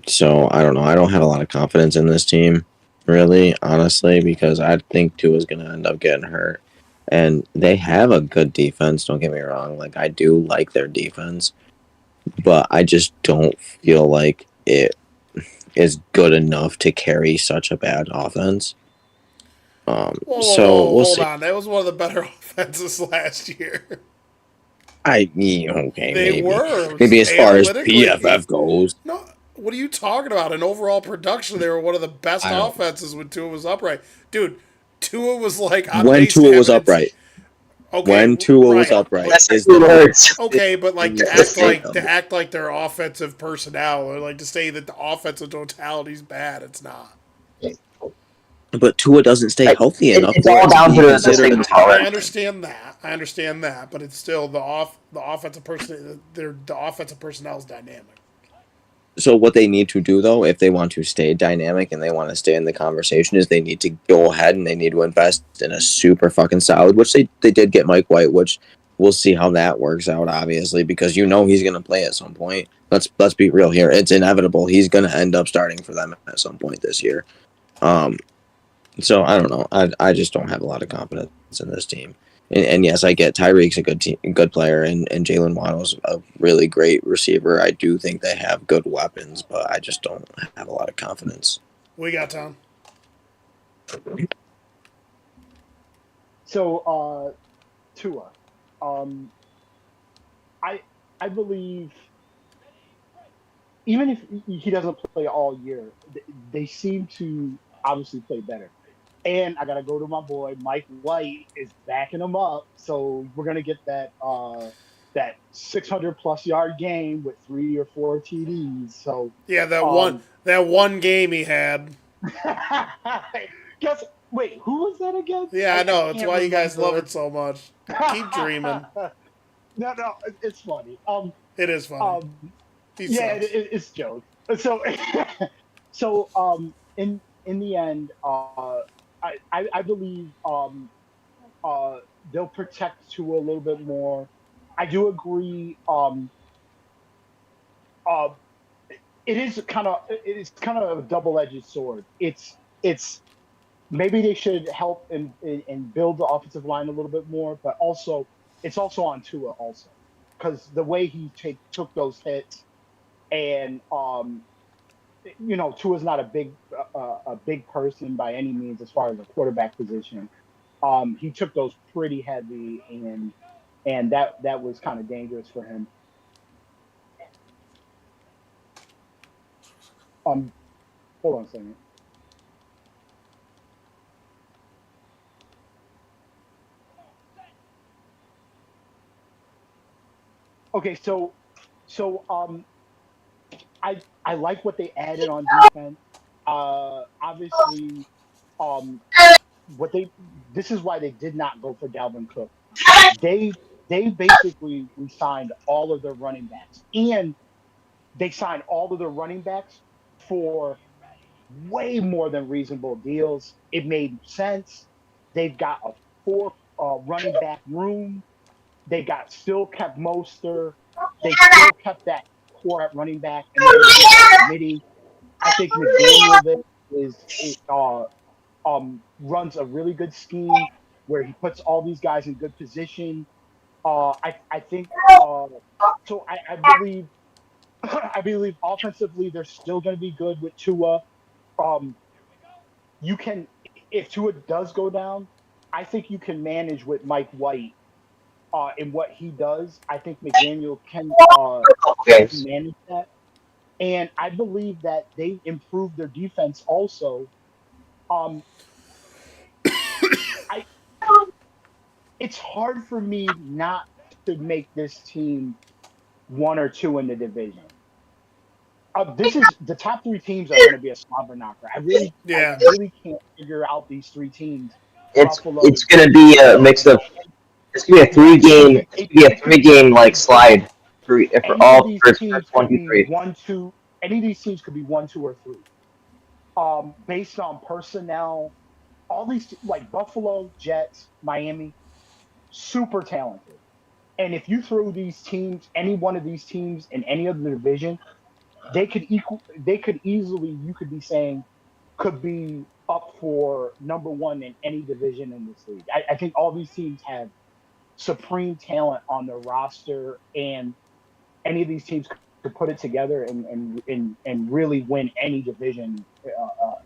So, I don't know. I don't have a lot of confidence in this team, really, honestly, because I think Tua's going to end up getting hurt. And they have a good defense, don't get me wrong. Like, I do like their defense, but I just don't feel like it is good enough to carry such a bad offense. We'll see. Hold on. That was one of the better offenses last year. Okay, they were. Maybe as far as PFF goes. No, what are you talking about? In overall production, they were one of the best offenses when Tua was upright. Dude, Tua was like on when Tua was upright. Okay, when Tua was upright is the hurts. Okay, but like to act like their offensive personnel, or like to say that the offensive totality is bad, it's not. But Tua doesn't stay healthy enough. It's all down to the I understand that, but it's still the offensive person. The offensive personnel is dynamic. So what they need to do, though, if they want to stay dynamic and they want to stay in the conversation, is they need to go ahead and they need to invest in a super fucking solid, which they did get Mike White, which we'll see how that works out, obviously, because you know he's going to play at some point. Let's be real here. It's inevitable. He's going to end up starting for them at some point this year. So I don't know. I just don't have a lot of confidence in this team. And yes, I get Tyreek's a good player, and Jalen Waddle's a really great receiver. I do think they have good weapons, but I just don't have a lot of confidence. We got Tom. So, Tua, um, I I believe even if he doesn't play all year, they seem to obviously play better. And I gotta go to my boy Mike White is backing him up, so we're gonna get that 600+ yard game with 3 or 4 TDs. So, Yeah, um, that one game he had. guess wait, who was that again? Yeah, I I know. It's can't why you guys love it remember. so much. Keep dreaming. No, it's funny. It is funny. Um, He yeah, sucks. it's jokes. So, in the end, I believe uh, they'll protect Tua a little bit more. I do agree. Uh, it is kind of a double-edged sword. It's maybe they should help and build the offensive line a little bit more, but also it's also on Tua also because the way he took those hits and Tua's not a big person by any means as far as a quarterback position. He took those pretty heavy, and that was kind of dangerous for him. Um, Hold on a second. Okay, so I like what they added on defense. Obviously, um, what they this is why they did not go for Dalvin Cook. They they basically signed all of their running backs, and they signed all of their running backs for way more than reasonable deals. It made sense. They've got a four running back room. They got still kept Moster. They still kept that core at running back, and they're going to get that committee. I think McDaniel there runs a really good scheme where he puts all these guys in good position. I think so. I believe I believe offensively they're still going to be good with Tua. Um, you can if Tua does go down, I think you can manage with Mike White in what he does. I think McDaniel can Games. manage that, and I believe that they improved their defense also. Um, I It's hard for me not to make this team one or two in the division. This is the top three teams are going to be a slobber knocker. I Yeah. really can't figure out these three teams: Buffalo, It's gonna Jets, be a mix and of. It's gonna be a yeah, three game. It's gonna be a 3 game like slide for any of all these first teams one, could two, be three. one, two. Any of these teams could be one, two, or three. Based on personnel, all these like Buffalo, Jets, Miami, super talented. And if you throw these teams, any one of these teams in any other division, they could easily, you could be saying, could be up for number one in any division in this league. I think all these teams have supreme talent on their roster, and any of these teams could put it together and really win any division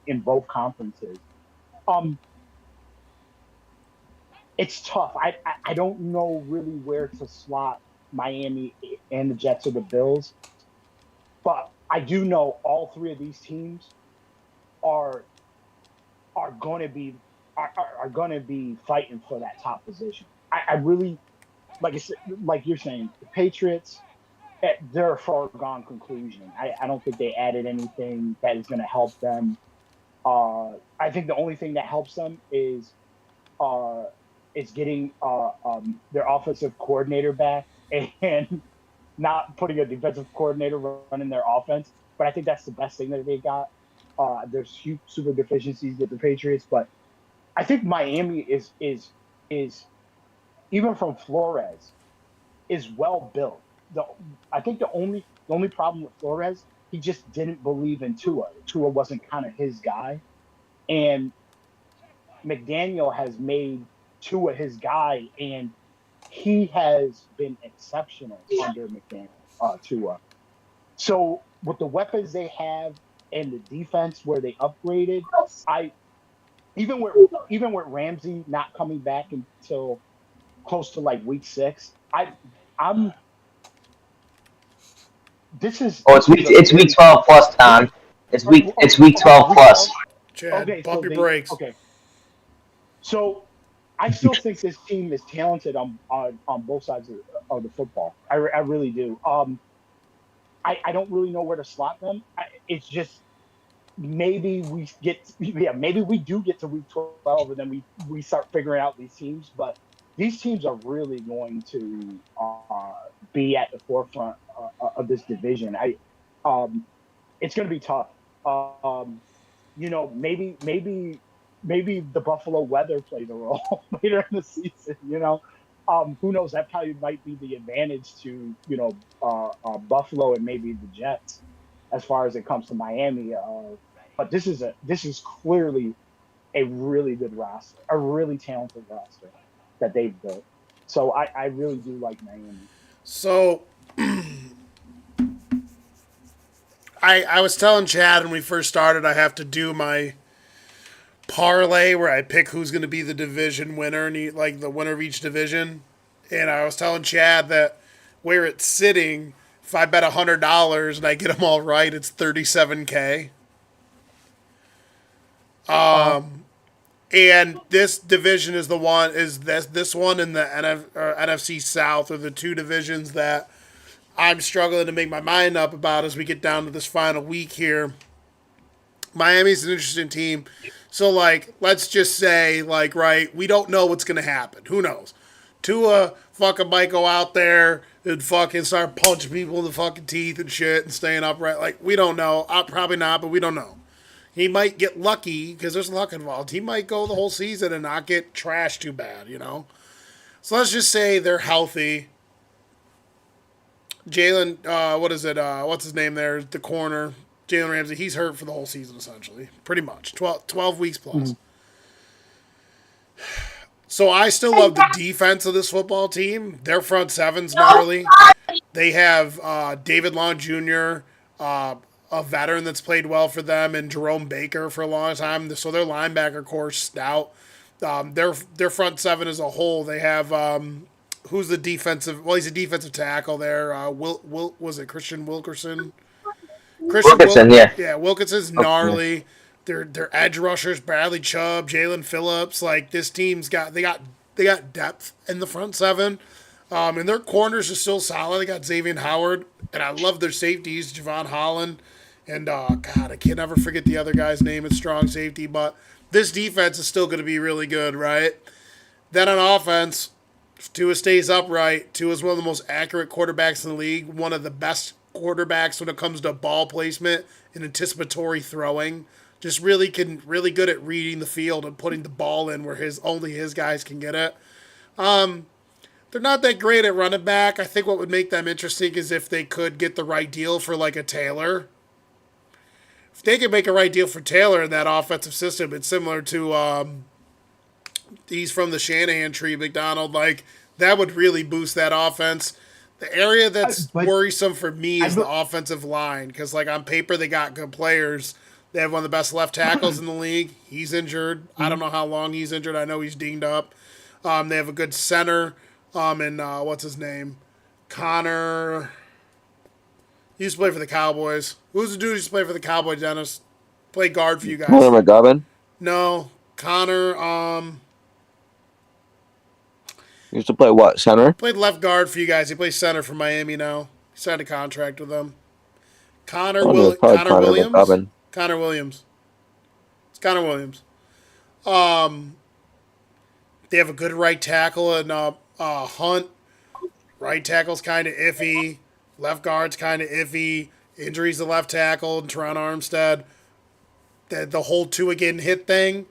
in both conferences. Um, it's tough. I don't know really where to slot Miami and the Jets or the Bills, but I do know all three of these teams are are going to be are going to be fighting for that top position. I really like I said, like you're saying, the Patriots they're a foregone conclusion. I don't think they added anything that is going to help them. I think the only thing that helps them uh, is getting their offensive coordinator back and not putting a defensive coordinator running their offense. But I think that's the best thing that they got. There's huge super deficiencies with the Patriots, but I think Miami is even from Flores is well built. The I think the only problem with Flores, he just didn't believe in Tua. Tua wasn't kind of his guy, and McDaniel has made Tua his guy, and he has been exceptional under McDaniel. Tua. So with the weapons they have and the defense where they upgraded, I even with Ramsey not coming back until close to like week 6, I'm Oh, this is a it's week very 12 plus, Tom. It's week okay 12 plus. Chad, okay so pump your they brakes. okay so I still think this team is talented on both sides of the football. I really do. I don't really know where to slot them. It's just maybe maybe we do get to week 12 and then we start figuring out these teams, but these teams are really going to be at the forefront of this division. I It's going to be tough. Maybe the Buffalo weather plays a role later in the season. Who knows? That probably might be the advantage to Buffalo and maybe the Jets as far as it comes to Miami. But this is clearly a really good roster, a really talented roster that they've built. So I really do like Miami. So I was telling Chad when we first started, I have to do my parlay where I pick who's going to be the division winner and like the winner of each division. And I was telling Chad that where it's sitting, if I bet $100 and I get them all right, it's 37K. Uh, And this division is the one is this one in the NFC South are the two divisions that I'm struggling to make my mind up about as we get down to this final week here. Miami's an interesting team. So, like, let's just say, like, right, we don't know what's going to happen. Who knows? Tua fucking might go out there and fucking start punching people in the fucking teeth and shit and staying upright. Like, we don't know. Probably not, but we don't know. He might get lucky because there's luck involved. He might go the whole season and not get trashed too bad, you know? So let's just say they're healthy. Jalen, what is it? What's his name there? The corner. Jalen Ramsey, he's hurt for the whole season, essentially. Pretty much. 12 weeks plus. mhm. So I still love the defense of this football team. Their front seven's gnarly. They have David Long Jr., a veteran that's played well for them, and Jerome Baker for a long time. So their linebacker core is stout. Their front seven as a whole, they have who's the defensive? Well, he's a defensive tackle there. Was it Christian Wilkerson? Wilkinson, yeah. Yeah, Wilkinson's Okay. gnarly. Their edge rushers, Bradley Chubb, Jalen Phillips. Like this team's got depth in the front seven. And their corners are still solid. They got Xavier Howard, and I love their safeties, Javon Holland, and God, I can't ever forget the other guy's name. It's strong safety, but this defense is still going to be really good, right? Then on offense, if Tua stays upright. Tua is one of the most accurate quarterbacks in the league, one of the best quarterbacks when it comes to ball placement and anticipatory throwing. Just really good at reading the field and putting the ball in where only his guys can get it. They're not that great at running back. I think what would make them interesting is if they could get the right deal for like a Taylor. If they could make a right deal for Taylor in that offensive system, it's similar to he's from the Shanahan tree, McDonald. Like that would really boost that offense. The area that's But worrisome for me I is the offensive line because, like on paper, they got good players. They have one of the best left tackles in the league. He's injured. I don't know how long he's injured. I know he's dinged up. They have a good center. And what's his name? Connor. He used to play for the Cowboys. Who's the dude who used to play for the Cowboys, Dennis? Play guard for you Connor guys. McGovern No, Connor. used to play what center? Played left guard for you guys. He plays center for Miami now. He signed a contract with them. I mean, it's probably Connor Connor Williams. McGovern. Connor Williams. It's Connor Williams. Um, they have a good right tackle and Hunt. Right tackle's kind of iffy. Left guard's kind of iffy. Injuries to left tackle and Teron Armstead. The whole Tua getting hit thing.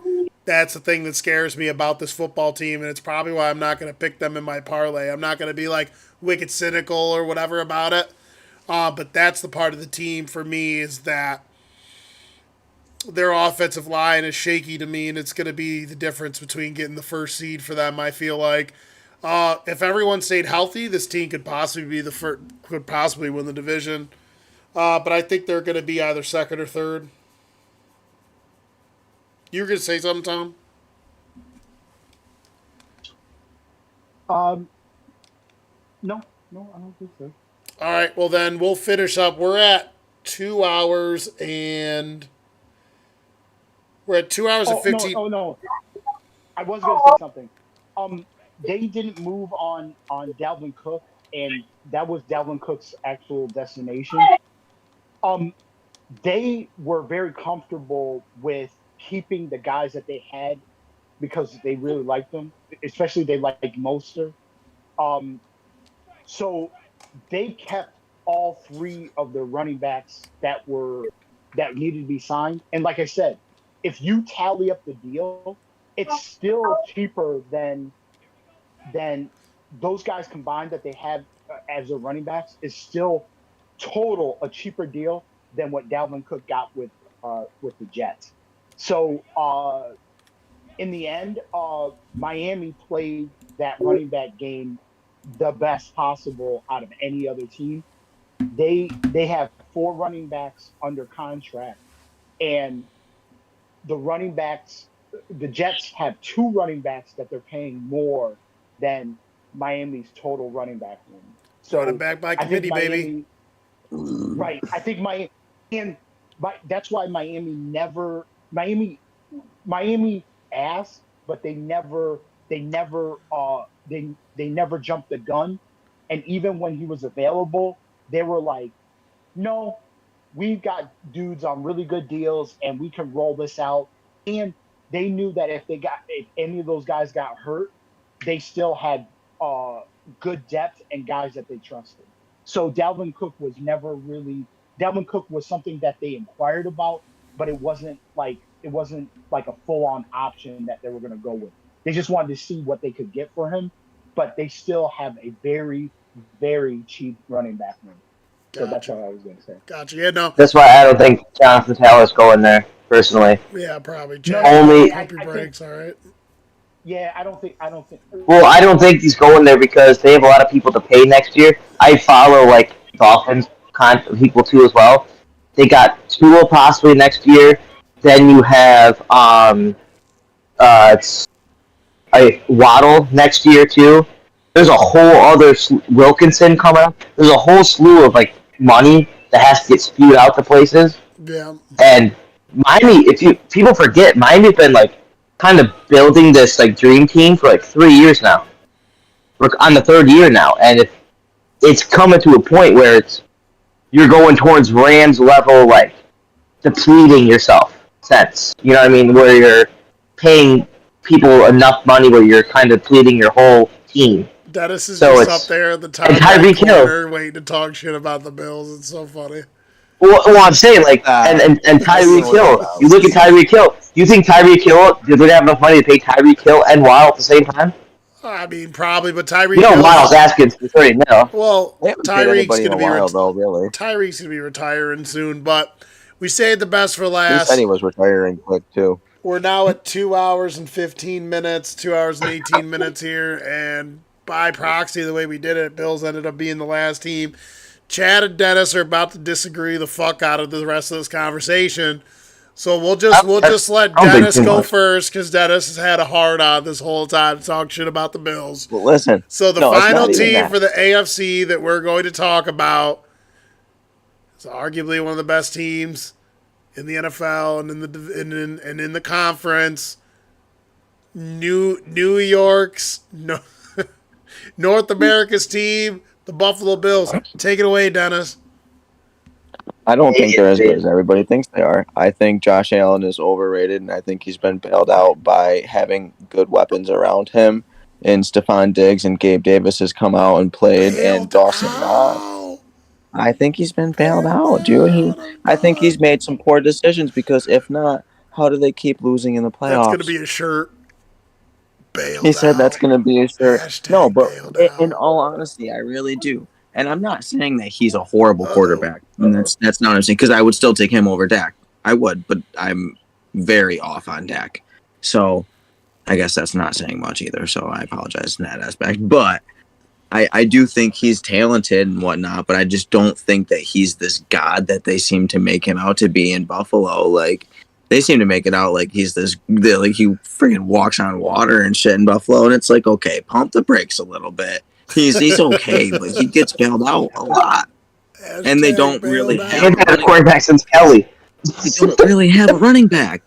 That's the thing that scares me about this football team, and it's probably why I'm not going to pick them in my parlay. I'm not going to be like wicked cynical or whatever about it. But that's the part of the team for me is that their offensive line is shaky to me, and it's going to be the difference between getting the first seed for them. I feel like if everyone stayed healthy, this team could possibly be could possibly win the division. But I think they're going to be either second or third. You were gonna say something, Tom? No, no, I don't think so. All right. Well, then we'll finish up. We're at 2 hours and Oh no, 15. oh no, I was gonna say something. Um, they didn't move on Dalvin Cook, and that was Dalvin Cook's actual destination. Um, they were very comfortable with keeping the guys that they had because they really liked them, especially they liked Moster. Um, so they kept all three of the running backs that needed to be signed. And like I said, if you tally up the deal, it's still cheaper than those guys combined that they had as their running backs is still total a cheaper deal than what Dalvin Cook got with the Jets. So in the end, Miami played that running back game the best possible out of any other team. They have four running backs under contract, and the running backs, the Jets have two running backs that they're paying more than Miami's total running back room. Running So back by I think committee, baby. Miami, right? I think that's why Miami asked, but they never jumped the gun. And even when he was available, they were like, no, we've got dudes on really good deals and we can roll this out. And they knew that if any of those guys got hurt, they still had good depth and guys that they trusted. So Dalvin Cook was something that they inquired about, but it wasn't like a full on option that they were going to go with. They just wanted to see what they could get for him, but they still have a very, very cheap running back room. So that's Gotcha. all I was going to say. Gotcha. Yeah, no. That's why I don't think Jonathan Taylor's going there personally. Yeah, probably. No, Chad, Only- pump your I think brakes, all right? yeah, I don't think Well, I don't think he's going there because they have a lot of people to pay next year. I follow like Dolphins people too as well. They got Tua possibly next year. Then you have it's Waddle next year too. There's a whole other Wilkinson coming up. There's a whole slew of like money that has to get spewed out to places. Yeah. And Miami, people forget, Miami's been like kind of building this like dream team for like 3 years now. We're on the third year now, and it's coming to a point where you're going towards Rams level, like depleting yourself sense. You know what I mean? Where you're paying people enough money where you're kind of depleting your whole team. Dennis is So just it's- up there at the top and of that Tyreek Hill. corner waiting to talk shit about the Bills. It's so funny. Well, I'm saying like, and Tyreek Hill. You look at Tyreek Hill. Do you think Tyreek Hill? Do they have enough money to pay Tyreek Hill and Waddle at the same time? I mean, probably, but Tyreek You know, Hill's- Waddle's asking for 30 mil. Well, They haven't paid Tyreek's anybody in gonna a be while, though, really. Tyreek's gonna be retiring soon, but we saved the best for He last. said he was retiring quick, too. We're now at 2 hours and 15 minutes, 2 hours and 18 minutes here, and by proxy, the way we did it, Bills ended up being the last team. Chad and Dennis are about to disagree the fuck out of the rest of this conversation. So we'll just let I don't think Dennis too go much. first because Dennis has had a hard on this whole time to talk shit about the Bills. Well, listen. So the No, it's final not even team that. for the AFC that we're going to talk about is arguably one of the best teams in the NFL and in the conference. New York's North America's team, the Buffalo Bills. Take it away, Dennis. I don't think they're as good as everybody thinks they are. I think Josh Allen is overrated, and I think he's been bailed out by having good weapons around him. And Stephon Diggs and Gabe Davis has come out and played, and Dawson Knox. Ow. I think he's been bailed out, dude. I think he's made some poor decisions because if not, how do they keep losing in the playoffs? That's going to be a shirt. Bailed He said that's out. going to be a shirt. Hashtag No, but bailed in out. all honesty, I really do. And I'm not saying that he's a horrible quarterback. And that's not what I'm saying, because I would still take him over Dak. I would, but I'm very off on Dak. So I guess that's not saying much either. So I apologize in that aspect. But I do think he's talented and whatnot, but I just don't think that he's this god that they seem to make him out to be in Buffalo. Like, They seem to make it out like he's like he freaking walks on water and shit in Buffalo, and it's like, okay, pump the brakes a little bit. He's okay, but he gets bailed out a lot, and they don't really They have haven't had a quarterback since Kelly. they don't really have a running back.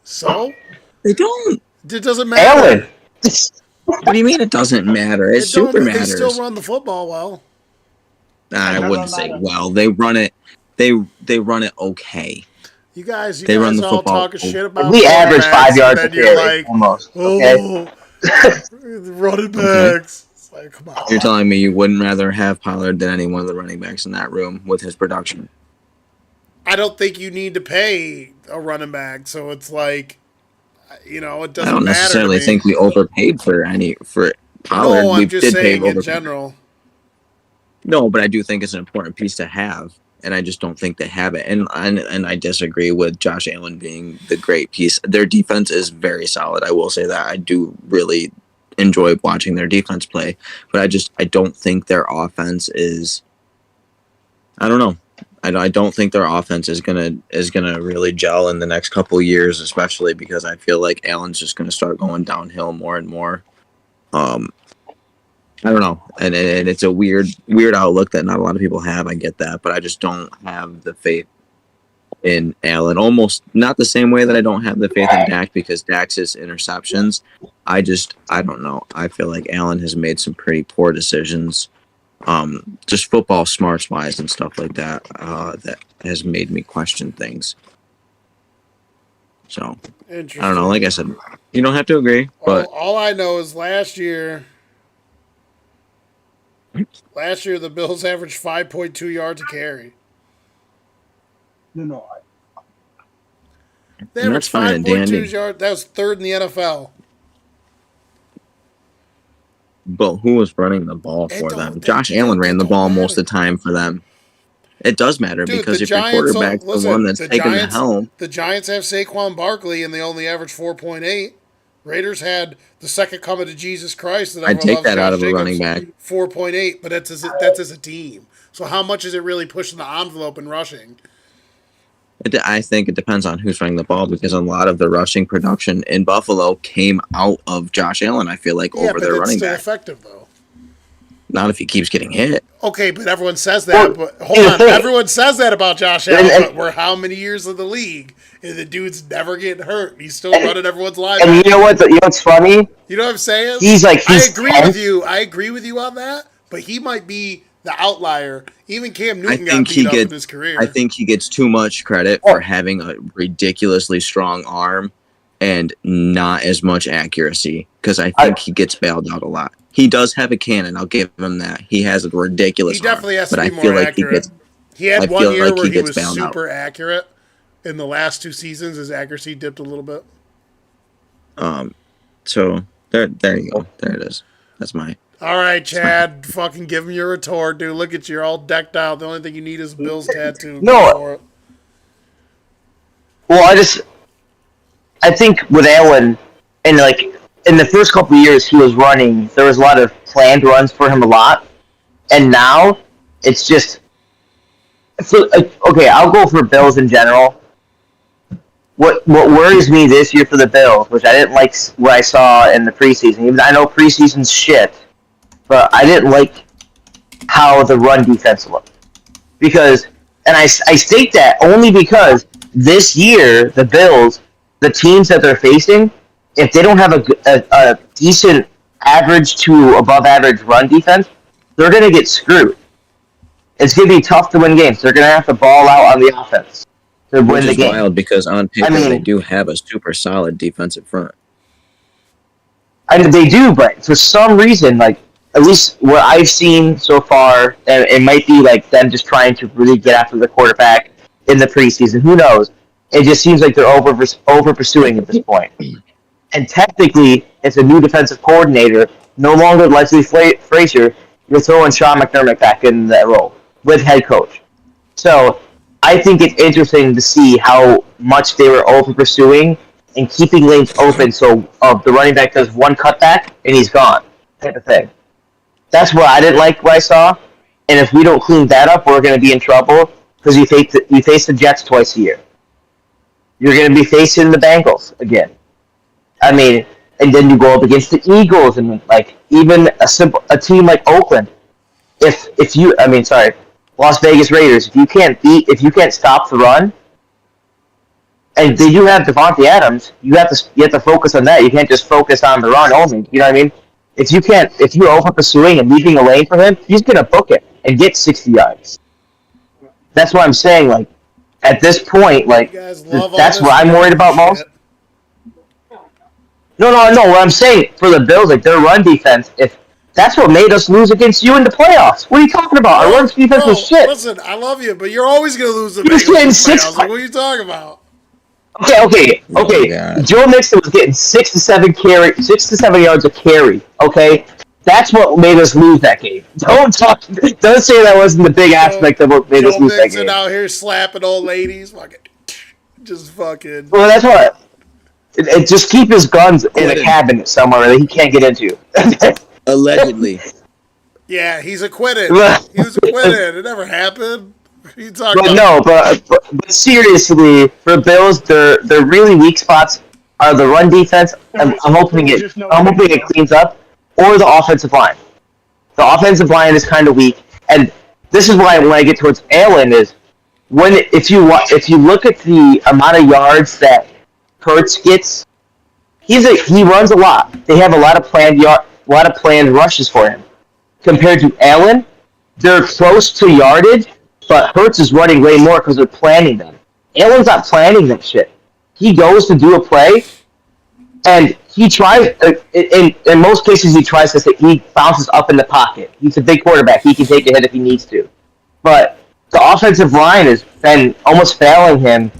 So They don't. it doesn't matter. Allen. What do you mean it doesn't matter? It super They matters. still run the football well. I wouldn't say well. They run it. They run it okay. You guys run the all football. talking shit about We average 5 yards a and then you're carry, like, almost. Okay. oh, running backs. It's like, come on. You're telling me you wouldn't rather have Pollard than any one of the running backs in that room with his production? I don't think you need to pay a running back, so it's like, it doesn't I don't matter necessarily to me. think we overpaid for Pollard. No, We I'm just did pay saying in over. general. No, but I do think it's an important piece to have, and I just don't think they have it. And I disagree with Josh Allen being the great piece. Their defense is very solid. I will say that. I do really enjoy watching their defense play, but I don't think their offense is. I don't know. I don't think their offense is gonna really gel in the next couple of years, especially because I feel like Allen's just gonna start going downhill more and more. I don't know, and it's a weird outlook that not a lot of people have. I get that, but I just don't have the faith in Allen. Almost not the same way that I don't have the faith in Dak, because Dak's interceptions. I don't know. I feel like Allen has made some pretty poor decisions, just football smarts wise and stuff like that. That has made me question things. So I don't know. Like I said, you don't have to agree, but all I know is last year the Bills averaged 5.2 yards a carry. No. They And averaged that's fine and dandy. 5.2 yards. That was third in the NFL. But who was running the ball for them? Josh Allen ran the don't ball matter. most of the time for them. It does matter, Dude, because the if your Giants, quarterback's the listen, one that's the taking the Giants- helm, The Giants have Saquon Barkley, and they only average 4.8. Raiders had the second coming to Jesus Christ. That I'd take loves that out Josh of a Jacobs, running back. 4.8, but that's as a team. So how much is it really pushing the envelope and rushing? I think it depends on who's running the ball, because a lot of the rushing production in Buffalo came out of Josh Allen, I feel like, over but their it's running still back. effective though. Not if he keeps getting hit. Okay, but everyone says that. Well, But hold here's on, the thing. everyone says that about Josh Allen. And- But we're how many years in the league, and the dude's never getting hurt. He's still running everyone's lives. And you know what's funny? You know what I'm saying? He's I 10th. agree with you on that. But he might be the outlier. Even Cam Newton got think beat he up gets- in his career. I think he gets too much credit for having a ridiculously strong arm and not as much accuracy, because I think he gets bailed out a lot. He does have a cannon. I'll give him that. He has a ridiculous he definitely arm, has to but be I more feel like accurate. He I had one feel year like where he he gets was bailed out. super accurate. In the last 2 seasons, his accuracy dipped a little bit. So there you go. There it is. That's my. All right, Chad, fucking give him your retort, dude. Look at you, you're all decked out. The only thing you need is a Bills tattoo. No. Go for it. Well, I think with Allen, and like in the first couple of years he was running, there was a lot of planned runs for him a lot, and now it's just. So, okay, I'll go for Bills in general. What worries me this year for the Bills, which I didn't like what I saw in the preseason. Even I know preseason's shit, but I didn't like how the run defense looked. Because, and I state that only because this year, the Bills, the teams that they're facing, if they don't have a decent average to above average run defense, they're going to get screwed. It's going to be tough to win games. They're going to have to ball out on the offense to win Which the is game. wild, because on paper I mean- they do have a super solid defensive front. I mean, they do, but for some reason, like, at least what I've seen so far, and it might be like them just trying to really get after the quarterback in the preseason. Who knows? It just seems like they're over pursuing at this point. And technically, it's a new defensive coordinator, no longer Leslie Frazier. You're throwing Sean McDermott back in that role with head coach. So I think it's interesting to see how much they were over pursuing and keeping lanes open, so the running back does one cutback and he's gone, type of thing. That's what I didn't like what I saw. And if we don't clean that up, we're going to be in trouble, because you face the Jets twice a year. You're going to be facing the Bengals again. I mean, and then you go up against the Eagles and like even a team like Oakland. Las Vegas Raiders. If you can't stop the run, and they do have Devontae Adams, you have to focus on that. You can't just focus on the run only. You know what I mean? If you open up a swing and leaving a lane for him, he's gonna book it and get 60 yards. That's what I'm saying. Like at this point, like that's what I'm worried about most. No. What I'm saying for the Bills, like their run defense, if that's what made us lose against you in the playoffs. What are you talking about? Our run defense was shit. Listen, I love you, but you're always gonna lose the Bengals in the playoffs. Like, what are you talking about? Okay. Joe Mixon was getting 6 to 7 yards a carry. Okay, that's what made us lose that game. Don't say that wasn't the big aspect of what made us lose that game. Joe Mixon out here slapping old ladies, just fucking. Well, that's what. Just keep his guns in a cabinet somewhere that he can't get into. Allegedly. Yeah, he's acquitted. He was acquitted. It never happened. What are you talking about? No, but seriously, for Bills, their really weak spots are the run defense. I'm hoping it cleans up, or the offensive line. The offensive line is kind of weak, and this is why when I get towards Allen is if you look at the amount of yards that Hurts gets, he runs a lot. They have a lot of planned rushes for him. Compared to Allen, they're close to yardage, but Hurts is running way more because they're planning them. Allen's not planning that shit. He goes to do a play, and he tries. In most cases, he bounces up in the pocket. He's a big quarterback. He can take a hit if he needs to. But the offensive line has been almost failing him,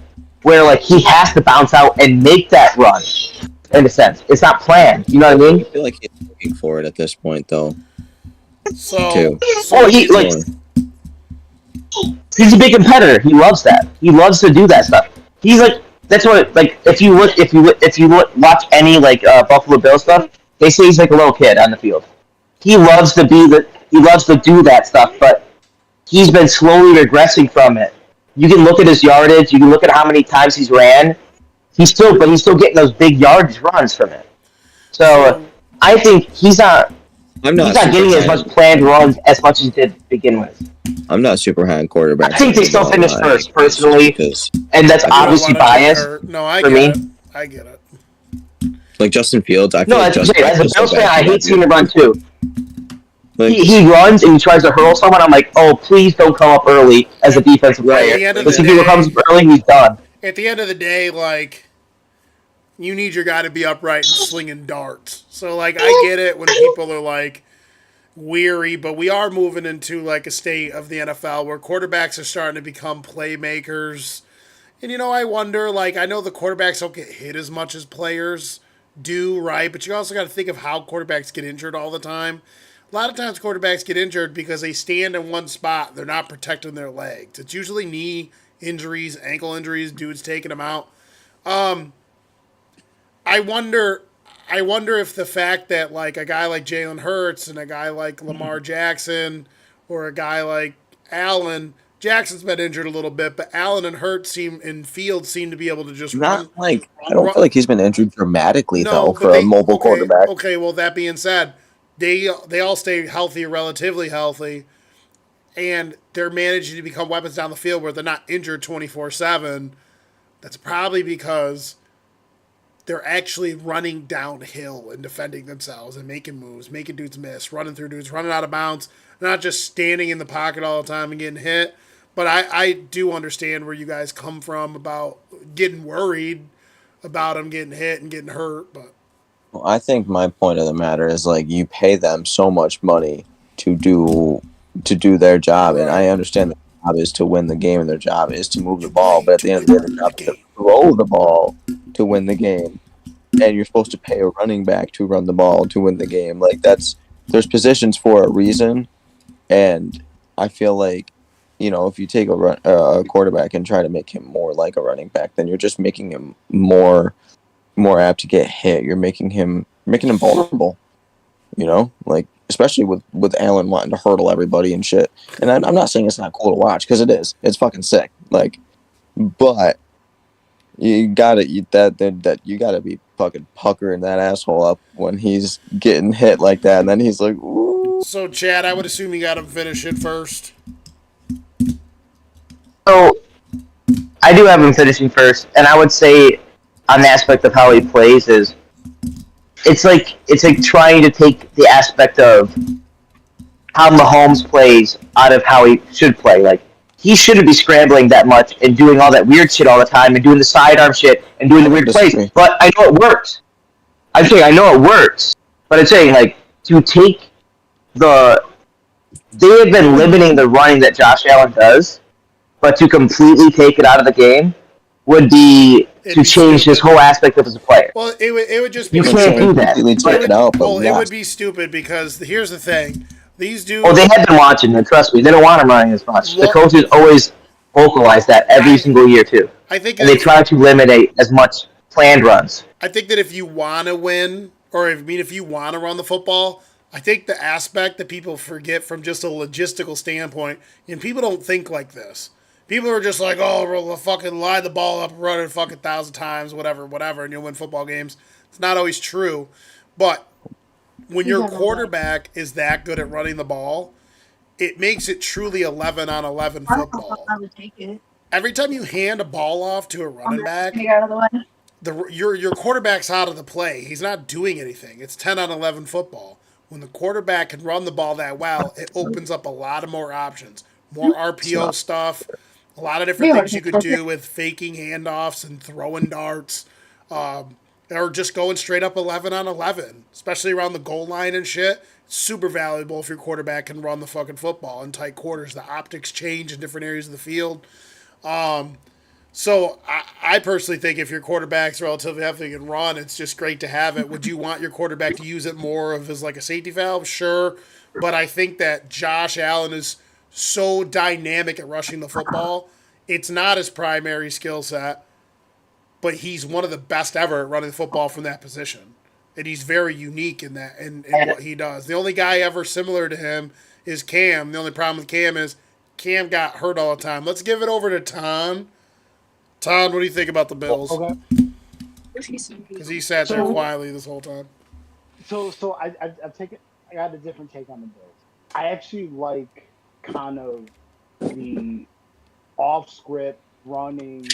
where like he has to bounce out and make that run. In a sense, it's not planned. You know what I mean? I feel like he's looking for it at this point, though. He's a big competitor. He loves that. He loves to do that stuff. He's like that's what like if you watch any like Buffalo Bills stuff, they say he's like a little kid on the field. He loves to do that stuff, but he's been slowly regressing from it. You can look at his yardage. You can look at how many times he's ran. He's still getting those big yardage runs from it. So I think he's not getting as much planned runs as much as he did to begin with. I'm not super high on quarterbacks. I think they still finish first, personally, and that's obviously biased. No, I get it. Like Justin Fields, I feel no, like that's Justin as a Bills fan, I hate seeing him run too. Like, he runs and he tries to hurl someone. I'm like, oh, please don't come up early as a defensive player. Because if he comes up early, he's done. At the end of the day, like, you need your guy to be upright and slinging darts. So, like, I get it when people are, like, weary, but we are moving into, like, a state of the NFL where quarterbacks are starting to become playmakers. And, I wonder, like, I know the quarterbacks don't get hit as much as players do, right? But you also got to think of how quarterbacks get injured all the time. A lot of times quarterbacks get injured because they stand in one spot. They're not protecting their legs. It's usually knee injuries, ankle injuries, dudes taking them out. I wonder if the fact that like a guy like Jalen Hurts and a guy like Lamar Jackson or a guy like Allen, Jackson's been injured a little bit, but Allen and Hurts seem to be able to just I don't feel like he's been injured dramatically though for a mobile quarterback. Okay, well that being said, they all stay healthy, relatively healthy, and they're managing to become weapons down the field where they're not injured 24/7. That's probably because they're actually running downhill and defending themselves and making moves, making dudes miss, running through dudes, running out of bounds, not just standing in the pocket all the time and getting hit. But I do understand where you guys come from about getting worried about them getting hit and getting hurt. But Well, I think my point of the matter is like you pay them so much money to do their job, and I understand their job is to win the game and their job is to move the ball, but at the end of the day, their job is to throw the ball to win the game, and you're supposed to pay a running back to run the ball to win the game. Like there's positions for a reason, and I feel like if you take a quarterback and try to make him more like a running back, then you're just making him more apt to get hit. You're making him vulnerable. Like especially with Allen wanting to hurdle everybody and shit. And I'm not saying it's not cool to watch because it is. It's fucking sick. Like, but You gotta eat that you gotta be fucking puckering that asshole up when he's getting hit like that, and then he's like, ooh. So, Chad, I would assume you got him finish it first. So I do have him finishing first, and I would say on the aspect of how he plays is it's like trying to take the aspect of how Mahomes plays out of how he should play. Like he shouldn't be scrambling that much and doing all that weird shit all the time and doing the sidearm shit and doing I the don't weird plays. disagree. But I know it works. I'm saying I know it works, but I'm saying like to take the they have been limiting the running that Josh Allen does, but to completely take it out of the game would be It'd to be change his stupid. whole aspect of his player. Well, it would just be You Like, can't stupid. do that. completely It take it would out, but well, it yeah. would be stupid because here's the thing: these Oh, they dudes. have been watching him. Trust me, they don't want him running as much. The Well, coaches always vocalize that every I single year too, I think and that they if try to eliminate as much planned runs. I think that if you want to win, or if you want to run the football, I think the aspect that people forget from just a logistical standpoint, and people don't think like this. People are just like, oh, we'll fucking line the ball up, run it fucking 1,000 times, whatever, and you'll win football games. It's not always true, but when your quarterback is that good at running the ball, it makes it truly 11 on 11 football. I would take it. Every time you hand a ball off to a running back, Get out of the way. your quarterback's out of the play. He's not doing anything. It's 10 on 11 football. When the quarterback can run the ball that well, it opens up a lot of more options, more RPO stuff, a lot of different things you could do with faking handoffs and throwing darts, or just going straight up 11 on 11, especially around the goal line and shit. Super valuable if your quarterback can run the fucking football in tight quarters. The optics change in different areas of the field. So I personally think if your quarterback's relatively healthy and run, it's just great to have it. Would you want your quarterback to use it more of as like a safety valve? Sure, but I think that Josh Allen is so dynamic at rushing the football. It's not his primary skill set, but he's one of the best ever at running the football from that position, and he's very unique in that in what he does. The only guy ever similar to him is Cam. The only problem with Cam is Cam got hurt all the time. Let's give it over to Tom. Todd, what do you think about the Bills? Okay. Because he sat there quietly this whole time. So I've taken. I got a different take on the Bills. I actually like kind of the off script running,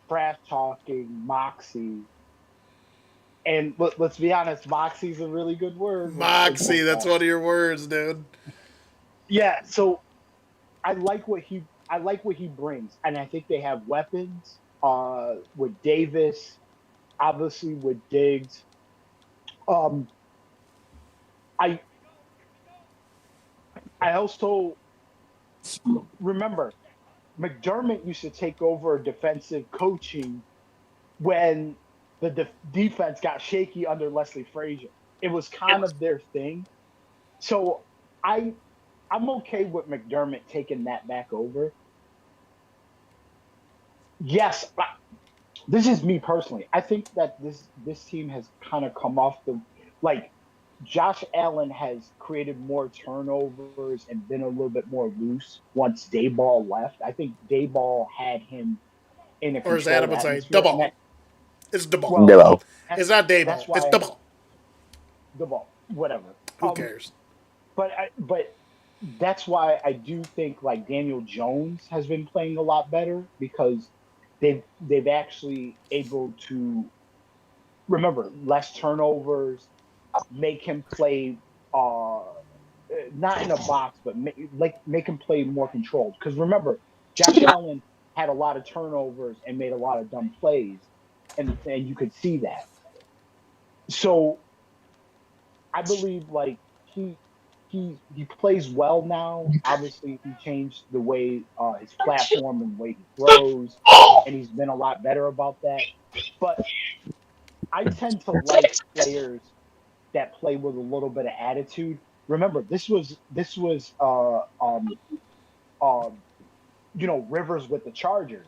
trash talking, moxie. And let's be honest, moxie's a really good word. Moxie, that's one of your words, dude. Yeah, so I like what he brings, and I think they have weapons. With Davis, obviously with Diggs. Um, I also remember McDermott used to take over defensive coaching when the defense got shaky under Leslie Frazier. It was kind of their thing. So I'm okay with McDermott taking that back over. Yes, this is me personally. I think that this team has kind of come off the like Josh Allen has created more turnovers and been a little bit more loose once Dayball left. I think Dayball had him in a Or as Adam controlled would say, the atmosphere. And ball. that, It's the ball. well, No. It's not day that's ball. It's why the ball. the ball, whatever. Who cares? But that's why I do think like Daniel Jones has been playing a lot better because they've actually able to remember less turnovers, make him play not in a box, but make him play more controlled. Because remember, Josh Allen had a lot of turnovers and made a lot of dumb plays, and you could see that. So I believe like he plays well now. Obviously, he changed the way his platform and the way he throws, and he's been a lot better about that. But I tend to like players that play with a little bit of attitude. Remember, this was um Rivers with the Chargers.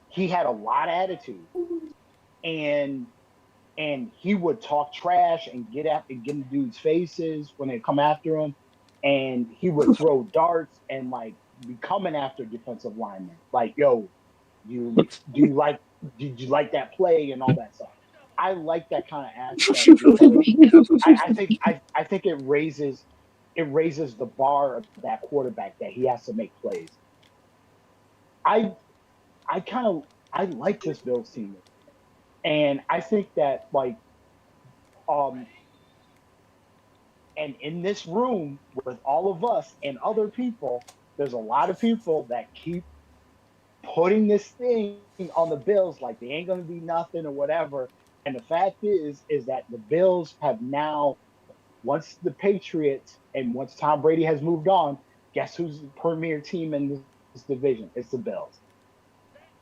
He had a lot of attitude, and he would talk trash and get in dudes' faces when they come after him, and he would throw darts and like be coming after defensive linemen. Like, yo, You do you like did you like that play and all that stuff. I like that kind of aspect because I think it raises the bar of that quarterback that he has to make plays. I I kind of I like this Bills team, and I think that um and in this room with all of us and other people, there's a lot of people that keep putting this thing on the Bills like they ain't gonna be nothing or whatever. And the fact is that the Bills have now, once the Patriots and once Tom Brady has moved on, guess who's the premier team in this division? It's the Bills.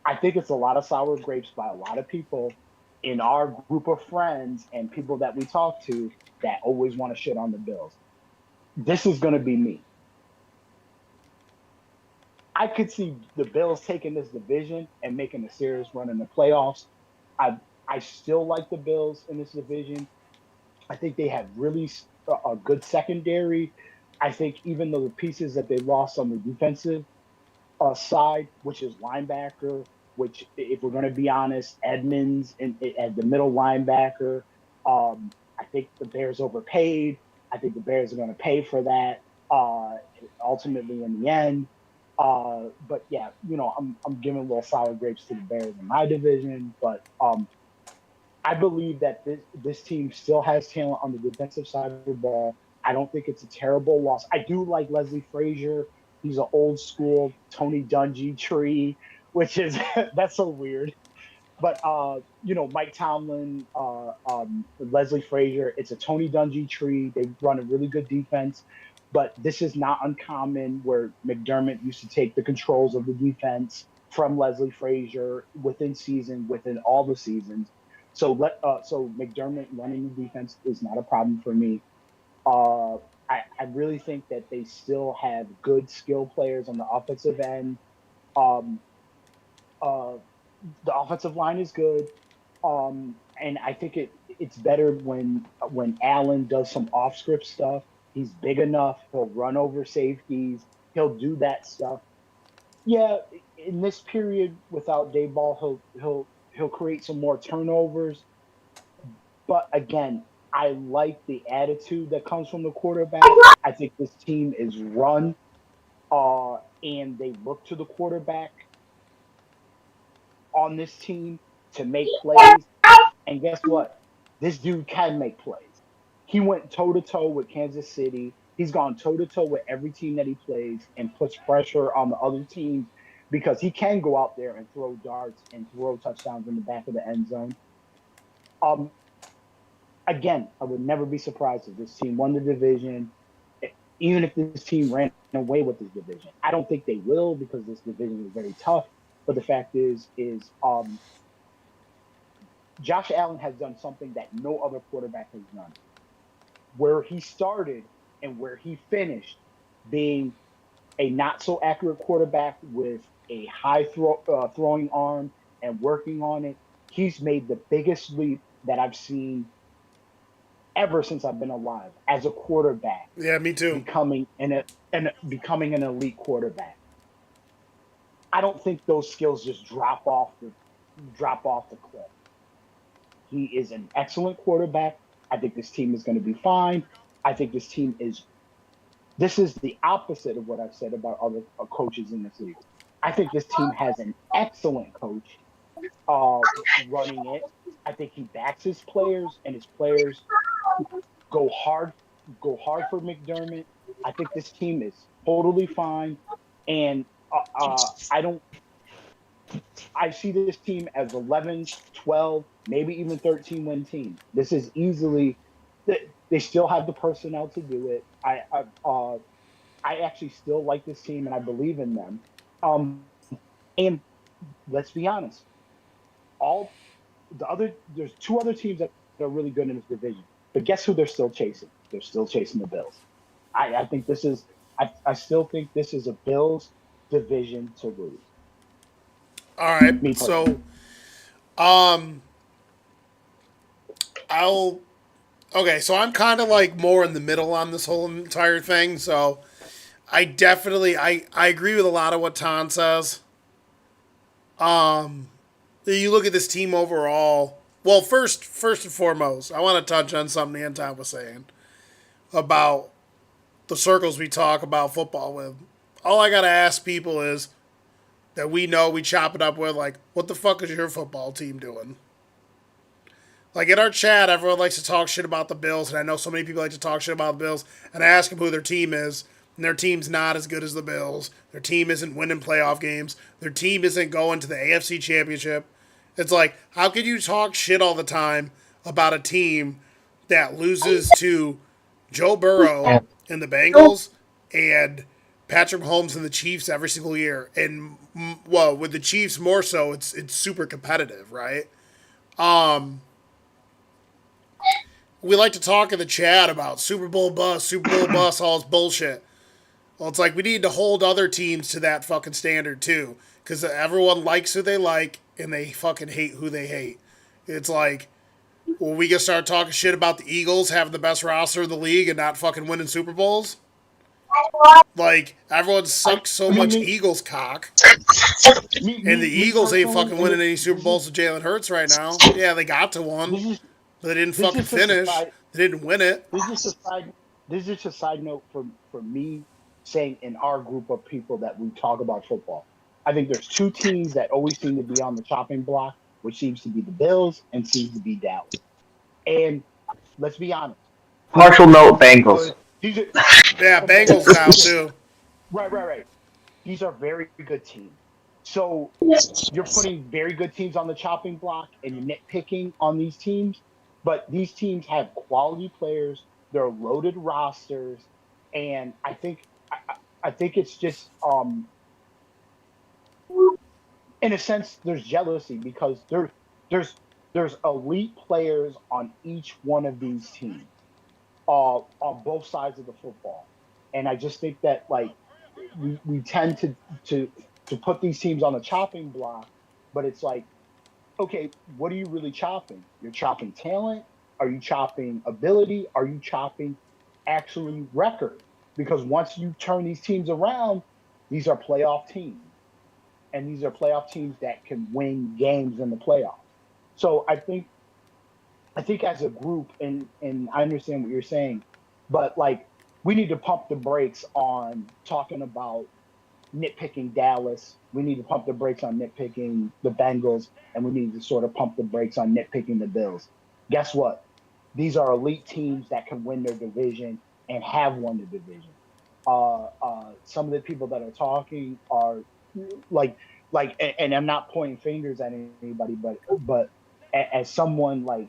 I think it's a lot of sour grapes by a lot of people in our group of friends and people that we talk to that always want to shit on the Bills. This is going to be me. I could see the Bills taking this division and making a serious run in the playoffs. I I still like the Bills in this division. I think they have really a good secondary. I think even though the pieces that they lost on the defensive side, which is linebacker, which if we're going to be honest, Edmonds as the middle linebacker, I think the Bears overpaid. I think the Bears are going to pay for that uh, ultimately in the end. But yeah, I'm giving a little sour grapes to the Bears in my division, but I believe that this team still has talent on the defensive side of the ball. I don't think it's a terrible loss. I do like Leslie Frazier. He's an old school Tony Dungy tree, which is that's so weird. But Mike Tomlin, Leslie Frazier, it's a Tony Dungy tree. They run a really good defense, but this is not uncommon where McDermott used to take the controls of the defense from Leslie Frazier within all the seasons. So McDermott running the defense is not a problem for me. Uh, I really think that they still have good skill players on the offensive end. Um, uh, the offensive line is good. And I think it's better when Allen does some off script stuff. He's big enough. He'll run over safeties. He'll do that stuff. Yeah, in this period without Dayball, he'll create some more turnovers. But again, I like the attitude that comes from the quarterback. I think this team is run, and they look to the quarterback on this team to make plays. And guess what? This dude can make plays. He went toe to toe with Kansas City. He's gone toe to toe with every team that he plays and puts pressure on the other teams because he can go out there and throw darts and throw touchdowns in the back of the end zone. Um, Again, I would never be surprised if this team won the division, even if this team ran away with this division. I don't think they will because this division is very tough. But the fact is Josh Allen has done something that no other quarterback has done. Where he started and where he finished, being a not so accurate quarterback with a throwing arm and working on it, he's made the biggest leap that I've seen ever since I've been alive as a quarterback, Yeah, me too. becoming an elite quarterback. I don't think those skills just drop off the cliff. He is an excellent quarterback. I think this team is going to be fine. I think this is the opposite of what I've said about other coaches in this league. I think this team has an excellent coach uh, running it. I think he backs his players, and his players go hard go hard for McDermott. I think this team is totally fine, and I don't. I see this team as 11, 12, maybe even 13 win team. This is easily. They still have the personnel to do it. I actually still like this team, and I believe in them. And let's be honest, all there's two other teams that are really good in this division. But guess who they're still chasing? They're still chasing the Bills. I think this is I still think this is a Bills division to lose. All right. Me personally. So, um, I'll. Okay, so I'm kind of like more in the middle on this whole entire thing. So, I definitely I agree with a lot of what Ton says. You look at this team overall. Well, first and foremost, I want to touch on something Anton was saying about the circles we talk about football with. All I gotta ask people is that we know we chop it up with, like, what the fuck is your football team doing? Like, in our chat, everyone likes to talk shit about the Bills, and I know so many people like to talk shit about the Bills, and I ask them who their team is, and their team's not as good as the Bills. Their team isn't winning playoff games. Their team isn't going to the AFC Championship. It's like, how can you talk shit all the time about a team that loses to Joe Burrow and the Bengals and Patrick Mahomes and the Chiefs every single year? And, well, with the Chiefs more so, it's super competitive, right? We like to talk in the chat about Super Bowl bust, all this bullshit. Well, it's like we need to hold other teams to that fucking standard too, because everyone likes who they like and they fucking hate who they hate. It's like, well, we can start talking shit about the Eagles having the best roster in the league and not fucking winning Super Bowls. Like, everyone sucks so much Eagles cock. And the Eagles ain't fucking winning any Super Bowls with Jalen Hurts right now. Yeah, they got to one. But they didn't fucking finish. They didn't win it. This is just a side note for me saying in our group of people that we talk about football. I think there's two teams that always seem to be on the chopping block, which seems to be the Bills and seems to be Dallas. And let's be honest. Partial note, Bengals. Yeah, Bengals now too. Right. These are very good teams. So you're putting very good teams on the chopping block and nitpicking on these teams. But these teams have quality players. They're loaded rosters, and I think it's just in a sense there's jealousy because there's elite players on each one of these teams, on both sides of the football, and I just think that like we tend to put these teams on the chopping block, but it's like, okay, what are you really chopping? You're chopping talent? Are you chopping ability? Are you chopping actually record? Because once you turn these teams around, these are playoff teams. And these are playoff teams that can win games in the playoffs. So I think as a group, and I understand what you're saying, but like we need to pump the brakes on talking about nitpicking Dallas. We need to pump the brakes on nitpicking the Bengals, and we need to sort of pump the brakes on nitpicking the Bills. Guess what? These are elite teams that can win their division and have won the division. Some of the people that are talking are like, and I'm not pointing fingers at anybody, but as someone like,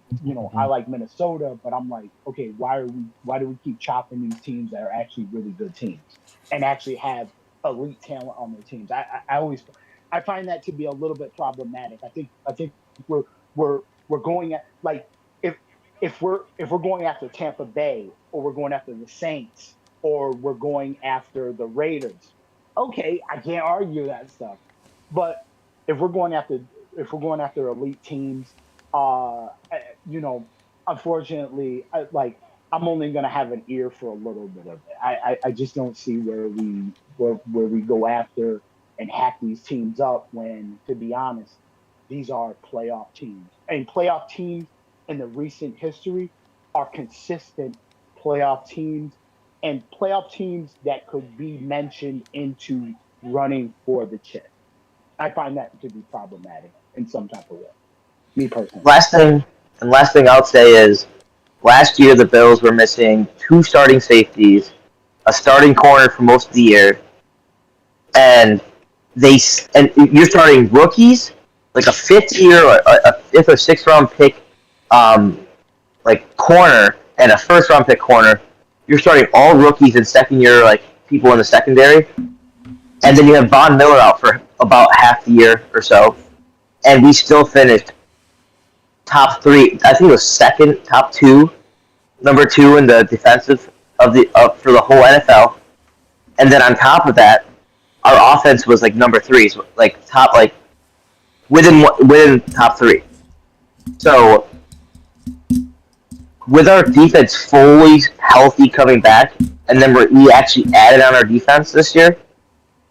I like Minnesota, but I'm like, okay, why do we keep chopping these teams that are actually really good teams and actually have elite talent on their teams? I find that to be a little bit problematic. I think we're going at, like, if we're going after Tampa Bay, or we're going after the Saints, or we're going after the Raiders, okay, I can't argue that stuff. But if we're going after elite teams, unfortunately, I'm only going to have an ear for a little bit of it. I just don't see where we go after and hack these teams up when, to be honest, these are playoff teams. And playoff teams in the recent history are consistent playoff teams, and playoff teams that could be mentioned into running for the chip. I find that to be problematic in some type of way. Me personally. Last thing I'll say is, last year the Bills were missing 2 starting safeties, a starting corner for most of the year, and you're starting rookies, like a 5th year or a 5th or 6th round pick, like corner, and a 1st round pick corner. You're starting all rookies and 2nd year, like people in the secondary, and then you have Von Miller out for about half the year or so, and we still finished top 3. I think it was second, top 2, number 2 in the defensive for the whole NFL, and then on top of that, our offense was like number 3, so like top, like within top 3. So with our defense fully healthy coming back, and then we actually added on our defense this year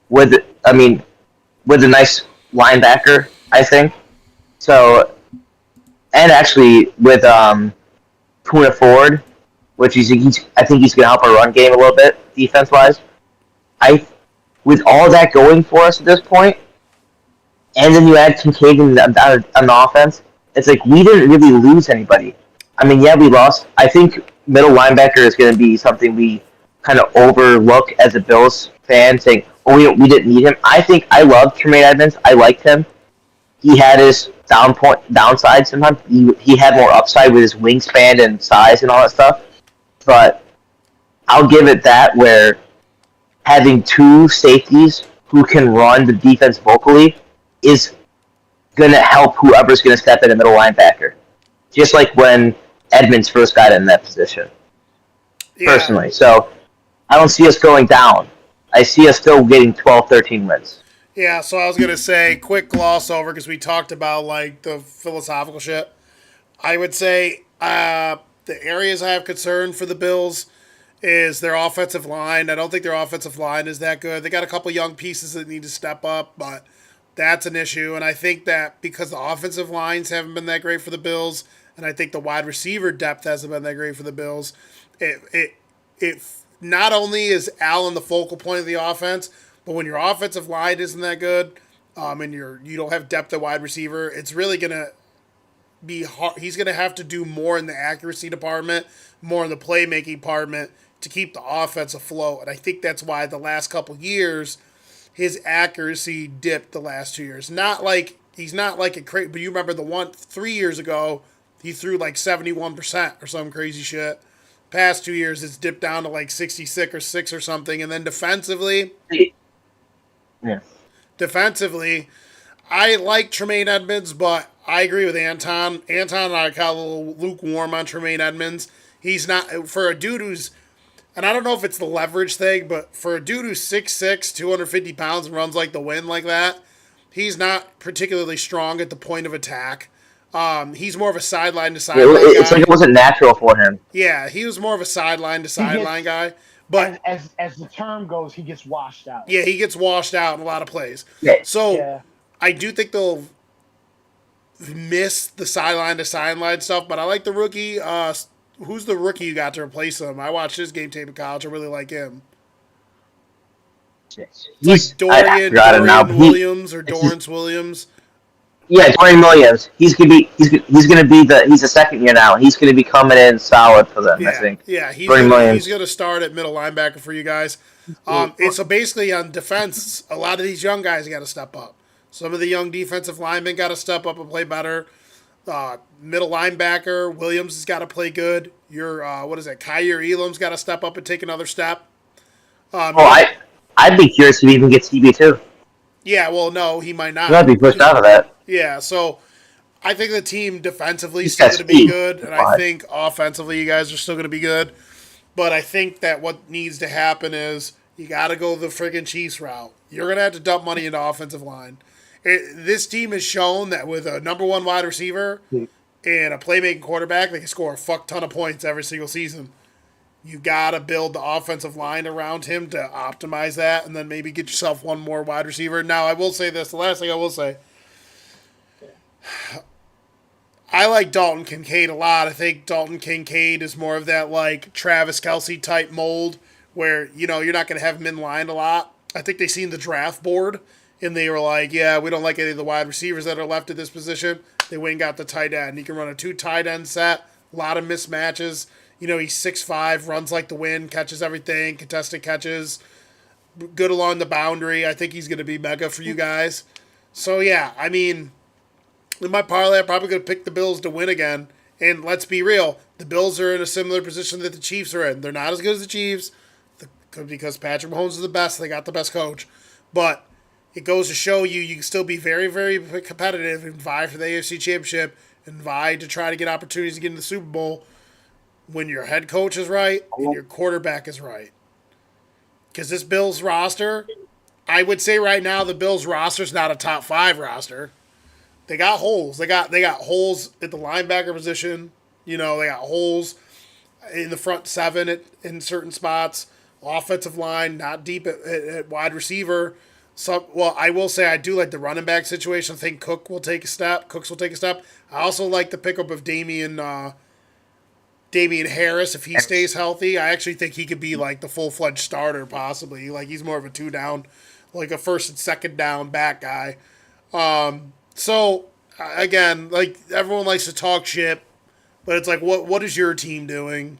with a nice linebacker I think. So, and actually with Puna Ford, which he's I think he's going to help our run game a little bit defense wise. I with all that going for us at this point, and then you add Kincaid on the offense, it's like we didn't really lose anybody. I mean, yeah, we lost. I think middle linebacker is going to be something we kind of overlook as a Bills fan, saying, "Oh, we didn't need him." I think I loved Tremaine Edmonds. I liked him. He had his downside sometimes. He had more upside with his wingspan and size and all that stuff. But I'll give it that where having two safeties who can run the defense vocally is going to help whoever's going to step in the middle linebacker. Just like when Edmonds first got in that position, personally. So I don't see us going down. I see us still getting 12, 13 wins. Yeah, so I was going to say, quick gloss over, because we talked about, like, the philosophical shit. I would say the areas I have concern for the Bills is their offensive line. I don't think their offensive line is that good. They got a couple young pieces that need to step up, but that's an issue. And I think that because the offensive lines haven't been that great for the Bills, and I think the wide receiver depth hasn't been that great for the Bills, it not only is Allen the focal point of the offense, but when your offensive line isn't that good, and you don't have depth at wide receiver, it's really gonna be hard. He's gonna have to do more in the accuracy department, more in the playmaking department to keep the offense afloat. And I think that's why the last couple years his accuracy dipped the last 2 years. Not like he's not like a crazy, but you remember the 3 years ago he threw like 71% or some crazy shit. Past 2 years it's dipped down to like 66 or 6 or something. And then defensively, defensively, I like Tremaine Edmonds, but I agree with Anton. Anton and I got a little lukewarm on Tremaine Edmonds. He's not, for a dude who's, and I don't know if it's the leverage thing, but for a dude who's 6'6", 250 pounds and runs like the wind like that, he's not particularly strong at the point of attack. He's more of a sideline to sideline guy. It's like it wasn't natural for him. Yeah, he was more of a sideline to sideline guy. But as the term goes, he gets washed out. Yeah, he gets washed out in a lot of plays. Yeah. So I do think they'll miss the sideline to sideline stuff, but I like the rookie. Who's the rookie you got to replace him? I watched his game tape in college. I really like him. It's like Dorian Williams or Dorrance Williams. Yeah, Dorian Williams. He's a second year now. He's gonna be coming in solid for them. I think. Yeah, he's gonna start at middle linebacker for you guys. And so basically on defense, a lot of these young guys got to step up. Some of the young defensive linemen got to step up and play better. Middle linebacker Williams has got to play good. Your Kyer Elam's got to step up and take another step. I'd be curious if he even gets CB too. Yeah, well, no, he might not. He'll be pushed out of that. Yeah, so I think the team defensively is still going to be good, and I think offensively you guys are still going to be good. But I think that what needs to happen is you got to go the friggin' Chiefs route. You're going to have to dump money into offensive line. This team has shown that with a number one wide receiver and a playmaking quarterback, they can score a fuck ton of points every single season. You got to build the offensive line around him to optimize that, and then maybe get yourself one more wide receiver. Now, I will say this. The last thing I will say, I like Dalton Kincaid a lot. I think Dalton Kincaid is more of that like Travis Kelce type mold where, you're not going to have him in line a lot. I think they seen the draft board, and they were like, yeah, we don't like any of the wide receivers that are left at this position. They went and got the tight end. He can run a 2 tight end set, a lot of mismatches. He's 6'5", runs like the wind, catches everything, contested catches, good along the boundary. I think he's going to be mega for you guys. So, yeah, I mean, in my parlay, I'm probably going to pick the Bills to win again. And let's be real, the Bills are in a similar position that the Chiefs are in. They're not as good as the Chiefs because Patrick Mahomes is the best. They got the best coach. But it goes to show you can still be very, very competitive and vie for the AFC Championship and vie to try to get opportunities to get into the Super Bowl when your head coach is right and your quarterback is right. Because this Bills roster, I would say right now the Bills roster is not a top 5 roster. They got holes. They got holes at the linebacker position. They got holes in the front 7 in certain spots. Offensive line, not deep at wide receiver. So, well, I will say I do like the running back situation. I think Cooks will take a step. I also like the pickup of Damian Harris if he stays healthy. I actually think he could be like the full fledged starter, possibly. Like he's more of a 2 down, like a first and second down back guy. So again, like everyone likes to talk shit, but it's like, what is your team doing?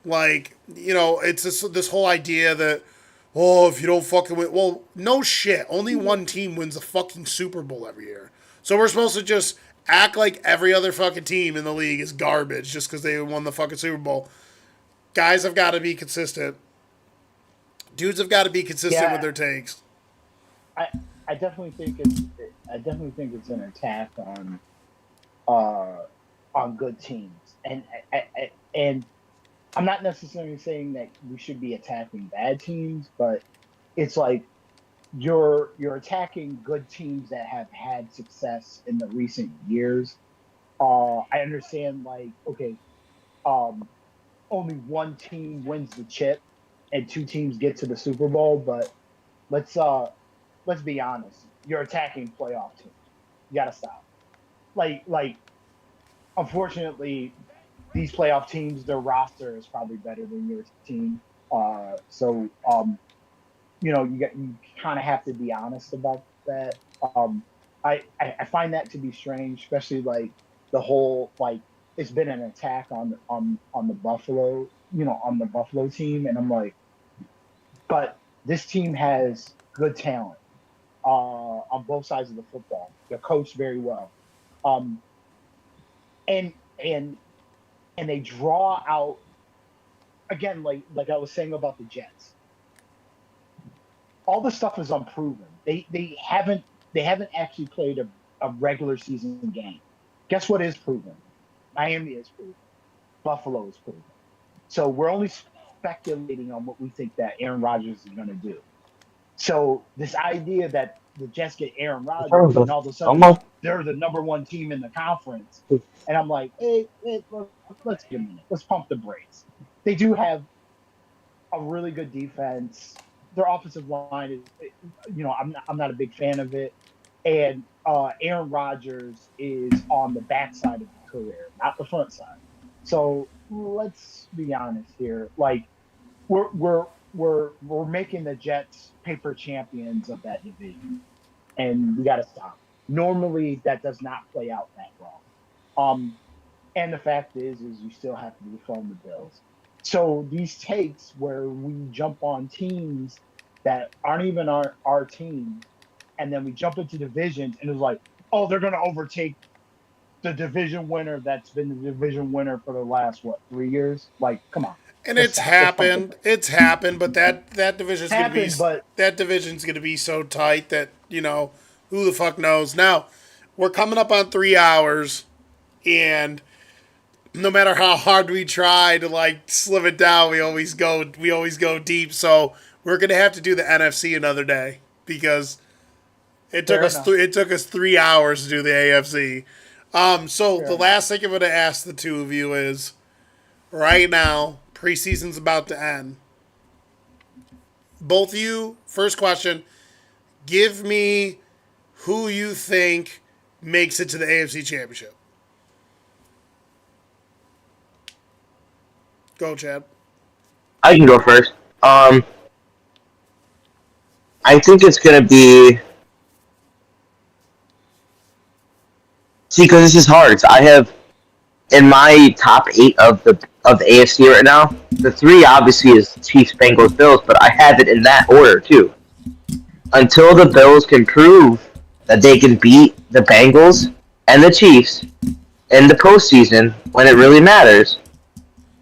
Like, it's this whole idea that, oh, if you don't fucking win, well, no shit. Only one team wins the fucking Super Bowl every year. So we're supposed to just act like every other fucking team in the league is garbage just because they won the fucking Super Bowl. Guys have got to be consistent. Dudes have got to be consistent with their takes. I I definitely think it's an attack uh on good teams, and and I'm not necessarily saying that we should be attacking bad teams, but it's like you're attacking good teams that have had success in the recent years. I understand, like, okay, um, only one team wins the chip and two teams get to the Super Bowl, but let's uh let's be honest. You're attacking playoff teams. You gotta stop. Like unfortunately, these playoff teams, their roster is probably better than your team. You kind of have to be honest about that. Um, I find that to be strange, especially like the whole, like, it's been an attack on the Buffalo, on the Buffalo team, and I'm like, but this team has good talent on both sides of the football. They're coached very well, um, and and and they draw out again, like I was saying about the Jets. All the stuff is unproven. They haven't actually played a regular season game. Guess what is proven? Miami is proven. Buffalo is proven. So we're only speculating on what we think that Aaron Rodgers is going to do. So this idea that the Jets get Aaron Rodgers and all of a sudden they're the number one team in the conference, and I'm like, hey, let's give a minute. Let's pump the brakes. They do have a really good defense. Their offensive line is, I'm not a big fan of it, and Aaron Rodgers is on the backside of the career, not the front side. So let's be honest here. Like, we're making the Jets paper champions of that division, and we got to stop. Normally, that does not play out that well. And the fact is you still have to reform the Bills. So these takes where we jump on teams that aren't even our team, and then we jump into divisions, and it's like, oh, they're going to overtake the division winner that's been the division winner for the last, 3 years? Like, come on. And it's happened. It's happened, but that division's gonna be But that division's gonna be so tight that who the fuck knows. Now we're coming up on 3 hours, and no matter how hard we try to like slim it down, we always go deep. So we're gonna have to do the NFC another day because it took us 3 hours to do the AFC. So the last thing I'm gonna ask the two of you is, right now, preseason's about to end. Both of you, first question, give me who you think makes it to the AFC Championship. Go, Chad. I can go first. I think it's gonna be. See, because this is hard. So I have in my top 8 of the AFC right now. The 3 obviously is Chiefs, Bengals, Bills, but I have it in that order too. Until the Bills can prove that they can beat the Bengals and the Chiefs in the postseason when it really matters,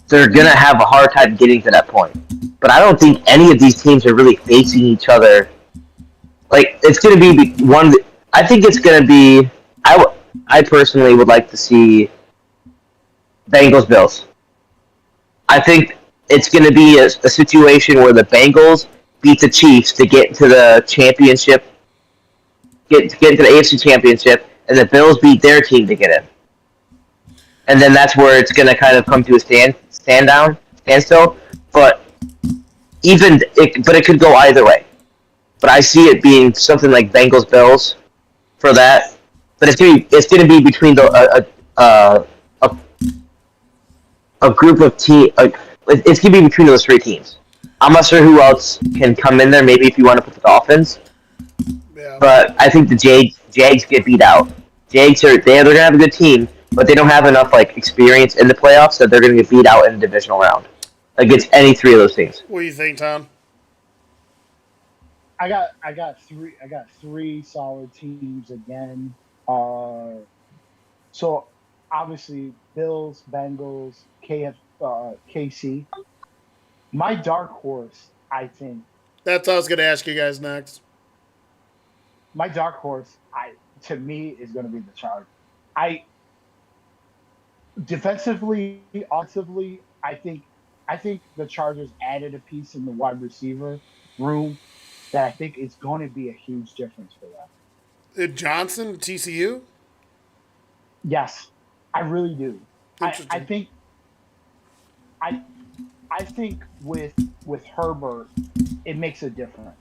they're gonna have a hard time getting to that point. But I don't think any of these teams are really facing each other. Like, it's gonna be one. I think it's gonna be. I personally would like to see Bengals Bills. I think it's going to be a situation where the Bengals beat the Chiefs to get into the championship, get into the AFC Championship, and the Bills beat their team to get in. And then that's where it's going to kind of come to a standstill. But it could go either way. but I see it being something like Bengals Bills for that. But it's gonna be between a, a group of it's gonna be between those three teams. I'm not sure who else can come in there. Maybe if you want to put the Dolphins, Yeah. but I think the Jags get beat out. Jags they're gonna have a good team, but they don't have enough like experience in the playoffs that they're gonna get beat out in the divisional round against any three of those teams. What do you think, Tom? I got three solid teams again. So obviously Bills, Bengals, KC. My dark horse, I think. That's what I was going to ask you guys next. My dark horse, to me, is going to be the Chargers. I defensively, offensively, I think the Chargers added a piece in the wide receiver room that I think is going to be a huge difference for them. Johnson, TCU? Yes, I really do. I Interesting. think I I think with Herbert, it makes a difference.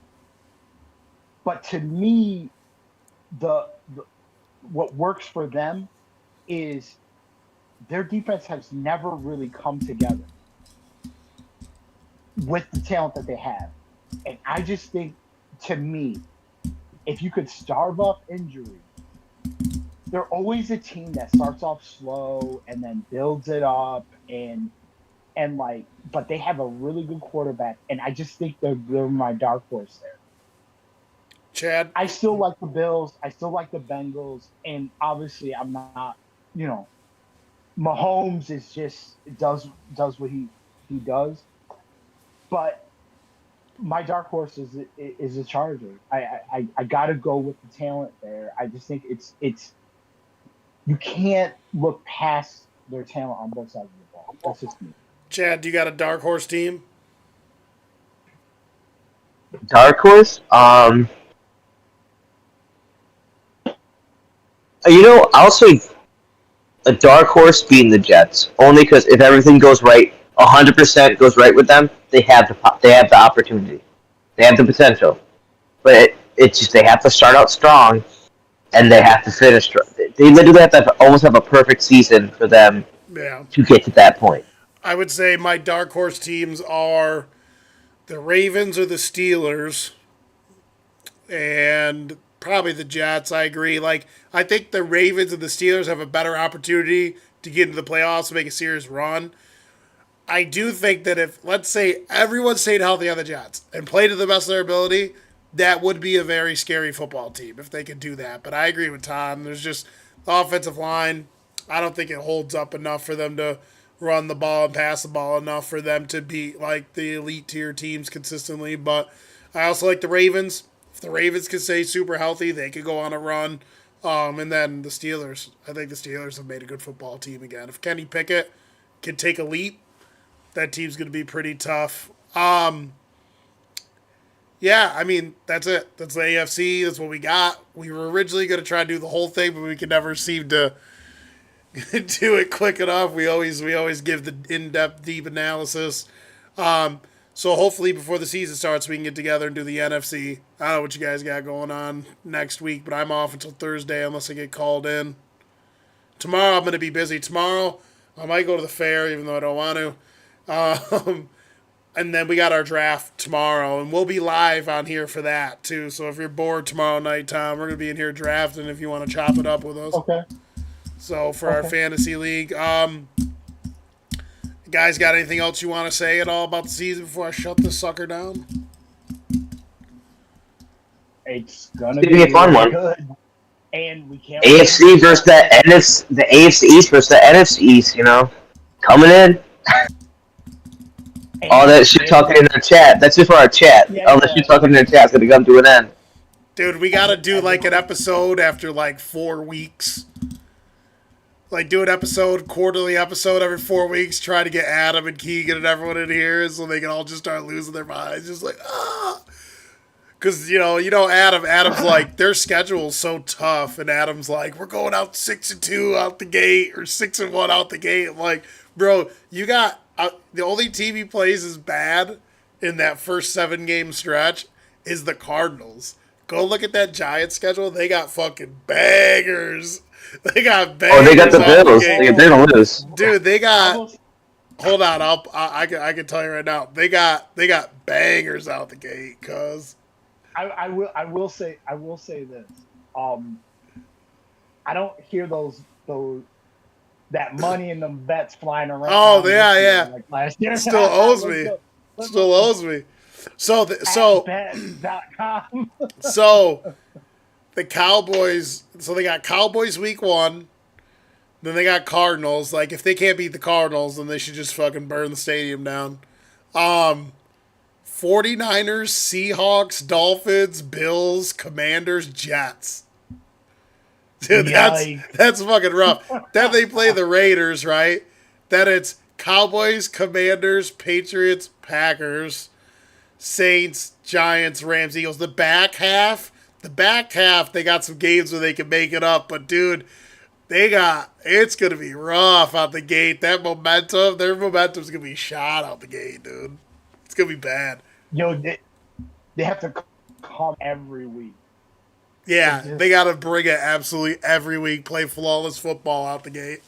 But to me, the what works for them is their defense has never really come together with the talent that they have. And I just think, to me, if you could starve up injury, they're always a team that starts off slow and then builds it up and like, but they have a really good quarterback, and I just think they're my dark horse there. Chad? I still like the Bills. I still like the Bengals, and obviously, I'm not. You know, Mahomes is just does what he does, but my dark horse is a Charger. I got to go with the talent there. I just think it's you can't look past their talent on both sides of the ball. That's just me. Chad, do you got a dark horse team? Dark horse. I'll say a dark horse being the Jets, only because if everything goes right, 100% goes right with them, they have the opportunity, they have the potential, but it's just they have to start out strong and they have to finish strong. They literally have to almost have a perfect season for them Yeah. to get to that point. I would say my dark horse teams are the Ravens or the Steelers, and probably the Jets. I agree. Like, I think the Ravens and the Steelers have a better opportunity to get into the playoffs and make a serious run. I do think that if, let's say, everyone stayed healthy on the Jets and played to the best of their ability, that would be a very scary football team if they could do that. But I agree with Tom. There's just the offensive line. I don't think it holds up enough for them to run the ball and pass the ball enough for them to beat like the elite tier teams consistently. But I also like the Ravens. If the Ravens could stay super healthy, they could go on a run. And then the Steelers. I think the Steelers have made a good football team again. If Kenny Pickett can take a leap, that team's going to be pretty tough. Yeah, I mean, that's it. That's the AFC. That's what we got. We were originally going to try to do the whole thing, but we could never seem to do it quick enough. We always give the in-depth, deep analysis. So hopefully before the season starts, we can get together and do the NFC. I don't know what you guys got going on next week, but I'm off until Thursday unless I get called in. Tomorrow I'm going to be busy. Tomorrow I might go to the fair, even though I don't want to. And then we got our draft tomorrow, and we'll be live on here for that too. So if you're bored tomorrow night, Tom, we're gonna be in here drafting. If you want to chop it up with us, Okay. so for our fantasy league, guys, got anything else you want to say at all about the season before I shut this sucker down? It's gonna It's gonna be a fun one. good, and we can't. AFC versus the NFC, the AFC East versus the NFC East. Coming in. All that shit talking in their chat. That's just for our chat. Yeah, All that shit talking in their chat's gonna come to an end. Dude, we gotta do like an episode after like 4 weeks. Like do an episode, quarterly episode every 4 weeks. Try to get Adam and Keegan and everyone in here so they can all just start losing their minds. Just like because Adam's like their schedule's so tough, and Adam's like we're going out 6-2 out the gate or 6-1 out the gate. I'm like, bro, you got the only team he plays is bad in that first 7-game stretch is the Cardinals. Go look at that Giants schedule. They got fucking bangers. They got Oh, they got bangers the out the Bills. gate. They're gonna lose. Dude, they I got. will. Hold on, I can tell you right now. They got bangers out the gate, cuz. I will say this. Um, I don't hear those that money and them bets flying Oh around this yeah, year yeah. like last year. Still owes Let's me. go. Still Let's owes me. So at bet.com. so the Cowboys. So they got Cowboys week 1. Then they got Cardinals. Like if they can't beat the Cardinals, then they should just fucking burn the stadium down. 49ers, Seahawks, Dolphins, Bills, Commanders, Jets. Dude, Yikes. that's fucking rough. Then they play the Raiders, right? Then it's Cowboys, Commanders, Patriots, Packers, Saints, Giants, Rams, Eagles. The back half, they got some games where they can make it up. But dude, it's gonna be rough out the gate. Their momentum's gonna be shot out the gate, dude. It's gonna be bad. Yo, they have to come every week. Yeah, they gotta bring it absolutely every week. Play flawless football out the gate.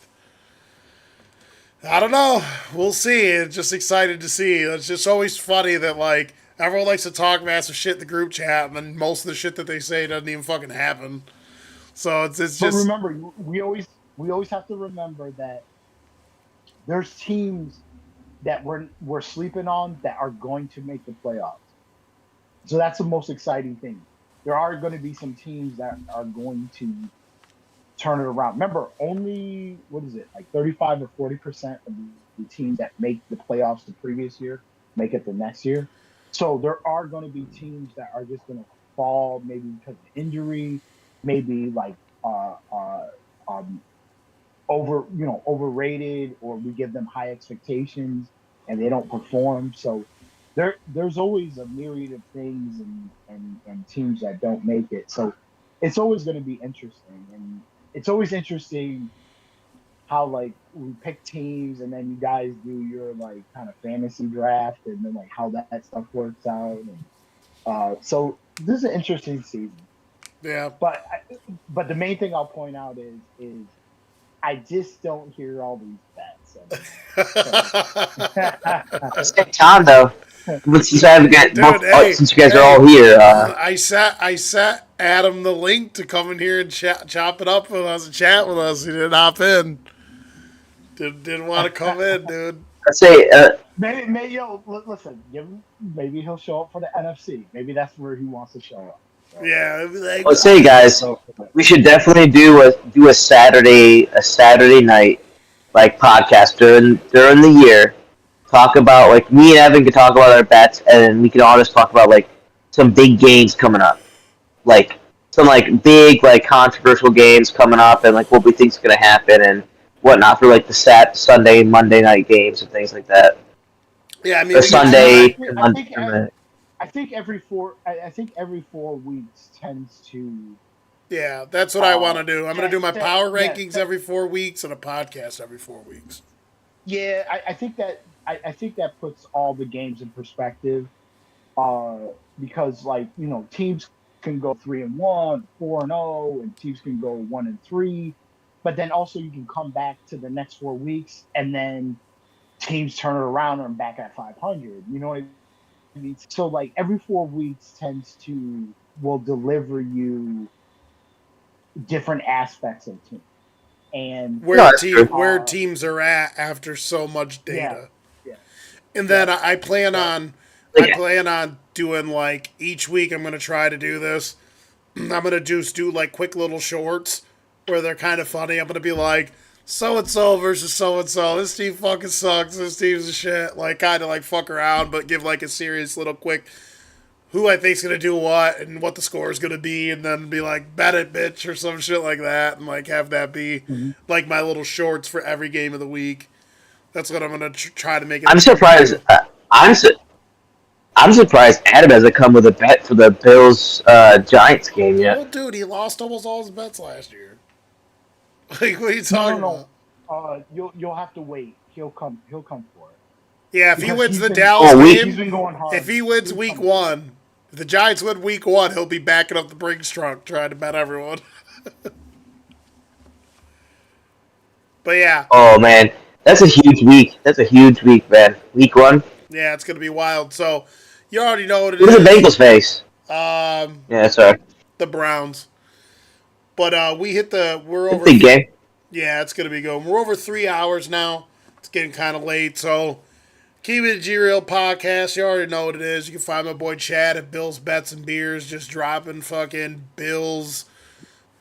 I don't know. We'll see. It's just excited to see. It's just always funny that like everyone likes to talk massive shit in the group chat, and then most of the shit that they say doesn't even fucking happen. So it's But just remember, we always have to remember that there's teams that we're sleeping on that are going to make the playoffs. So that's the most exciting thing. There are going to be some teams that are going to turn it around. Remember, only what is it, like 35 or 40% of the teams that make the playoffs the previous year make it the next year. So there are going to be teams that are just going to fall, maybe because of injury, maybe like um, overrated, or we give them high expectations and they don't perform. So there's always a myriad of things and teams that don't make it. So it's always going to be interesting, and it's always interesting how like we pick teams and then you guys do your like kind of fantasy draft and then like how that stuff works out. And so this is an interesting season. yeah. But the main thing I'll point out is I just don't hear all these At the same time, though, Dude, hey, since you guys are all here, I sat Adam the link to come in here and chop it up with us and chat with us. He didn't hop in. Didn't want to come in, dude. I'd say listen, maybe he'll show up for the NFC. Maybe that's where he wants to show up. So, Yeah, it'd be like, let's say, guys, we should definitely do a Saturday night like podcast during the year. Talk about like me and Evan can talk about our bets, and we can all just talk about like some big games coming up, like some like big like controversial games coming up, and like what we think's gonna happen and whatnot for like the Sunday, Monday night games and things like that. yeah. I mean, Or we can Sunday. try- I think every 4 weeks tends to. Yeah, that's what I want to do. I'm gonna do my power yeah, rankings every 4 weeks and a podcast every 4 weeks. Yeah, I think that puts all the games in perspective. Because like teams can go 3-1, 4-0, and teams can go 1-3, but then also you can come back to the next 4 weeks and then teams turn it around and back at 500. You know what I mean? So like every 4 weeks will deliver you different aspects of the team. And Where teams are at after so much data. Yeah. And then I plan on doing like each week. I'm gonna try to do this. I'm gonna do like quick little shorts where they're kind of funny. I'm gonna be like so and so versus so and so. This team fucking sucks. This team's a shit. Like kind of like fuck around, but give like a serious little quick who I think's gonna do what and what the score is gonna be, and then be like bet it, bitch, or some shit like that, and like have that be like my little shorts for every game of the week. That's what I'm gonna try to make it. I'm surprised. I'm surprised Adam hasn't come with a bet for the Bills Giants game yet. Well, dude, he lost almost all his bets last year. Like, what are you talking about? You'll have to wait. He'll come for it. Yeah, if he Because wins he's the been- Dallas Oh, He's game, been going hard. if he wins week 1, If the Giants win week 1, he'll be backing up the Brinks truck trying to bet everyone. But yeah. Oh man, that's a huge week. That's a huge week, man. Week 1. Yeah, it's going to be wild. So, you already know what it Who does the is. Bengals face? Um, Yeah, sorry. the Browns. But we're It's a over. big game. Yeah, it's going to be good. We're over 3 hours now. It's getting kind of late. So, Keep It G Real podcast. You already know what it is. You can find my boy Chad at Bill's Bets and Beers, just dropping fucking Bill's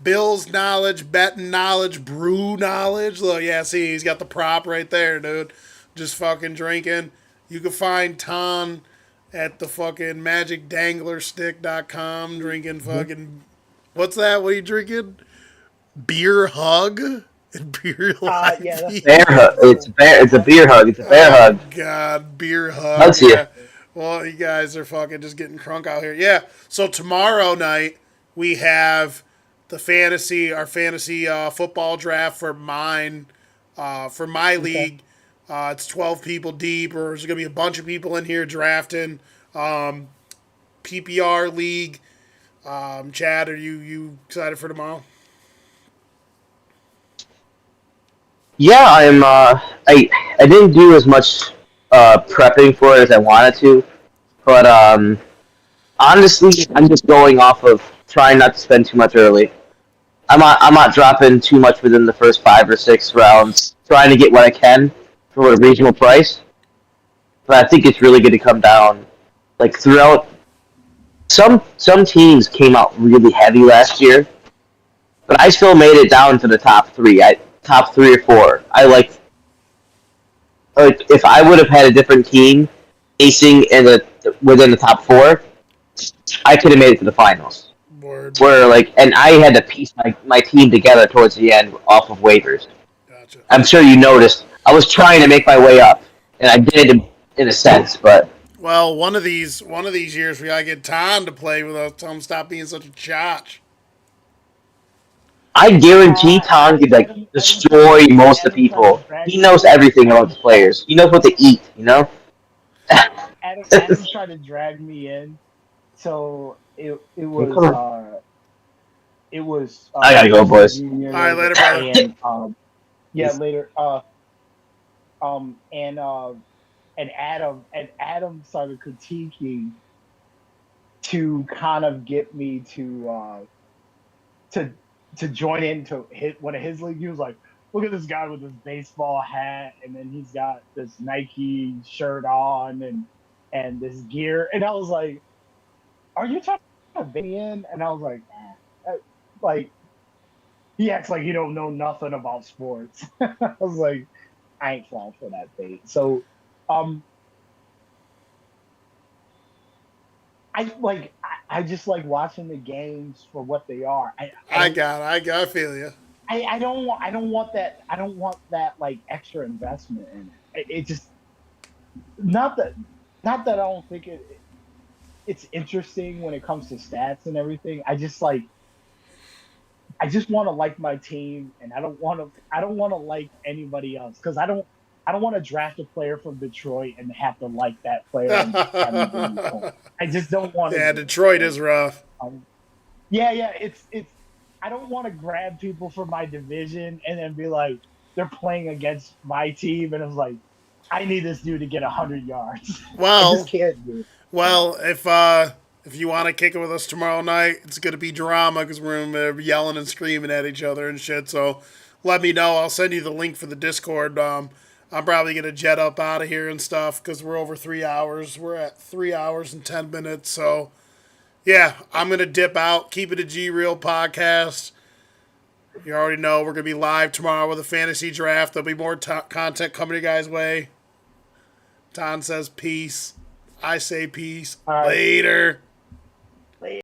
knowledge, betting knowledge, brew knowledge. Look, yeah, see, he's got the prop right there, dude. Just fucking drinking. You can find Ton at the fucking magicdanglerstick.com drinking fucking. What's that? What are you drinking? Beer hug? And beer life. Yeah, that's Bear hug. It's a beer hug. It's a bear Oh, hug. God, beer hug. Hugs you. Yeah. Well, you guys are fucking just getting crunk out here. Yeah. So tomorrow night we have our fantasy football draft for my league. It's 12 people deep, or there's gonna be a bunch of people in here drafting. PPR league. Chad, are you excited for tomorrow? Yeah, I'm. I didn't do as much prepping for it as I wanted to, but honestly, I'm just going off of trying not to spend too much early. I'm not dropping too much within the first 5 or 6 rounds, trying to get what I can for a reasonable price. But I think it's really going to come down like throughout. Some teams came out really heavy last year, but I still made it down to the top 3. Top 3 or 4. I like if I would have had a different team acing within the top 4, I could have made it to the finals. Word. And I had to piece my team together towards the end off of waivers. Gotcha. I'm sure you noticed. I was trying to make my way up, and I did in a sense, but Well, one of these years we gotta get Tom to play with us. Tell him stop being such a chotch. I guarantee Tom could destroy most of the people. He knows everything about the players. He knows what to eat. Adam tried to drag me in, so it was. I gotta go, boys. All right, later, brother. And yeah, later. And Adam started critiquing to kind of get me to join into one of his leagues. He was like, "Look at this guy with this baseball hat, and then he's got this Nike shirt on, and this gear." And I was like, "Are you trying to bait me in?" And I was like, like he acts like he don't know nothing about sports. I was like, I ain't falling for that bait. So, I just like watching the games for what they are. I feel you. I don't want that like extra investment in it. It just not that I don't think it's interesting when it comes to stats and everything. I just want to like my team, and I don't want to like anybody else, because I don't want to draft a player from Detroit and have to like that player. I just don't want to. Yeah, Detroit is rough. Yeah. It's. I don't want to grab people from my division and then be like, they're playing against my team, and it's like, I need this dude to get 100 yards. Well, I just can't do it. Well, if you want to kick it with us tomorrow night, it's gonna be drama because we're gonna be yelling and screaming at each other and shit. So let me know. I'll send you the link for the Discord. I'm probably gonna jet up out of here and stuff because we're over 3 hours. We're at 3 hours and 10 minutes. So yeah, I'm gonna dip out. Keep It a G Real podcast. You already know we're gonna be live tomorrow with a fantasy draft. There'll be more content coming your guys' way. Ton says peace. I say peace. All right. Later.